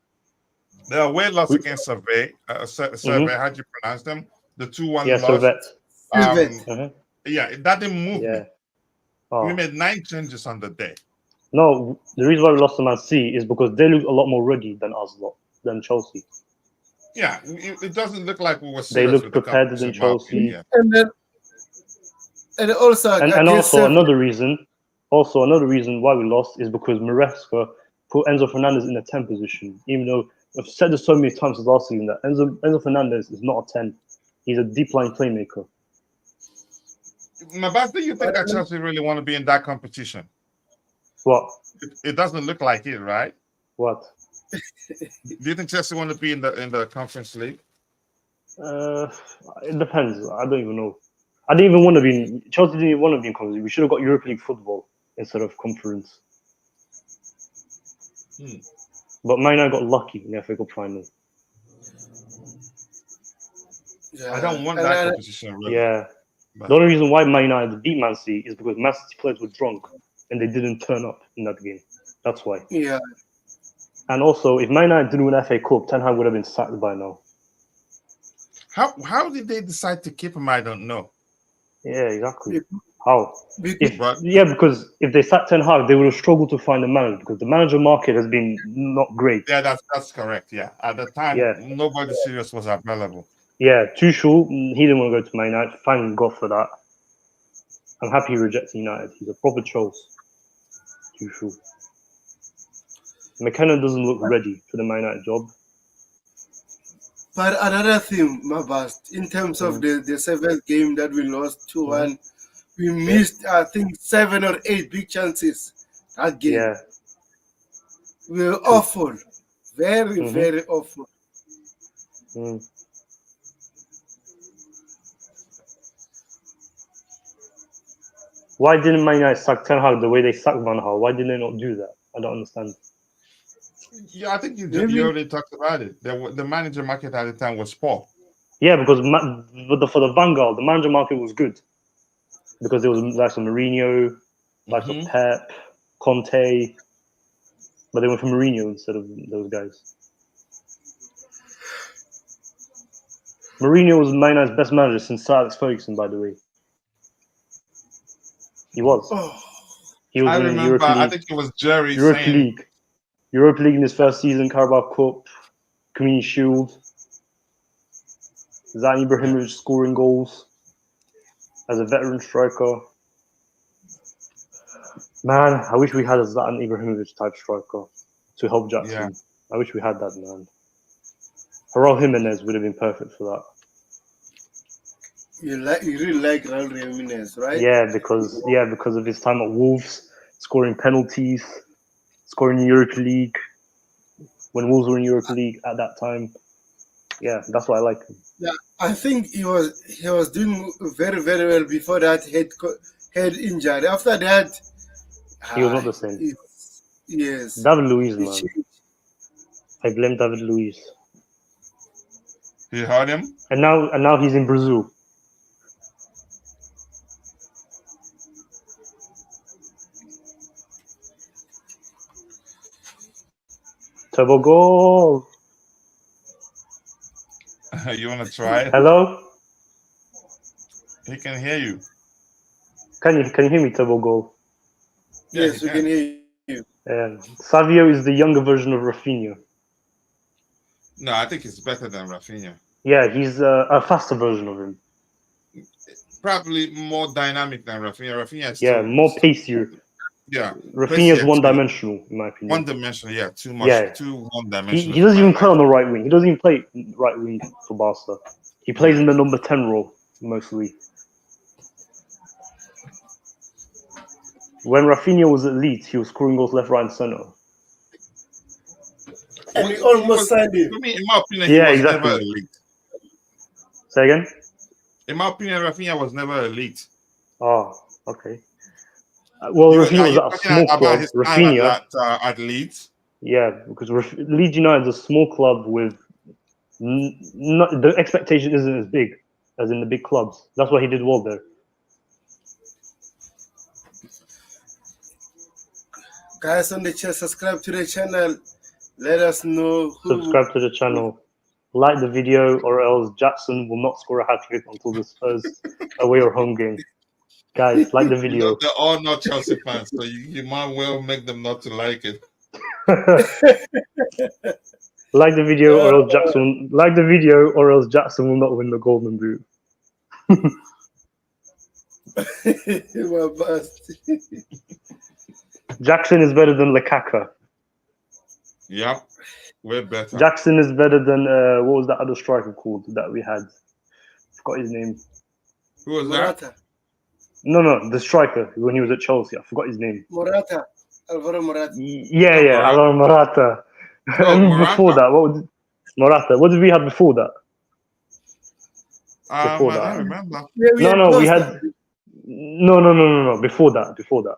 The away loss against Survey. How do you pronounce them? The 2-1 loss. Yeah, that didn't move me. We made 9 changes on the day. No, the reason why we lost to Man City is because they look a lot more ready than us, than Chelsea. Yeah, it doesn't look like we were serious. They look prepared than Chelsea. And also another reason why we lost is because Maresca put Enzo Fernandez in a 10 position, even though I've said this so many times last season that Enzo Fernandez is not a 10. He's a deep line playmaker. Mabas, do you think that Chelsea really want to be in that competition? What? It doesn't look like it, right? What? Do you think Chelsea want to be in the Conference League? It depends. I don't even know. I didn't even want to be in Chelsea. Didn't even want to be in Conference League. We should have got Europa League football instead of Conference. But Man United got lucky in the FA Cup final. I don't want that competition. Really. Yeah. But the only reason why Man United beat Man City is because Man City players were drunk and they didn't turn up in that game. That's why. Yeah. And also, if Man United didn't win FA Cup, Ten Hag would have been sacked by now. How did they decide to keep him? I don't know. Yeah, exactly. How? Because if they sacked Ten Hag, they would have struggled to find a manager because the manager market has been not great. Yeah, that's correct. Yeah, at the time, nobody serious was available. Yeah, Tuchel, he didn't want to go to Man United. Thank God for that. I'm happy he rejected United. He's a proper choice. Tuchel. McKenna doesn't look ready for the Man United job. But another thing, Mabast, in terms of the 7th game that we lost 2-1, we missed, I think, 7 or 8 big chances that game. Yeah. We were awful. Very, very awful. Why didn't Man United sack Ten Hag the way they sacked Van Gaal? Why did they not do that? I don't understand. Yeah, I think you already talked about it. The manager market at the time was poor. Yeah, because for the Van Gaal, the manager market was good. Because there was likes of Mourinho, likes of Pep, Conte. But they went for Mourinho instead of those guys. Mourinho was Man United's best manager since Sir Alex Ferguson, by the way. He was. He was in Europa League. I think it was Jerry Europa League in his first season, Carabao Cup, Community Shield. Zlatan Ibrahimovic scoring goals as a veteran striker. Man, I wish we had a Zlatan Ibrahimovic type striker to help Jackson. Yeah. I wish we had that, man. Raul Jimenez would have been perfect for that. You really like Raul Jimenez, right? Yeah, because of his time at Wolves, scoring penalties, scoring in Europa League. When Wolves were in Europa League at that time, yeah, that's why I like him. Yeah, I think he was doing very, very well before that head injury. After that, he was not the same. Yes, David Luiz, man. I blame David Luiz. You heard him? And now he's in Brazil. Turbo goal. You want to try it? Hello? He can hear you. Can you hear me, Turbo goal? Yes, we can hear you. Savio is the younger version of Rafinha. No, I think it's better than Rafinha. Yeah, he's a faster version of him. Probably more dynamic than Rafinha. Rafinha is more pacier. Yeah, Rafinha is one-dimensional, in my opinion. One-dimensional, yeah, too much, too one-dimensional. He doesn't even play on the right wing. He doesn't even play right wing for Barca. He plays in the number 10 role mostly. When Rafinha was at Leeds, he was scoring goals left, right, and centre. And he almost signed him. For me, in my opinion, Yeah, he was exactly. never elite. Say again? In my opinion, Rafinha was never elite. Oh, okay. Well, Rafinha was at a small about club. his time Rafinha, at Leeds. yeah, because Leeds United is a small club with not the expectation isn't as big as in the big clubs. That's why he did well there. Guys on the chat, subscribe to the channel. Let us know who. Subscribe to the channel, like the video, or else Jackson will not score a hat trick until the Spurs away or home game. Guys, like the video. They're all not Chelsea fans, so you might well make them not to like it. Like the video, or else Jackson. Like the video, or else Jackson will not win the Golden Boot. My bust. Jackson is better than Lukaku. Yep, way better. Jackson is better than what was that other striker called that we had? Forgot his name. Who was Morata. that? No, the striker when he was at Chelsea. I forgot his name. Morata. Alvaro Morata. Yeah, Morata. Alvaro Morata. Oh, And Morata. before that, Morata. What did we have before that? I don't remember. Yeah, No, we had. No. Before that.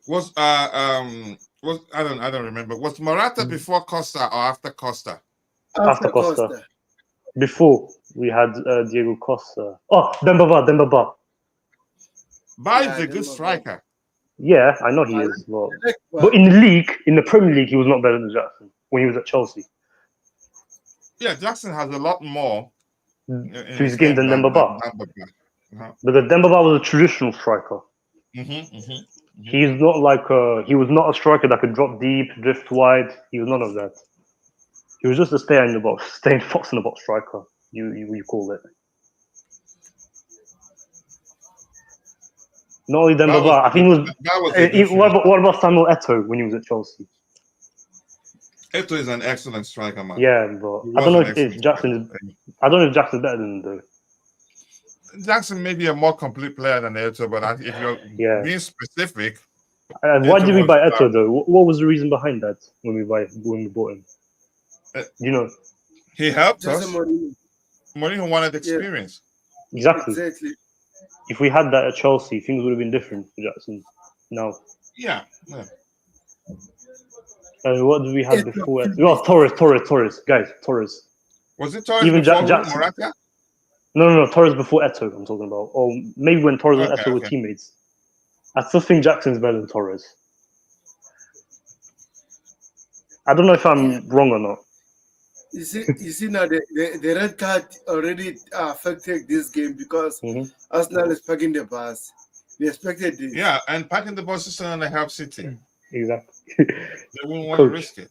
Was I don't remember. Was Morata before Costa or after Costa? After Costa. Before we had Diego Costa. Oh, Dembaba. Is a good striker. Yeah, I know he is. But in the league, in the Premier League, he was not better than Jackson when he was at Chelsea. Yeah, Jackson has a lot more to his game than Dembaba. Because Dembaba was a traditional striker. He's not like he was not a striker that could drop deep, drift wide. He was none of that. He was just a stay in the box, staying fox in the box striker. You call it. Not only Dembaba, I think it was. What about Samuel Eto'o when he was at Chelsea? Eto'o is an excellent striker, man. Yeah, but I don't know if Jackson is. I don't know if Jackson's better than him though. Jackson may be a more complete player than Eto'o, but if you're being specific, why did we buy Eto'o though? What was the reason behind that when we bought him? You know, he helped us. Mourinho wanted experience. Yeah. Exactly. If we had that at Chelsea, things would have been different for Jackson. Now. Yeah. What did we have before? Oh, Torres, guys, Torres. Was it Torres before Morata? No, Torres before Eto'o, I'm talking about. Or maybe when Torres and Eto'o were teammates. I still think Jackson's better than Torres. I don't know if I'm wrong or not. You see now the red card already affected this game because Arsenal is packing the bus. We expected this. Yeah, and packing the bus is going to help City. Exactly. They wouldn't want to risk it.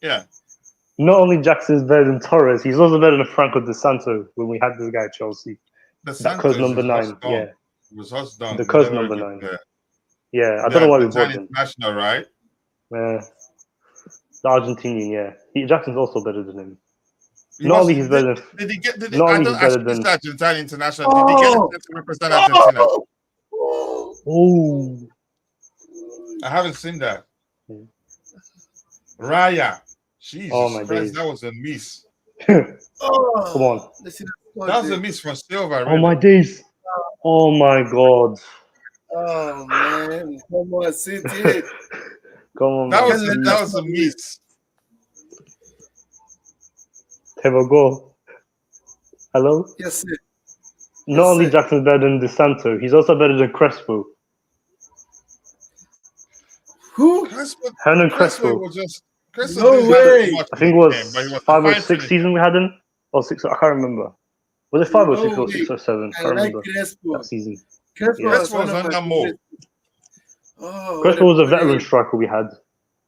Yeah. Not only Jackson's better than Torres, he's also better than Franco De Santo when we had this guy at Chelsea. That cause number 9. Yeah. It was us done. The cause number 9. Yeah, I don't know why we bought him. International, right? Yeah. The Argentinian, yeah. Jackson's also better than him. Not only he's better than. Did he get? Not only he's better than. Argentine international. Did he get to represent Argentina? Oh. I haven't seen that. Raya. Jesus Christ, that was a miss. Come on. That was a miss from Silva. Really. Oh my days. Oh my God. Oh man. Come on, City. Come on. That was a miss. Have a go. Hello? Yes, sir. Not only Jackson's better than De Santo, he's also better than Crespo. Who? Hernan Crespo. No way. I think it was 5 or 6 season we had him. Or 6, I can't remember. Was it 5 or 6 or 6 or 7? I can't remember that season. Crespo was under more. Crespo was a veteran striker we had.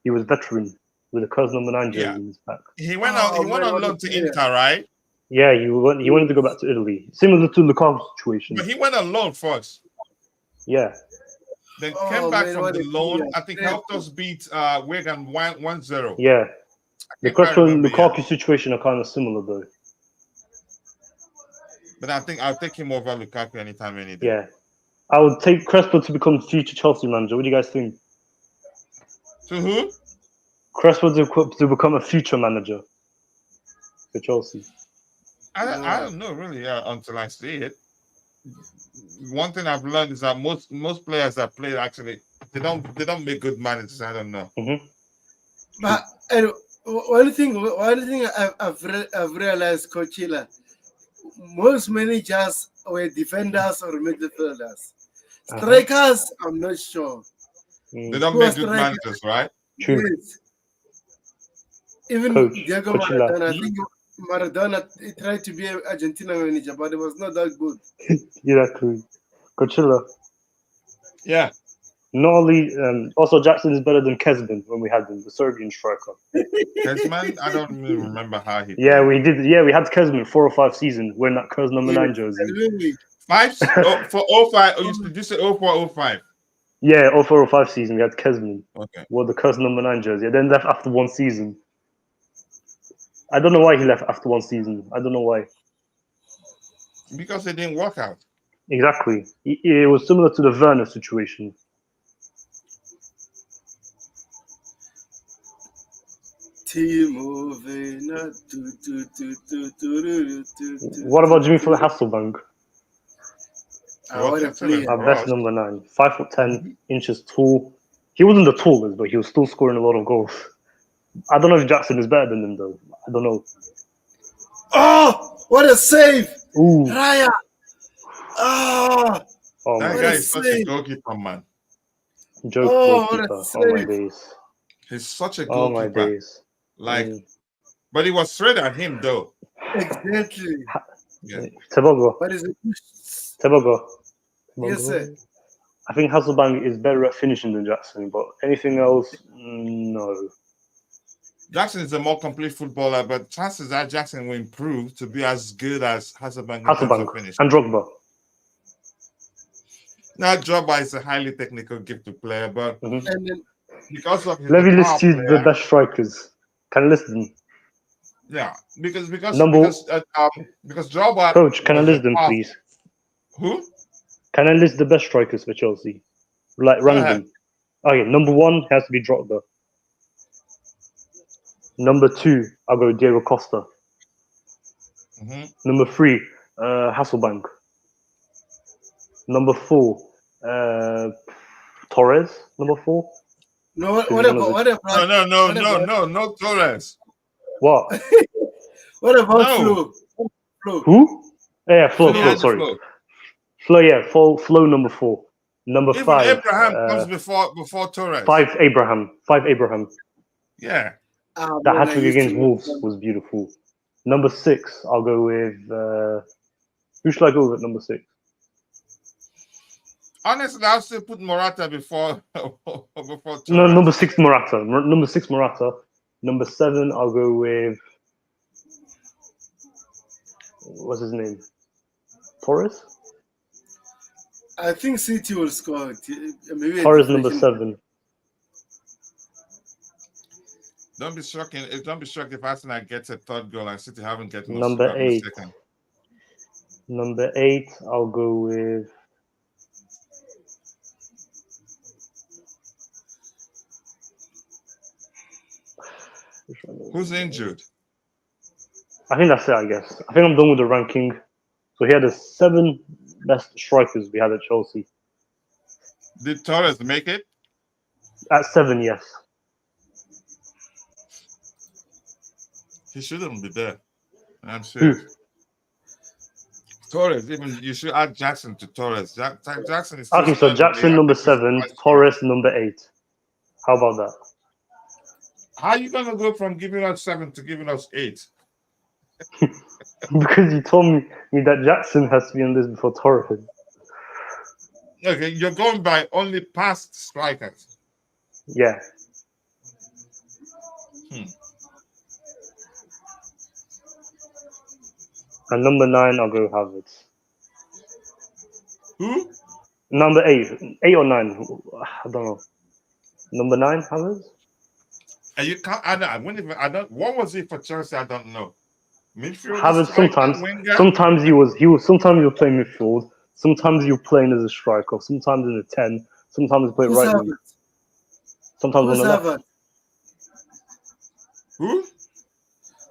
He was veteran with a cause number 9 jersey in his back. He went on loan to Inter, right? Yeah, he wanted to go back to Italy. Similar to Lukaku's situation. But he went on loan first. Yeah. Then came back from the loan. I think helped us beat Wigan 1-0. Yeah. The Crespo and Lukaku situation are kind of similar though. But I think I'll take him over Lukaku anytime, any day. Yeah. I would take Crespo to become future Chelsea manager. What do you guys think? To who? Crespo to become a future manager for Chelsea. I don't know really until I see it. One thing I've learned is that most players that play actually they don't make good managers. I don't know. Mm-hmm. But one thing I've realized, Coachella, most managers were defenders or midfielders. Strikers, I'm not sure. They don't make good managers, right? True. Yes. Even Coach, Diego Coachella. Maradona, I think Maradona tried to be an Argentina manager, but it was not that good. Exactly. Coachella. Yeah. Not only, also Jackson is better than Kesman when we had him, the Serbian striker. Kesman, I don't even remember how he. Yeah, we did. Yeah, we had Kesman 4 or 5 seasons wearing that Kerr's number 9 jersey. Really? 5 for 05. Oh, did you say 04, 05? Yeah, 04 or 05 season we had Kesman. Okay. Wore the Kerr's number 9 jersey. And then left after 1 season. I don't know why he left after 1 season. I don't know why. Because it didn't work out. Exactly. It was similar to the Werner situation. What about Jimmy for the Hasselbank? Our best number 9. 5'10", inches tall. He wasn't the tallest, but he was still scoring a lot of goals. I don't know if Jackson is better than him, though. I don't know. Oh, what a save! Ooh. Raya! Oh, that guy is such a goalkeeper, man. Goalkeeper. Oh, my days. He's such a goalkeeper. Oh, my days. Like, but he was straight at him, though. Exactly. Yeah. Tebogo. What is it? Tebogo. Yes, sir. I think Hasselbank is better at finishing than Jackson, but anything else, no. Jackson is a more complete footballer, but chances are Jackson will improve to be as good as Hasselbank in terms of finishing. And Drogba. Now, Drogba is a highly technical, gifted player, but because of his let me list you the best strikers. Can I list them? Yeah, because Drogba. Coach, can I list them, please? Who? Can I list the best strikers for Chelsea? Like rank them. Okay, number 1 has to be Drogba. Number 2, I'll go Diego Costa. Number 3, Hasselbank. Number 4, Torres. Number 4. No, what about No, Torres. What? What about Flo? Who? Yeah, Flo. Sorry. Flo number 4. Number Even 5. Abraham comes before Torres. 5 Abraham. Yeah. That hat-trick against Wolves was beautiful. Number 6, I'll go with. Who should I go with at number 6? Honestly, I'll still put Morata before Torres. No, number 6 Morata. Number 7, I'll go with. What's his name? Torres? I think City will score. Maybe Torres number 7. Don't be shocked if Arsenal gets a 3rd goal and City haven't get number 8. Number 8, I'll go with. Who's injured? I think that's it, I guess. I think I'm done with the ranking. So here are the 7 best strikers we had at Chelsea. Did Torres make it? At 7, yes. He shouldn't be there. I'm serious. Torres, even you should add Jackson to Torres. Jackson is okay. So Jackson number 7, Torres number 8. How about that? How are you gonna go from giving us 7 to giving us 8? Because you told me that Jackson has to be on this before Torres. Okay, you're going by only past strikers. Yeah. And number 9, I'll go Havertz. Who? Number 8. 8 or 9. I don't know. Number 9, Havertz? And you can't. I don't. What was he for Chelsea? I don't know. Midfield. Havertz sometimes he was sometimes he was playing midfield. Sometimes he was playing as a striker. Sometimes in a 10. Sometimes he played right wing. Sometimes on the left. Who?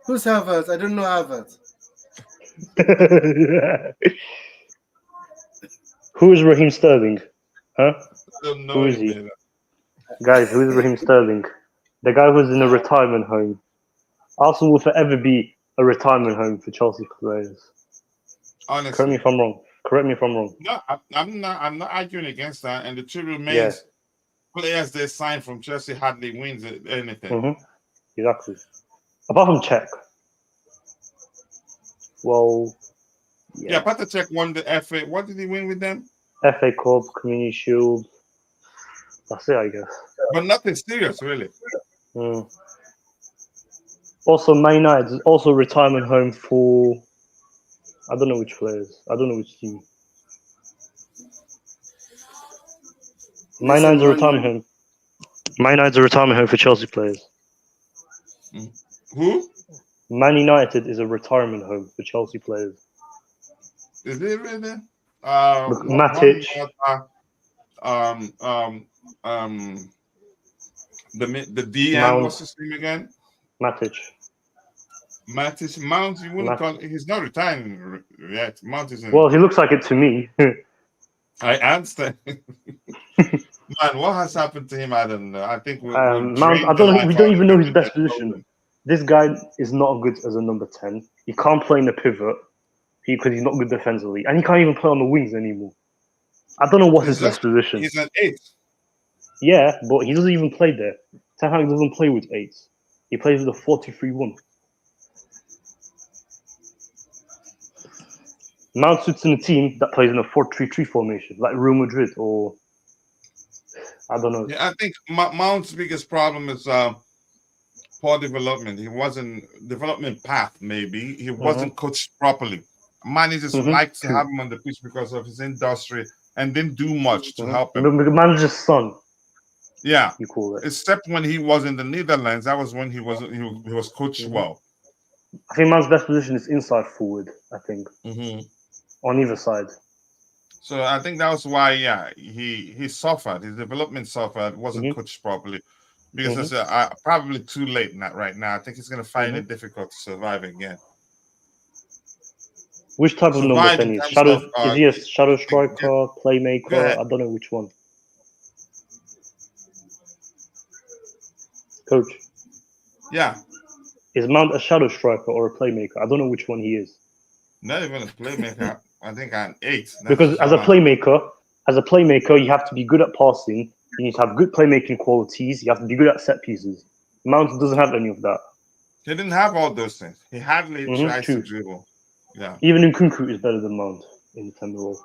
Who's Havertz? I don't know Havertz. Who is Raheem Sterling? Huh? I don't know Who is him, he? man. Guys, who is Raheem Sterling? The guy who's in a retirement home. Arsenal will forever be a retirement home for Chelsea players. Honestly. Correct me if I'm wrong. No, I'm not arguing against that. And the truth remains, players they sign from Chelsea hardly wins anything. Mm-hmm. Exactly. Apart from Czech. Well, yeah. Petr Cech won the FA. What did he win with them? FA Cup, Community Shield. That's it, I guess. But nothing serious, really. Mm. Also, Man United is also a retirement home for. I don't know which players. I don't know which team. Man United's a retirement home. Man United's a retirement home for Chelsea players. Who? Man United is a retirement home for Chelsea players. Is it really? Matic. The DM. Mount. What's his name again? Matic. Mount. You wouldn't call. He's not retiring yet. Mount isn't. Well, he looks like it to me. I understand. Man, what has happened to him? I don't know. I think Mount. I don't know. We don't even know his best position. This guy is not good as a number 10. He can't play in the pivot because he's not good defensively, and he can't even play on the wings anymore. I don't know what his best position. He's an 8. Yeah, but he doesn't even play there. Ten Hag doesn't play with 8s. He plays with a 4-2-3-1. Mount sits in a team that plays in a 4-3-3 formation, like Real Madrid or I don't know. Yeah, I think Mount's biggest problem is poor development. He wasn't development path. Maybe he wasn't coached properly. Managers like to have him on the pitch because of his industry and didn't do much to help him. The manager's son. Yeah, you call it. Except when he was in the Netherlands, that was when he was coached well. I think Mount's best position is inside forward. I think on either side. So I think that was why, he suffered. His development suffered. Wasn't coached properly because it's probably too late right now. I think he's going to find it difficult to survive again. Which type of number 10 is? Is he a shadow striker, playmaker? I don't know which one. Coach. Yeah. Is Mount a shadow striker or a playmaker? I don't know which one he is. Not even a playmaker. I think I'm 8. Because as a playmaker, you have to be good at passing. You need to have good playmaking qualities. You have to be good at set pieces. Mount doesn't have any of that. He didn't have all those things. He hardly tries to dribble. Yeah. Even Nkunku is better than Mount in the Premier League.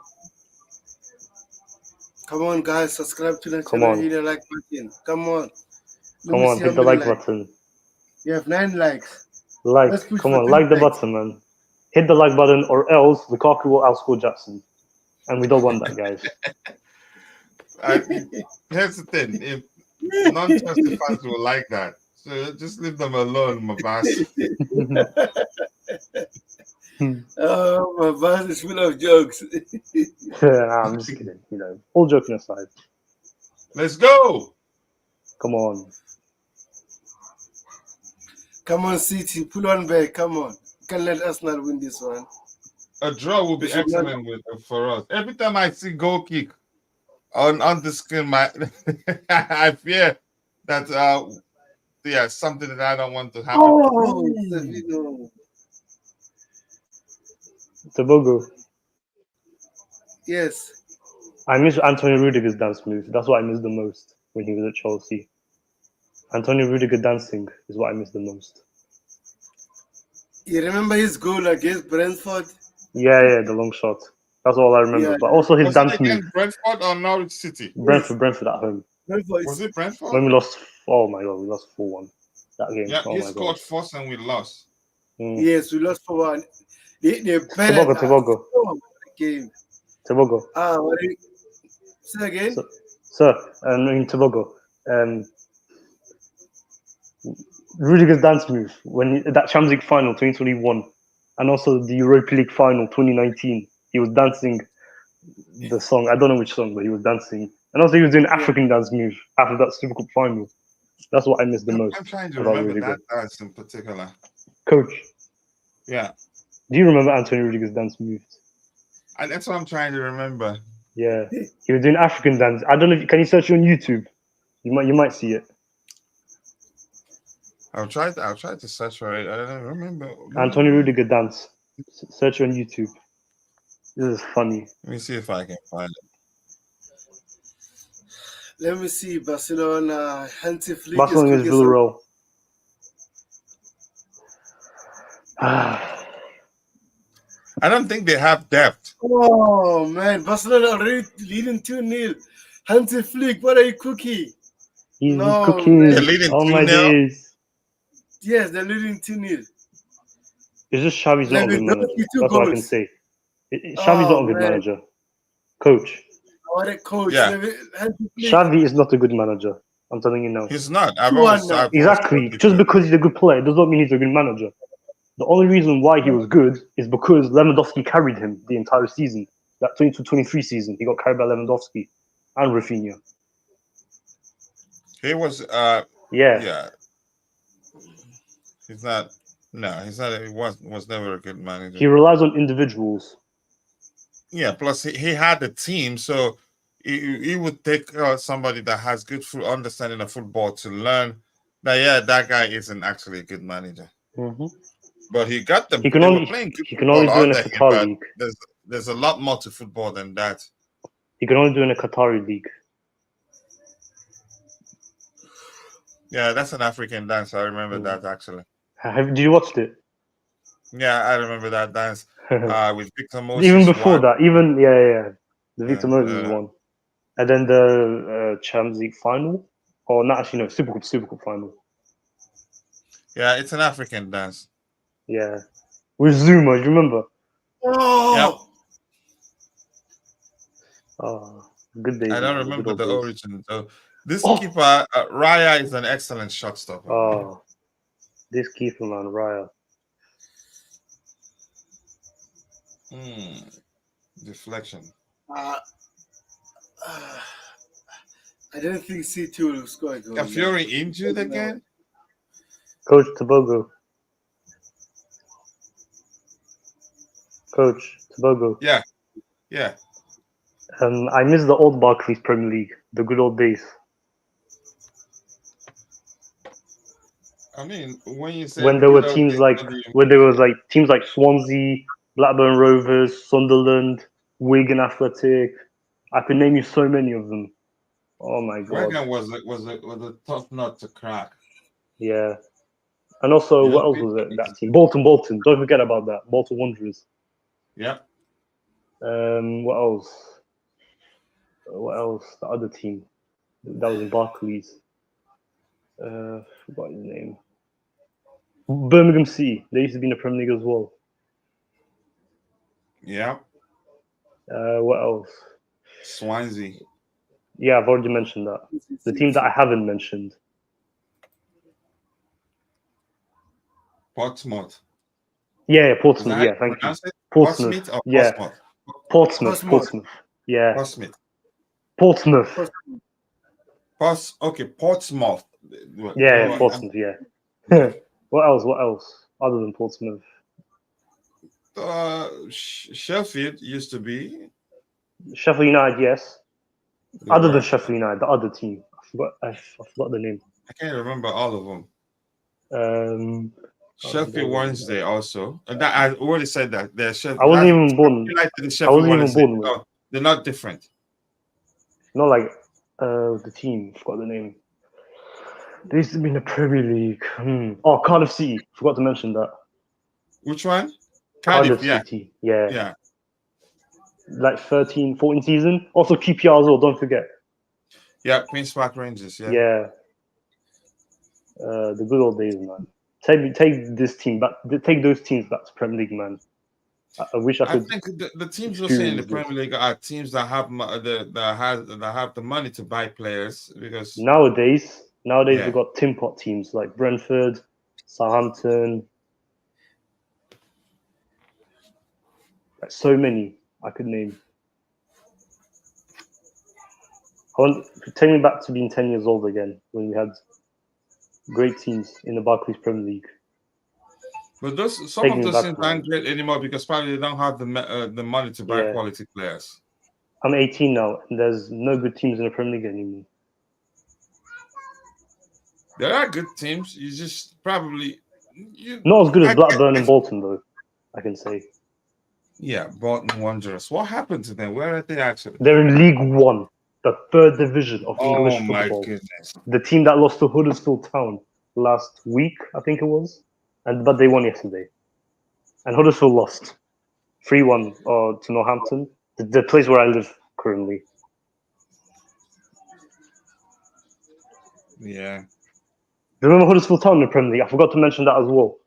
Come on, guys, subscribe to the channel. Hit the like button. Come on. Hit the like button. You have 9 likes. Like the button, man. Hit the like button, or else Lukaku will outscore Jackson, and we don't want that, guys. Here's the thing: if non-Chelsea fans will like that, so just leave them alone, my boss. Oh, my boss is full of jokes. I'm just kidding. All joking aside. Let's go. Come on. Come on, City. Pull on back. Come on. Can let Arsenal win this one. A draw will be excellent for us. Every time I see goal kick on the screen, I fear that something that I don't want to happen. Oh, Tobago. Yes. I miss Antonio Rudiger's dance move. That's what I miss the most when he was at Chelsea. Antonio Rudiger dancing is what I miss the most. You remember his goal against Brentford? Yeah, the long shot. That's all I remember. But also his dance move. Brentford or Norwich City? Brentford at home. Was it Brentford? When we lost, oh my God, we lost 4-1 that game. Yeah, he scored first and we lost. Yes, we lost 4-1. Tobago. Game. Tobago. Say again? Sir, in Tobago. Rudiger's dance move when that Champions League final 2021 and also the Europa League final 2019, he was dancing the song. I don't know which song, but he was dancing. And also he was doing African dance move after that Super Cup final. That's what I miss the most. I'm trying to about remember Rudiger. that dance in particular. Coach, Yeah. do you remember Antonio Rudiger's dance moves? And that's what I'm trying to remember. Yeah, he was doing African dance. I don't know. Can you search it on YouTube? You might see it. I'll try to search for it. I don't remember. Antonio Rudiger dance. Search it on YouTube. This is funny. Let me see if I can find it. Let me see. Barcelona. Hansi Flick Barcelona is is Villarreal. I don't think they have depth. Oh man, Barcelona already leading 2-0. Hansi Flick, what are you cooking? He's No, cooking. man. They're leading Oh my 2-0. days. Yes, they're leading 2-0. It's just Xavi's not a good manager. That's what I can say. Xavi's not a good manager. Coach. What a coach. Yeah. Xavi is not a good manager. I'm telling you now. He's not. Exactly. Just because he's a good player does not mean he's a good manager. The only reason why he was good is because Lewandowski carried him the entire season. That 22-23 season, he got carried by Lewandowski and Rafinha. He was yeah. He's not. No, he's not. He was never a good manager. He relies on individuals. Yeah. Plus, he had the team, so he would take somebody that has good understanding of football to learn that that guy isn't actually a good manager. Mm-hmm. But he got them. He can only do in a Qatar league. There's a lot more to football than that. He can only do in a Qatari league. Yeah, that's an African dance. I remember that actually. Did you watch it? Yeah, I remember that dance with Victor Moses. Even before that, the Victor Moses one, and then the Champions League final, or not actually no Super Cup final. Yeah, it's an African dance. Yeah, with Zuma, do you remember? Oh. Yep. Oh, good days. I don't remember the origin though. This keeper, Raya, is an excellent shot stopper. Oh, this keeper, man, Raya. Deflection. I didn't think C2 will score a goal. Are Fury injured again? Coach Tobogo. Yeah. I miss the old Barclays Premier League, the good old days. I mean, when you say when there were teams teams like Swansea, Blackburn Rovers, Sunderland, Wigan Athletic. I could name you so many of them. Oh my god. Wigan was a tough nut to crack. Yeah. And also, what else was it? That team, Bolton. Don't forget about that, Bolton Wanderers. Yeah. What else? The other team that was in Barclays. Forgot his name. Birmingham City. They used to be in the Premier League as well. Yeah. What else? Swansea. Yeah, I've already mentioned that. The team that I haven't mentioned. Portsmouth. Yeah, Portsmouth. Yeah, thank you. Portsmouth or Portsmouth? Portsmouth. Yeah. Portsmouth. Okay, Portsmouth. Yeah, Portsmouth. Yeah. What else? Other than Portsmouth? Sheffield used to be. Sheffield United, yes. Other than Sheffield United, the other team. I forgot the name. I can't remember all of them. Sheffield Wednesday also. And that, I already said that. I wasn't even born. No, they're not different. Not like the team. Forgot the name. They used to be in the Premier League. Oh, Cardiff City. Forgot to mention that. Which one? Cardiff City. Yeah. Like 13, 14 season. Also QPR as well, don't forget. Yeah, Queen's Park Rangers, Yeah. The good old days, man. Take this team back. Take those teams back to Premier League, man. I wish I could. I think the teams we're seeing in the Premier League are teams that have the money to buy players, because nowadays we've got tin pot teams like Brentford, Southampton. Like so many I could name. Take me back to being 10 years old again when we had great teams in the Barclays Premier League. But some of those teams aren't great anymore because probably they don't have the money to buy quality players. I'm 18 now, and there's no good teams in the Premier League anymore. There are good teams. You just probably not as good as Blackburn and Bolton, though. I can say. Yeah, Bolton Wanderers. What happened to them? Where are they actually? They're in League One, the third division of English football. Oh my goodness! The team that lost to Huddersfield Town last week, I think it was, but they won yesterday. And Huddersfield lost 3-1 to Northampton, the place where I live currently. Yeah. Do you remember Huddersfield Town in the Premier League? I forgot to mention that as well.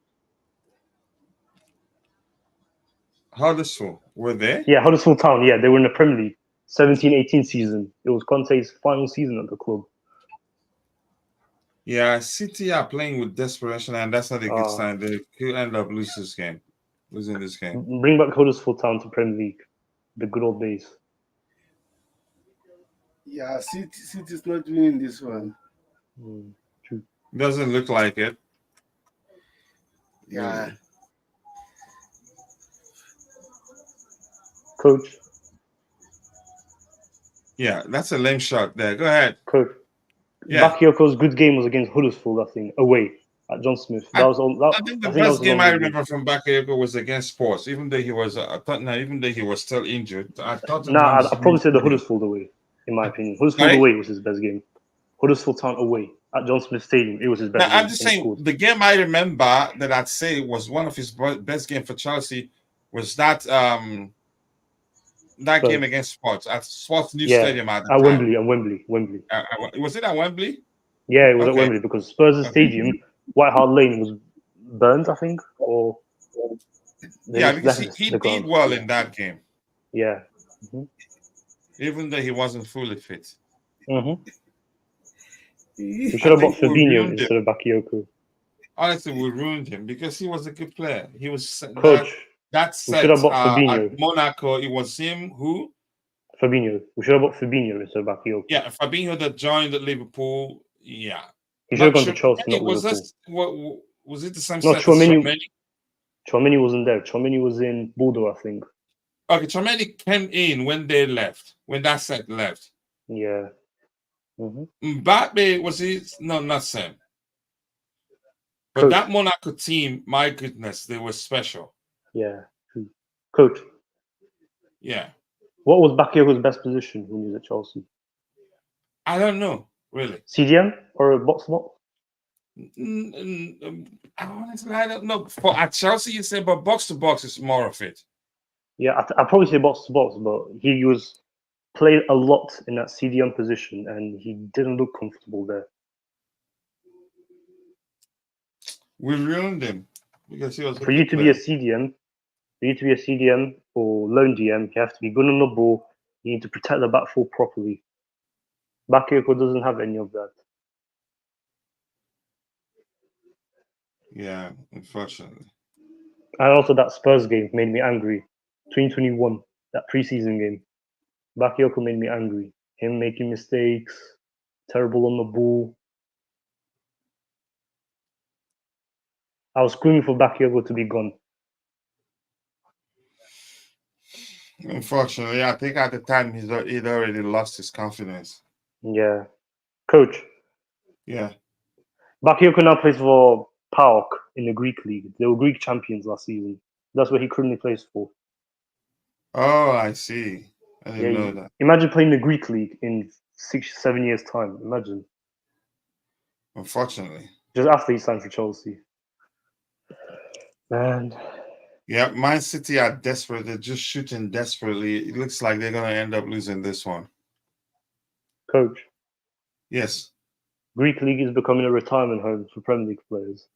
Huddersfield, were they? Yeah, Huddersfield Town, yeah, they were in the Premier League. 17-18 season. It was Conte's final season at the club. Yeah, City are playing with desperation, and that's not a good sign. They could end up losing this game. Bring back Huddersfield Town to Premier League. The good old days. Yeah, City's not winning this one. True. Doesn't look like it. Yeah. Coach. Yeah, that's a lame shot there. Go ahead. Coach. Yeah. Bakayoko's good game was against Huddersfield, I think, away at John Smith. I think the best game I remember from Bakayoko was against Sports, even though he was still injured. I'd probably say the Huddersfield away, in my opinion. Huddersfield away was his best game. Huddersfield Town away at John Smith Stadium, it was his best game. I'm just saying, the game I remember that I'd say was one of his best game for Chelsea was that game against Sports at Sports New Stadium at Wembley. Was it at Wembley? Yeah, it was at Wembley because Spurs' stadium, White Hart Lane, was burned, I think, or because he did well in that game. Yeah, even though he wasn't fully fit. We should have bought Fabinho instead of Bakayoko. Honestly, we ruined him because he was a good player. He was Coach. That set should have bought Fabinho. At Monaco, it was him who? Fabinho. We should have bought Fabinho instead of Bakayoko. Yeah, Fabinho that joined at Liverpool. Yeah. He should have gone to Chelsea, not Liverpool. Was it the same set as Tchouaméni? Tchouaméni wasn't there. Tchouaméni was in Bordeaux, I think. Okay, Tchouaméni came in when they left, when that set left. Yeah. Mbappe, was he? No, not Sam. But Coach. That Monaco team, my goodness, they were special. Yeah. Coach. Yeah. What was Bakayoko's best position when he was at Chelsea? I don't know, really. CDM or box to box? Honestly, I don't know. At Chelsea, you say, but box to box is more of it. Yeah, I'd probably say box to box, but he was played a lot in that CDM position, and he didn't look comfortable there. We ruined him because he was. For you to be a CDM or lone DM, you have to be good on the ball. You need to protect the back four properly. Bakayoko doesn't have any of that. Yeah, unfortunately. And also that Spurs game made me angry. 2021, that preseason game. Bakayoko made me angry. Him making mistakes, terrible on the ball. I was screaming for Bakayoko to be gone. Unfortunately, I think at the time he'd already lost his confidence. Yeah. Coach. Yeah. Bakayoko now plays for PAOK in the Greek league. They were Greek champions last season. That's what he currently plays for. Oh, I see. I didn't know that. Imagine playing the Greek league in 6-7 years' time. Imagine. Unfortunately. Just after he signed for Chelsea. Man. Yeah, Man City are desperate. They're just shooting desperately. It looks like they're going to end up losing this one. Coach. Yes. Greek league is becoming a retirement home for Premier League players.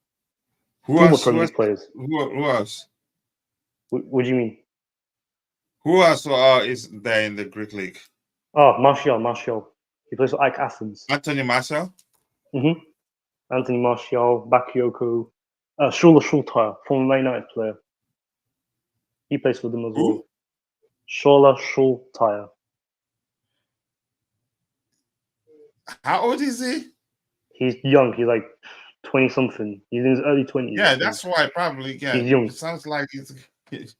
Who else? Premier League players. Who else? What do you mean? Who else is there in the Greek league? Oh, Martial. He plays for AEK Athens. Anthony Martial? Anthony Martial, Bakayoko, Shola Shultire, former Man United player. He plays for them as well. Shola Shultire. How old is he? He's young. He's like 20 something. He's in his early 20s. Yeah, that's why probably. Yeah, he's young. It sounds like he's.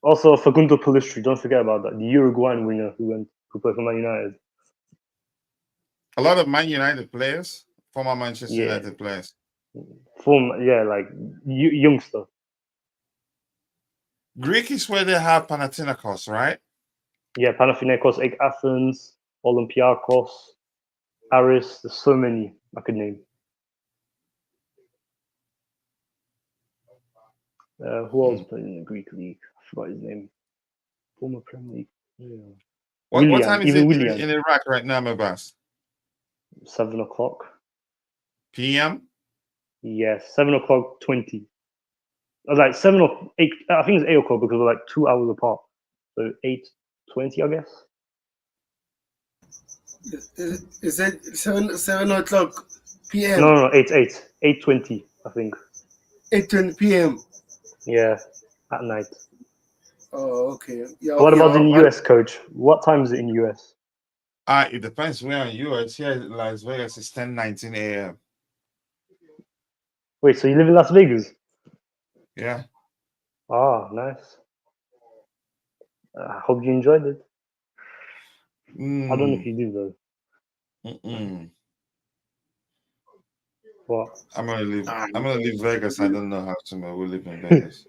Also, Facundo Pellistri, don't forget about that. The Uruguayan winger who played for Man United. A lot of Man United players, former Manchester United players. Youngster. Greek is where they have Panathinaikos, right? Yeah, Panathinaikos, AEK Athens, Olympiakos, Aris. There's so many I could name. Who else played in the Greek league? I forgot his name. Former Premier League. Yeah. What time is it in Iraq right now, Mabas? 7 o'clock. PM? Yes, 7 o'clock 20. I was like 7 or 8. I think it's 8 o'clock because we're like 2 hours apart. So 8:20, I guess. Is it 7 o'clock PM? No, 8:20, I think. 8:20 PM. Yeah, at night. Oh, okay. Yeah. What about in US, coach? What time is it in US? It depends where in US. Here in Las Vegas it's 10:19 a.m. Wait, so you live in Las Vegas? Yeah. Ah, nice. I hope you enjoyed it. I don't know if you do though. What? I'm gonna leave Vegas. I don't know how to we'll live in Vegas.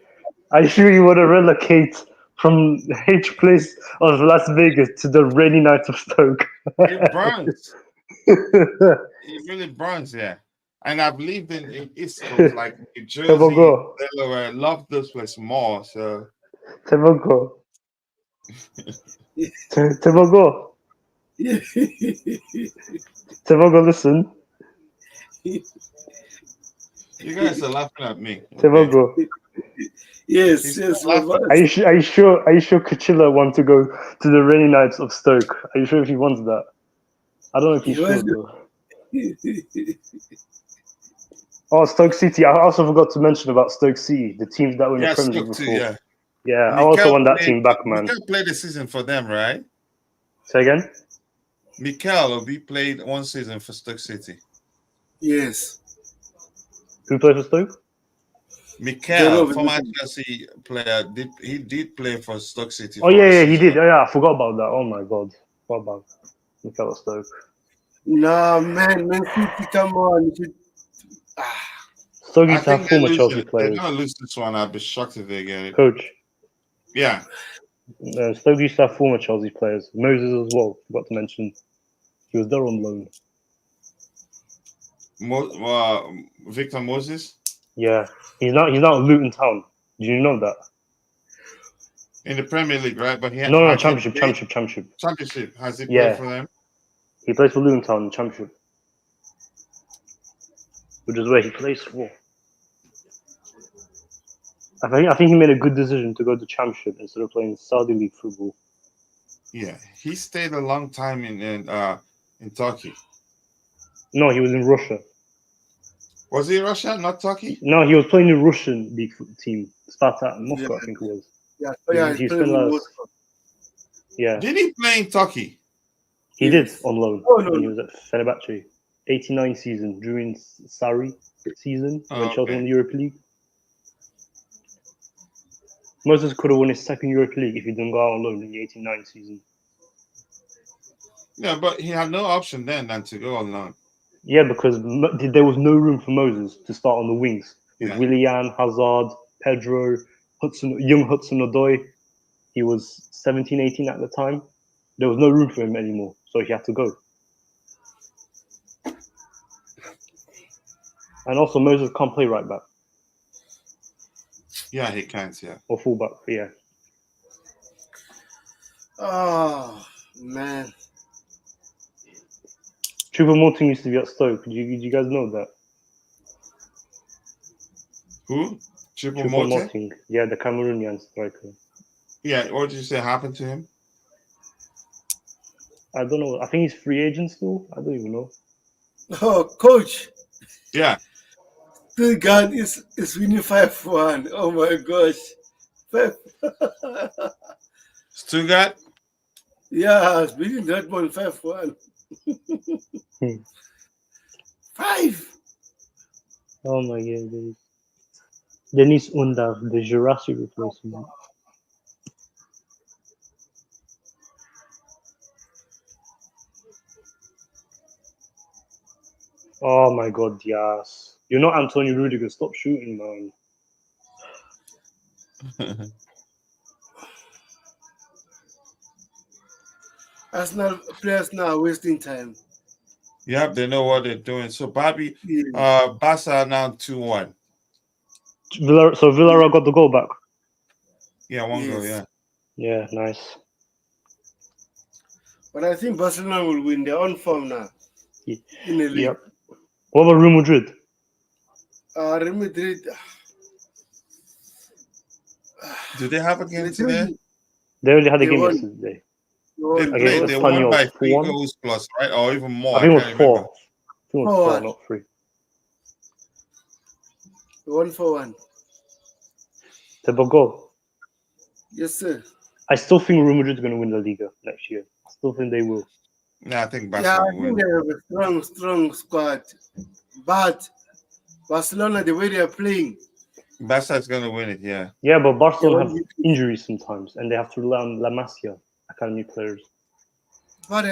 Are you sure you want to relocate from H place of Las Vegas to the rainy nights of Stoke? It burns. It really burns, yeah. And I've lived in East Coast, like New Jersey, Delaware. I love those places more. So Tevogo. Tevogo. Tevogo, listen. You guys are laughing at me. Tevogo. Yes. Are you sure Kachila wants to go to the rainy nights of Stoke? Are you sure if he wants that? I don't know if he's sure though. Oh, Stoke City. I also forgot to mention about Stoke City, the teams that were in the Premier League before. Yeah, I also want that team back, man. Mikel played a season for them, right? Say again? Mikel, we played one season for Stoke City. Yes. Who played for Stoke? Mikel, former Chelsea player, he did play for Stoke City. Oh, yeah, he did. Yeah, I forgot about that. Oh, my God. What about Mikel Stoke? Nah, man City, come on. Stoke used to have former Chelsea players. They're going to lose this one. I'd be shocked if they get it. Coach. Yeah. Stoke used to have former Chelsea players. Moses as well, forgot to mention. He was there on loan. Victor Moses? Yeah. He's now at Luton Town. Did you know that? In the Premier League, right? But No, Championship. Championship. Has he played for them? He plays for Luton Town in Championship. Which is where he plays for. I think he made a good decision to go to Championship instead of playing Saudi League football. Yeah, he stayed a long time in Turkey. No, he was in Russia. Was he in Russia, not Turkey? No, he was playing in Russian league team. Spartak Moscow, I think it was. He spent Moscow. Yeah. Did he play in Turkey? He did on loan. No. He was at Fenerbahce. 89 season during Sarri season when Chelsea won the Europa League. Moses could have won his second Europa League if he didn't go out on loan in the 89 season. Yeah, but he had no option then than to go on loan. Yeah, because there was no room for Moses to start on the wings. With Willian, Hazard, Pedro, young Hudson Odoi. He was 17, 18 at the time. There was no room for him anymore, so he had to go. And also, Moses can't play right back. Yeah, he can't, yeah. Or full back, yeah. Oh, man. Choupo-Moting used to be at Stoke. Did you guys know that? Who? Choupo-Moting. Yeah, the Cameroonian striker. Yeah, what did you say happened to him? I don't know. I think he's free agent still. I don't even know. Oh, coach. Yeah. Stuttgart is winning 5-1. Oh my gosh. Stuttgart? Yeah, it's winning that one 5-1. 5. Oh my god, Dennis Undar, the Jurassic replacement. Oh my god, yes. You're not Antonio Rudiger. Stop shooting, man. Arsenal players now are wasting time. Yep, they know what they're doing. So Bobby, Yeah. Barca now 2-1. So Villarreal got the goal back. Yeah, one goal, Yes. yeah. Yeah, nice. But I think Barcelona will win. They're on form now in the league. Yep. What about Real Madrid? Real Madrid. Do they have a game today? They already had a They game won. yesterday. They Against played. They won Espanyol, by 3 4-1. goals plus, right? Or even more. I think it was can't 4. remember. I think it was 4, not 3. They won 4-1. Tebogo. Yes, sir. I still think Real Madrid is going to win the Liga next year. I still think they will. Yeah, I think Barca Yeah, I will think win. they have a strong squad. But Barcelona, the way they are playing. Barca is going to win it, yeah. Yeah, but Barcelona have injuries sometimes, and they have to rely on La Masia academy players. But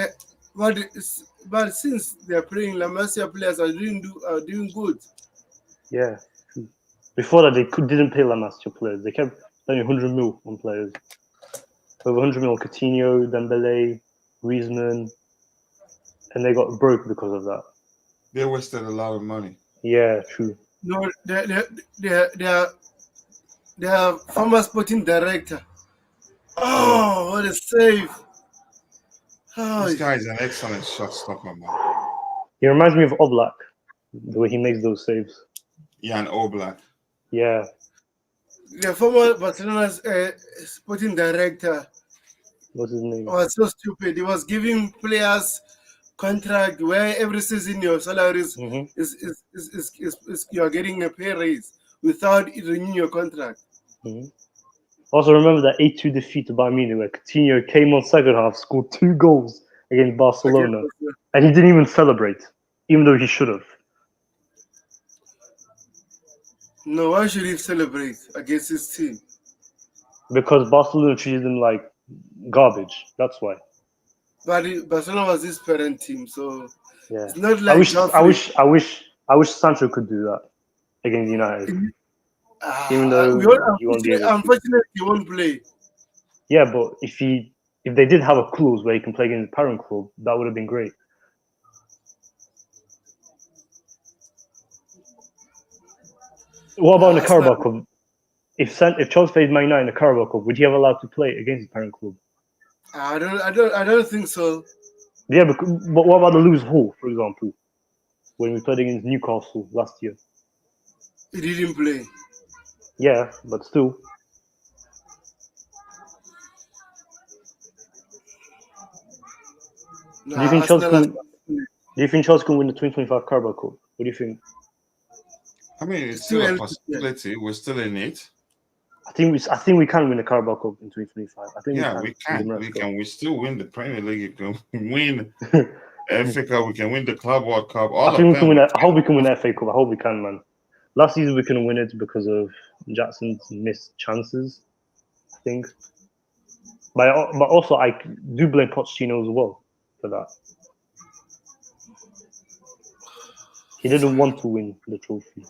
since they are playing, La Masia players are doing good. Yeah. Before that, they didn't pay La Masia players. They kept spending 100 mil on players. Over 100 mil on Coutinho, Dembele, Griezmann, and they got broke because of that. They wasted a lot of money. Yeah, true. No, they are former sporting director. Oh, what a save! This guy is an excellent shot stopper, man. He reminds me of Oblak, the way he makes those saves. Yeah, and Oblak. Yeah. The former Barcelona's sporting director. What's his name? Was so stupid. He was giving players contract where every season your salary is you are getting a pay raise without renewing your contract. Also, remember that 8-2 defeat to Bayern Munich where Coutinho came on second half, scored 2 goals against Barcelona, and he didn't even celebrate, even though he should have. No, why should he celebrate against his team? Because Barcelona treated him like garbage. That's why. But Barcelona was his parent team, so yeah. It's not like I wish Sancho could do that against United. Even though he won't be able to. Unfortunately, he won't play. Yeah, but if they did have a clause where he can play against the parent club, that would have been great. What about in the Carabao Cup? If Chelsea played Man United in the Carabao Cup, would he have allowed to play against the parent club? I don't think so. Yeah, but what about the Lewis Hall, for example, when we played against Newcastle last year? He didn't play. Yeah, but still. Do you think Chelsea can win the 2025 Carabao Cup? What do you think? I mean, it's still a possibility. We're still in it. I think we can win the Carabao Cup in 2025. I think we can. We still win the Premier League. We can win FA Cup. We can win the Club World Cup. I hope we can win the FA Cup. I hope we can, man. Last season we couldn't win it because of Jackson's missed chances, I think. But also I do blame Pochettino as well for that. He didn't want to win the trophy.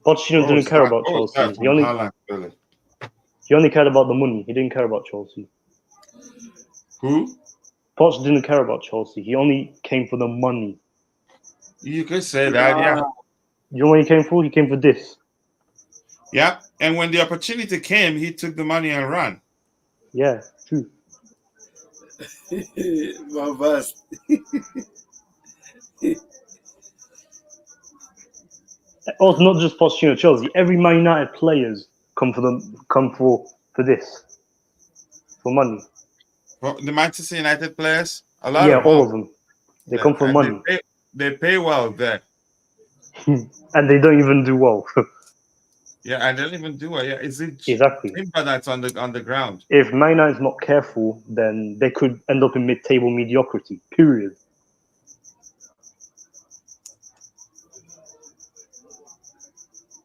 Pochettino didn't care about Chelsea. He only cared about the money. He didn't care about Chelsea. Who? Poch didn't care about Chelsea. He only came for the money. You could say that, yeah. You know what he came for? He came for this. Yeah, and when the opportunity came, he took the money and ran. Yeah, true. Also, not just Pochettino, Chelsea. Every Man United players come for this, for money. Well, the Manchester United players, all of them. They come for money. They pay well there, and they don't even do well. Yeah, and they don't even do well. Yeah, is it exactly Timber that's on the ground? If Man United's not careful, then they could end up in mid-table mediocrity. Period.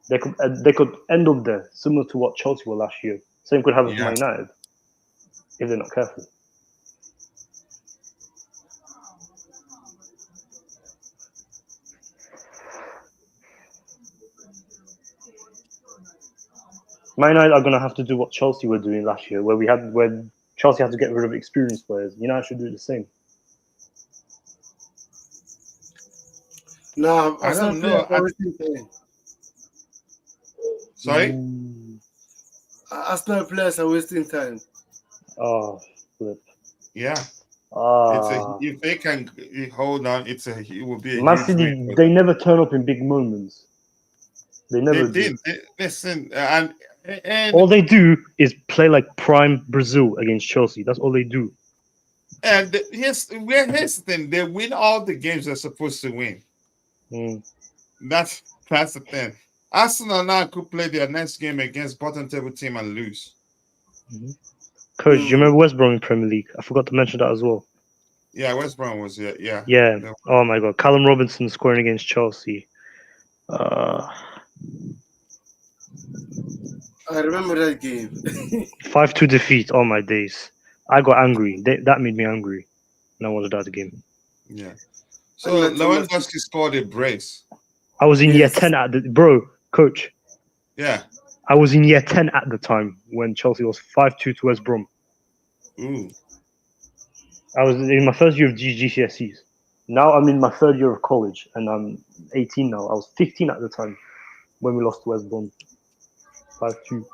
They could end up there, similar to what Chelsea were last year. Same could happen for Man United if they're not careful. Man United are going to have to do what Chelsea were doing last year, where Chelsea had to get rid of experienced players. United should do the same. No, I don't know. Sorry? Arsenal players are wasting time. Oh, flip. Yeah. If they can hold on, it will be a Man huge City, win. they never turn up in big moments. They never do. Listen, and all they do is play like prime Brazil against Chelsea. That's all they do. And here's the thing: they win all the games they're supposed to win. That's the thing. Arsenal now could play their next game against bottom table team and lose. Coach, do you remember West Brom in Premier League? I forgot to mention that as well. Yeah, West Brom was yeah. Yeah. Oh my God, Callum Robinson scoring against Chelsea. I remember that game. 5-2 defeat. Oh my days! I got angry. That made me angry, and I wanted out the game. Yeah. So Lewandowski scored a brace. I was in year 10 at the coach. Yeah. I was in year 10 at the time when Chelsea was 5-2 to West Brom. Ooh. I was in my first year of GCSEs. Now I'm in my third year of college, and I'm 18 now. I was 15 at the time when we lost to West Brom. 5-2.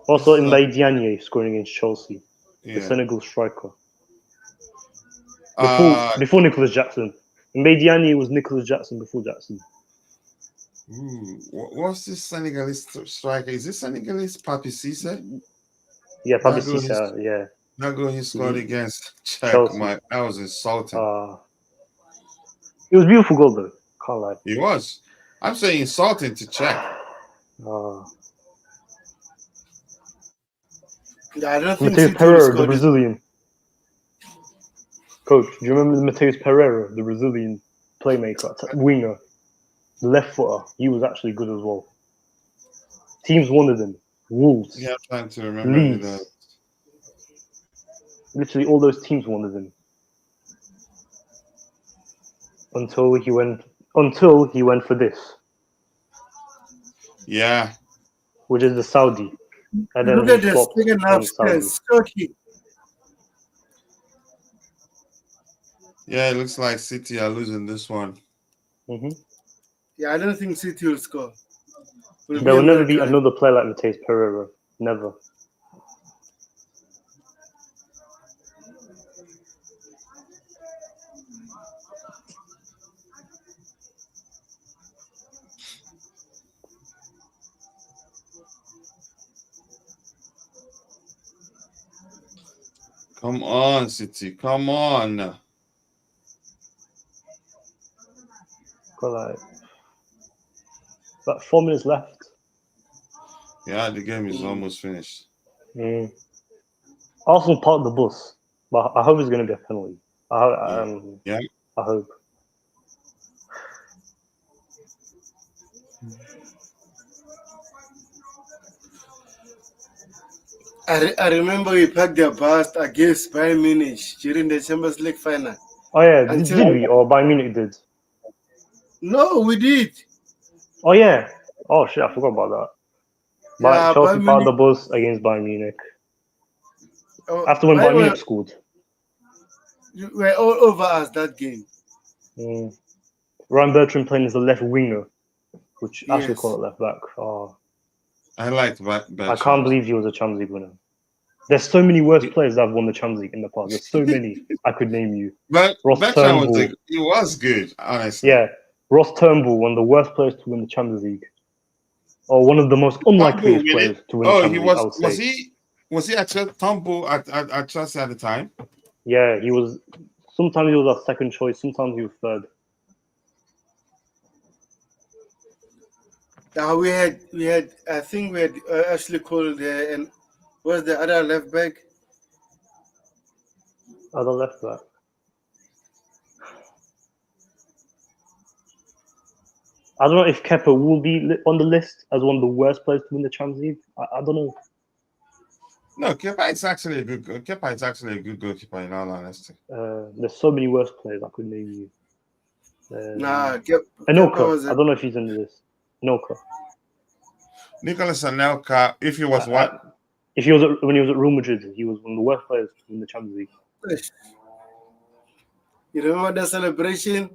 Also, Mbaye Diagne scoring against Chelsea, the Senegal striker. Before Nicholas Jackson. Mbaye Diagne was Nicholas Jackson before Jackson. Ooh, what's this Senegalese striker? Is this Senegalese Papi Cisse? Yeah, Papi Cisse, yeah. That goal he scored against Chelsea. That was insulting. It was a beautiful goal, though. Can't lie. It was. I'm saying insulting to check. Yeah, I don't think Mateus Pereira, the Brazilian. Coach, do you remember Mateus Pereira, the Brazilian playmaker, winger, the left footer? He was actually good as well. Teams wanted him. Wolves. Yeah, I'm trying to remember Leeds. Literally all those teams wanted him. Until he went for this. Yeah. Which is the Saudi. And then look at the second half Saudi. Yeah, it looks like City are losing this one. Yeah, I don't think City will score. There will never be another player like Mateus Pereira. Never. Come on, City. Come on. Got like about 4 minutes left. Yeah, the game is almost finished. Arsenal parked the bus, but I hope it's going to be a penalty. I hope. I remember we packed their bus against Bayern Munich during the Champions League final. Oh yeah, did we? Or Bayern Munich did? No, we did. Oh yeah. Oh shit, I forgot about that. But Chelsea parked the bus against Bayern Munich. After when Bayern Munich scored. You were all over us that game. Ryan Bertrand playing as a left winger, which actually call it left back. I liked Bertrand. I can't believe he was a Champions League winner. There's so many worse players that have won the Champions League in the past. There's so many I could name you. But Bertrand was good, honestly. Yeah, Ross Turnbull, one of the worst players to win the Champions League, or one of the most unlikely players to win the Champions League. Was he actually Turnbull at Chelsea at the time? Yeah, he was. Sometimes he was our second choice. Sometimes he was third. We had. I think we had actually called and what's the other left back? Other left back. I don't know if Kepa will be on the list as one of the worst players to win the Champions League. I don't know. No, Kepa is actually a good goalkeeper, in all honesty. There's so many worse players I could name you. Kepa Anelka. was I don't know if he's in the list. Anelka. Nicolas Anelka, if he was what? If he was when he was at Real Madrid, he was one of the worst players in the Champions League. You remember the celebration?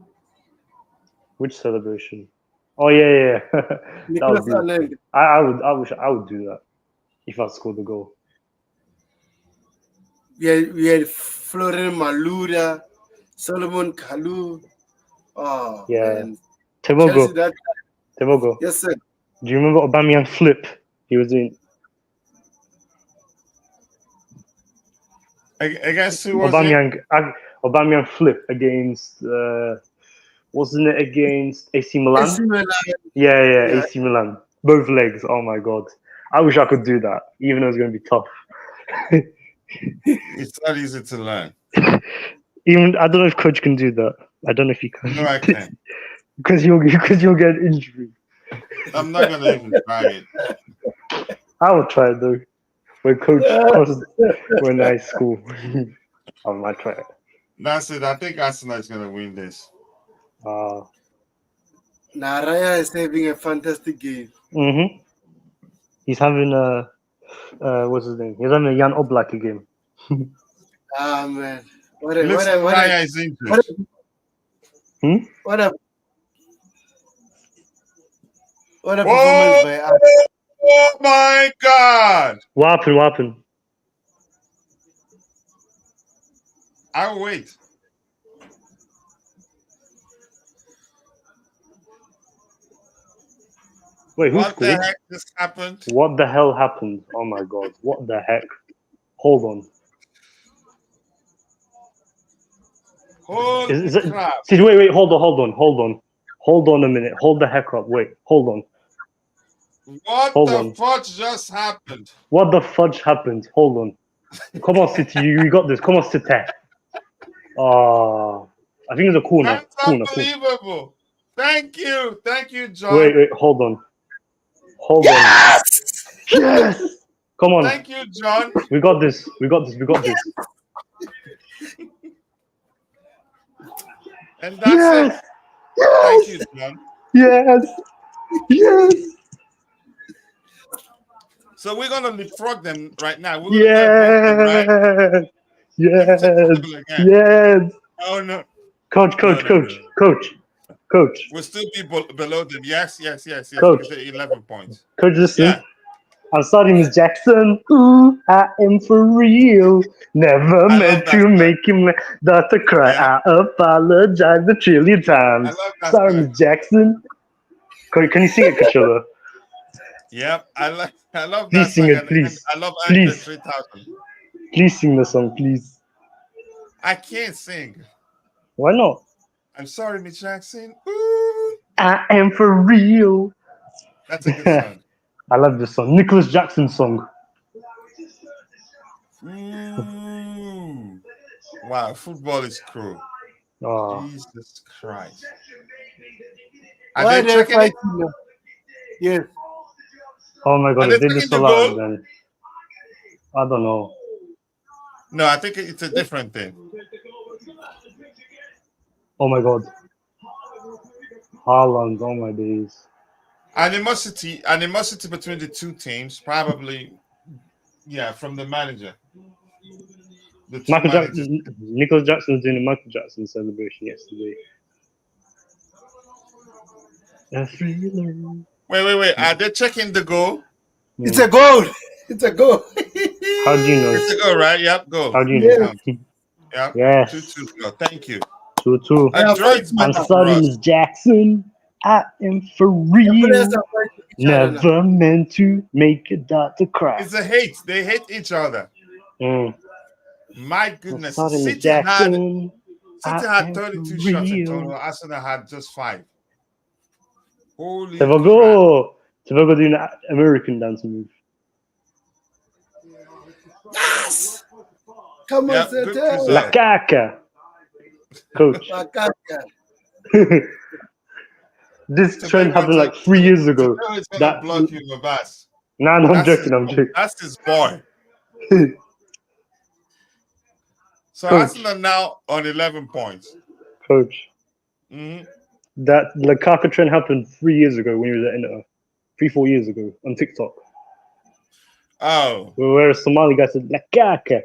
Which celebration? Oh yeah. That was beautiful. I wish I would do that if I scored the goal. We had Florian Malouda, Solomon Kalou. Oh yeah. man. Temogo. Yes, sir. Do you remember Aubameyang flip he was doing? Against who was Aubameyang flip against wasn't it against AC Milan? AC Milan. Yeah, AC Milan. Both legs. Oh my god. I wish I could do that, even though it's going to be tough. It's not easy to learn. Even I don't know if coach can do that. I don't know if he can. No, I can't. because you'll get an injury. I'm not gonna even try it. I will try it though. When I school, I might try it. That's it. I think Arsenal is gonna win this. Raya is having a fantastic game. Mm-hmm. He's having what's his name? He's having a Jan Oblak game. Man. Raya is injured. What a performance by us. Oh my god! What happened? I'll wait. Wait, who what scored? The heck just happened? What the hell happened? Oh my god! What the heck? Hold on. Holy crap! Wait! Hold on a minute. Hold the heck up. Wait, hold on. Hold the fudge just happened? What the fudge happened? Hold on. Come on, City. You got this. Come on, City. I think it's a corner. That's unbelievable. Thank you, John. Wait. Hold on. Yes. Come on. Thank you, John. We got this. And that's it. Thank you, John. Yes. So we're gonna leapfrog them right now. Yes. Oh no. Coach. We'll still be below them. Yes. Coach. 11 points. Coach, listen. I'm starting Miss Jackson. Ooh, I am for real. Never meant to make him Dr. Cry. Yeah. I apologize a trillion times. Sorry, Miss Jackson. Can you sing it, Coachella? Yep, I love please that sing song. It, please. I love Andre 3000. Please sing the song, please. I can't sing. Why not? I'm sorry, Miss Jackson. Ooh. I am for real. That's a good song. I love this song. Nicholas Jackson song. Ooh. Wow, football is cruel. Oh. Jesus Christ. Are they checking it? Yes. Oh my god, they did this a lot then. I don't know. No, I think it's a different thing. Oh my god. Haaland, oh my days. Animosity between the two teams, probably, from the manager. Nicholas Jackson was doing a Michael Jackson celebration yesterday. Wait. Are they checking the goal? Yeah. It's a goal. How do you know? It's a goal, right? Yep, goal. How do you know? Yep. Yes. 2-2 goal. Thank you. 2-2. I'm sorry, Miss Jackson. I am for real. Never meant to make a doctor cry. It's a hate. They hate each other. My goodness. Sorry, Miss City Jackson. had 32 shots in total. Arsenal had just 5. Holy Tevogo doing an American dance move. Yes! Come on, La Caca. Coach. La Caca. This trend happened like 3 years ago. It's gonna block you, Mabas. Nah, no, I'm joking. I'm joking. That's his boy. So Coach. Arsenal now on 11 points. Coach. Mm-hmm. That Lukaku trend happened 3 years ago when he was at Inter. 3-4 years ago on TikTok. Oh. Where a Somali guy said Lukaku.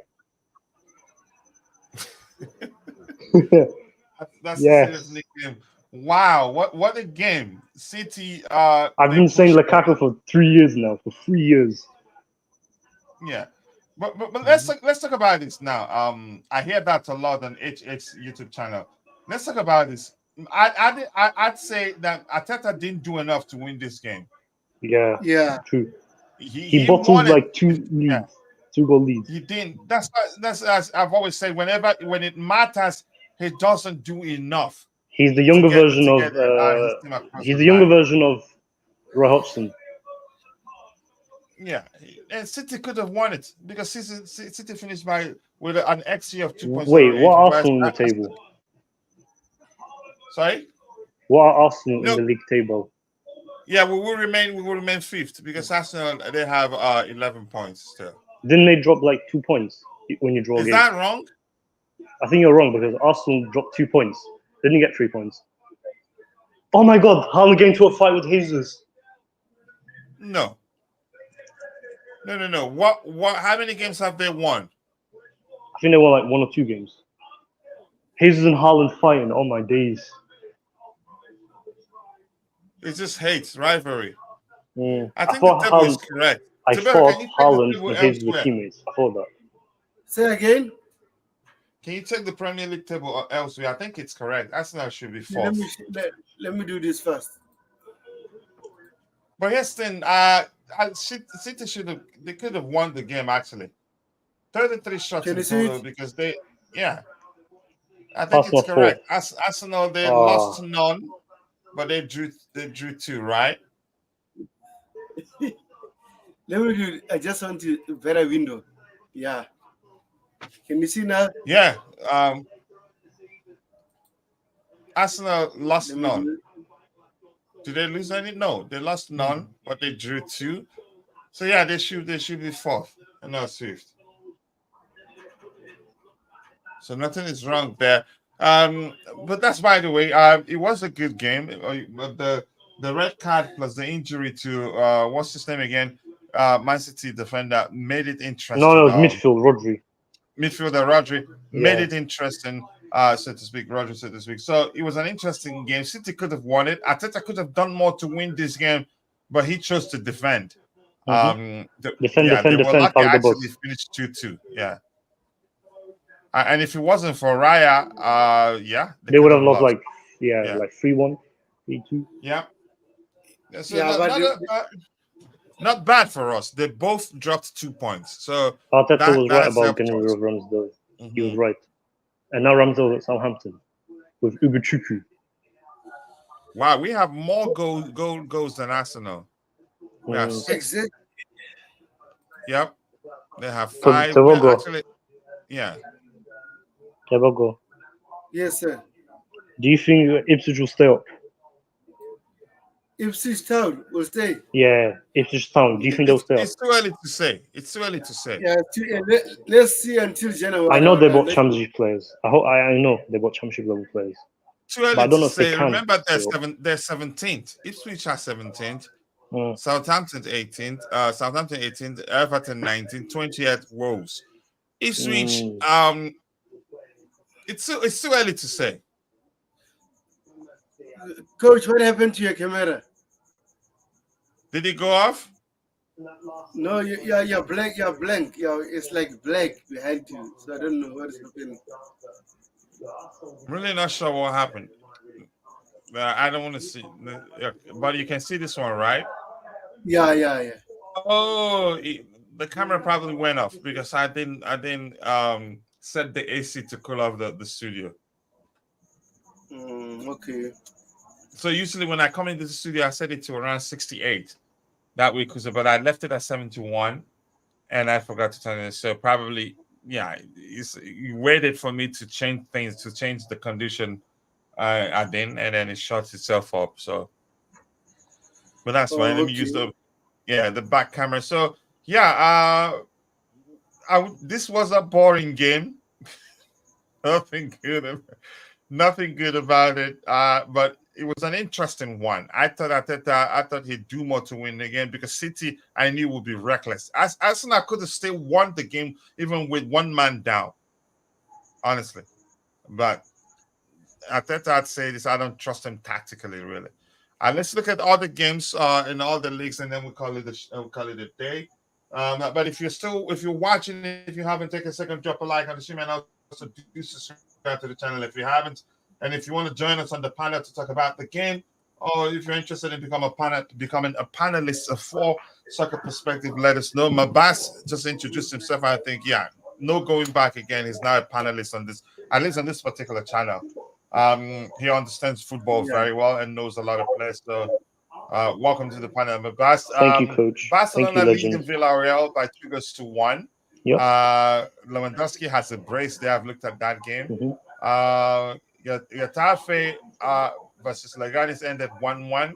That's serious nickname. Wow, what a game. City I've been saying Lukaku for 3 years now. For 3 years. Yeah. But let's talk about this now. I hear that a lot on HH YouTube channel. Let's talk about this. I'd say that Arteta didn't do enough to win this game. Yeah. True. He bottled like 2 leads. Yeah. 2-goal leads. He didn't. That's as I've always said. When it matters, he doesn't do enough. He's the younger version of. He's the younger version of Roy Hodgson. Yeah, and City could have won it because City finished with an XG of 2.0. Wait, what are Arsenal in the table? Sorry? What are Arsenal in the league table? Yeah, we will remain fifth because Arsenal they have 11 points still. Didn't they drop like 2 points when you draw a game? Is that wrong? I think you're wrong because Arsenal dropped 2 points. They didn't get 3 points. Oh my God, Haaland getting into a fight with Jesus. No. What? How many games have they won? I think they won like 1 or 2 games. Jesus and Haaland fighting. Oh my days. It's just hate, rivalry. Mm. I think the table is correct. I thought Haaland and Jesus were teammates. I thought that. Say again. Can you check the Premier League table elsewhere? I think it's correct. Arsenal should be fourth. Let me do this first. But yes, then City could have won the game actually. 33 shots in total because I think it's correct. Arsenal they lost none, but they drew 2, right? Let me do. I just want to better window. Yeah. Can you see now? Yeah. Arsenal lost none. Did they lose any? No, they lost none, but they drew 2. So yeah, they should be fourth and not fifth. So nothing is wrong there. But that's by the way. It was a good game. But the red card plus the injury to what's his name again? Man City defender made it interesting. No, it was midfield Rodri. Midfielder Rodri made it interesting. So to speak, Roger, so to speak. So it was an interesting game. City could have won it. Arteta could have done more to win this game, but he chose to defend. Defend. Actually finished 2-2. Yeah. And if it wasn't for Raya, they would have lost like 3-1, 3-2. Yeah. So not bad for us. They both dropped 2 points. So Arteta was right about getting rid of Ramsdale. Mm-hmm. He was right. And now Ramsdale at Southampton with Ugochukwu. Wow, we have more goals than Arsenal. We have 6. Yep. They have 5. Actually, yeah. Tebogo. Yes, sir. Do you think Ipswich will stay up? Ipswich Town will stay. Yeah, Ipswich Town. Do you think they'll stay up? It's too early to say. It's too early to say. Yeah, let's see until January. I know they bought championship players. I know they bought championship level players. Too early I don't know to say. If they can. Remember, they're 17th. Ipswich are 17th. Southampton 18th. Southampton 18th. Everton 19th. 20th Wolves. Ipswich. It's too early to say. Coach, what happened to your camera? Did it go off? No, you're blank. You're blank. It's like black behind you. So I don't know what is happening. I'm really not sure what happened. I don't want to see. But you can see this one, right? Yeah. Oh, the camera probably went off because I didn't set the AC to cool off the studio. Okay. So usually when I come into the studio, I set it to around 68 that week, but I left it at 71 and I forgot to turn it. So probably, you waited for me to change things, to change the condition and then it shuts itself up. So But that's fine. Let me use the back camera. So yeah, this was a boring game. nothing good, nothing good about it. But it was an interesting one. I thought he'd do more to win the game because City, I knew, would be reckless. Arsenal could have still won the game even with one man down, honestly. But Arteta, I'd say this. I don't trust him tactically, really. Let's look at all the games in all the leagues, and then we'll call it a day. But if you're watching, if you haven't, take a second, drop a like on the stream, and also do subscribe to the channel if you haven't. And if you want to join us on the panel to talk about the game, or if you're interested in becoming a panelist for Soccer Perspective, let us know. Mabas just introduced himself. I think, no going back again. He's now a panelist on this, at least on this particular channel. He understands football very well and knows a lot of players. So, welcome to the panel, Mabas. Thank you, Coach. Barcelona leading Villarreal by 2-1. Yep. Lewandowski has a brace there. I've looked at that game. Mm-hmm. versus Leganes ended 1-1.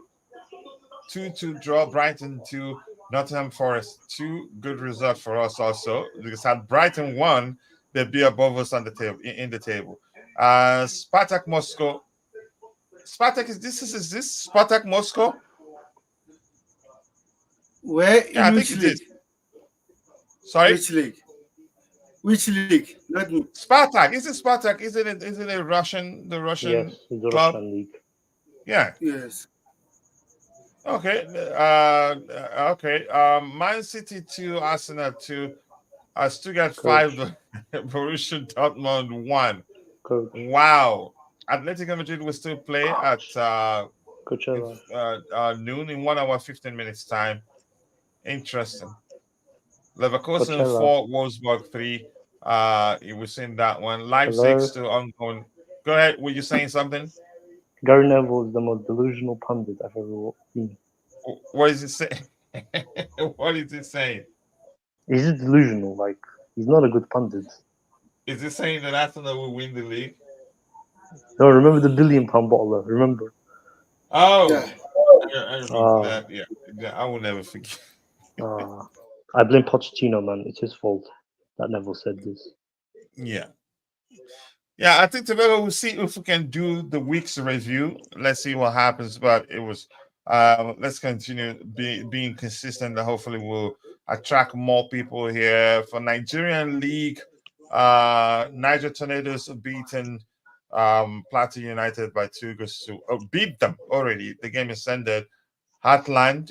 2-2 draw. Brighton 2, Nottingham Forest 2. Good result for us also, because had Brighton won, they'd be above us on the table in the table. Spartak Moscow. Spartak is this Spartak Moscow? Where in which league? Sorry? Which league? Which league? Not me. Spartak. Is it Spartak? Is it a Russian? The Russian yes, the club? Russian league. Yeah. Yes. Okay. Okay. Man City 2, Arsenal 2. Stuttgart 5. Borussia Dortmund 1. Coach. Wow. Atletico Madrid will still play at noon in 1 hour 15 minutes time. Interesting. Leverkusen 4, Wolfsburg 3. You were saying that one. Leipzig still ongoing. Go ahead. Were you saying something? Gary Neville is the most delusional pundit I've ever seen. What is it saying? What is it saying? He's just delusional. Like, he's not a good pundit. Is it saying that Arsenal will win the league? No, remember the £1 billion bottler? Remember? Oh, I remember that. Yeah, I will never forget. I blame Pochettino, man. It's his fault that Neville said this. Yeah, I think tomorrow we'll see if we can do the week's review. Let's see what happens. But it was, let's continue being consistent. And hopefully we'll attract more people here for Nigerian League. Niger Tornadoes beaten Plateau United by 2-2. Beat them already. The game is ended. Heartland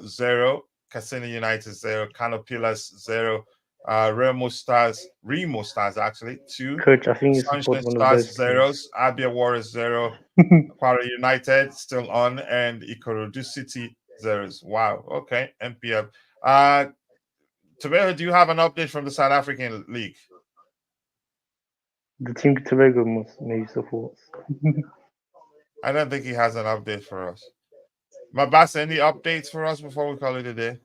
0, Casino United 0, Kano Pillars 0, Remo Stars actually 2. Coach, I think Sunshine Stars 0s, Abia Warriors 0, Para United still on, and Ikorodu City 0s. Wow. Okay. MPF. Tobago, do you have an update from the South African League? The team Tobago must maybe support. I don't think he has an update for us. Mabasa, any updates for us before we call it a day?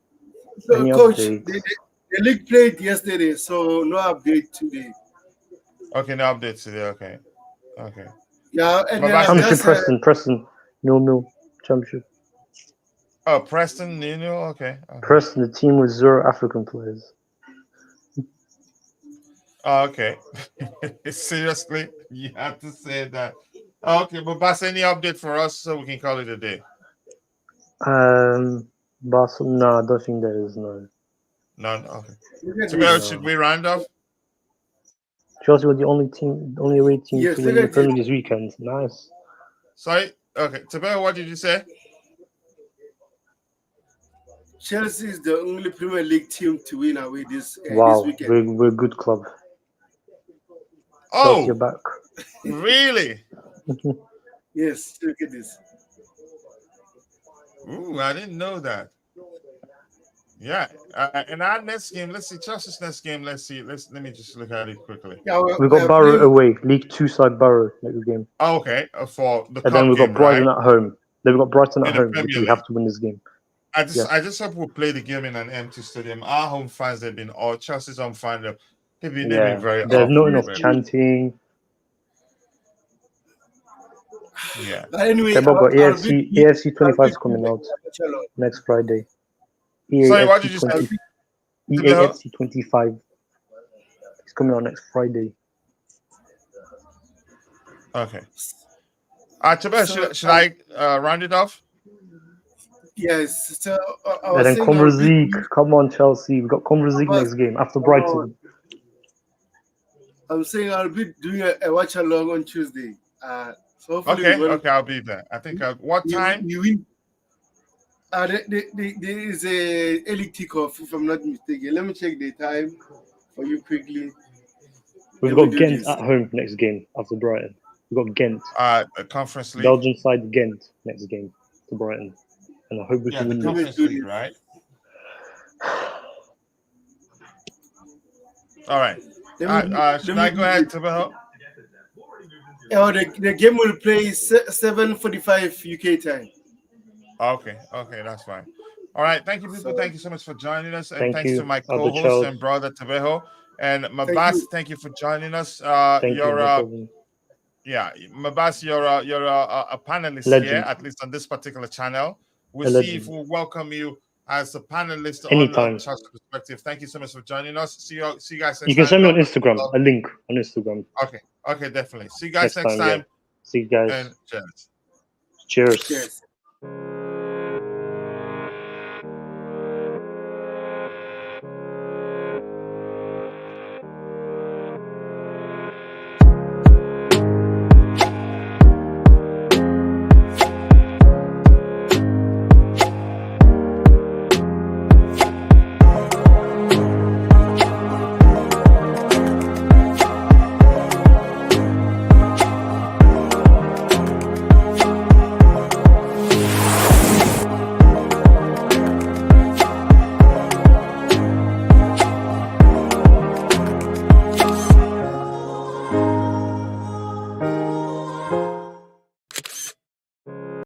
So, Coach, the league played yesterday, so no update today. Okay, no updates today. Okay. Yeah, and Championship Preston 0-0 championship. Oh, Preston 0-0. Okay. Preston, the team with 0 African players. Oh, okay. Seriously, you have to say that. Okay, but Bas, any update for us so we can call it a day? No, I don't think there is. No. None. Okay. So, should we round off? Chelsea were the only away team to win the Premier League this weekend. Nice. Sorry. Okay. Tabel, what did you say? Chelsea is the only Premier League team to win away this weekend. We're a good club. Oh, you're back. Really? Yes, look at this. Ooh, I didn't know that. Yeah, in our next game, let's see Chelsea's next game. Let me just look at it quickly. Yeah, we got Barrow away, League 2 side Barrow next game. Oh, okay, for the and then we got Brighton at home. Then we got Brighton at home, which we have to win this game. I just hope we'll play the game in an empty stadium. Our home fans, they've been all Chelsea's home fans. They've been very. There's not enough chanting. Yeah. But anyway, Kebab got AFC 25 is I'll coming be out next Friday. Sorry, what did you say? EAFC 25 is coming out next Friday. Okay. Tebeo, should I round it off? Yes. So I And was then saying Conference League. Come on, Chelsea. We've got Conference League next game after Brighton. I'm saying I'll be doing a watch along on Tuesday. So hopefully Okay, I'll be there. I think what time? You win. There is a early kickoff, if I'm not mistaken. Let me check the time for you quickly. We've got Ghent at home next game after Brighton. We've got Ghent. A Conference League. Belgian side Ghent next game to Brighton. And I hope we can win the Conference League, right? All right. Should I go ahead, Tebeo? The game will play 7:45 UK time. Okay, that's fine. All right, thank you, people. Thank you so much for joining us, and thanks to my Other co-host Charles. and brother Tebeo, and Mabas. Thank you for joining us. Thank you, no problem. Yeah, Mabas, you're a panelist Legend. here, at least on this particular channel. We'll A see legend. if we'll welcome you as a panelist Anytime. on Charles Perspective. Thank you so much for joining us. See you guys next time. You can send me on Instagram, a link on Instagram. Okay, definitely. See you guys next time. Yeah. See you guys. And cheers. Cheers.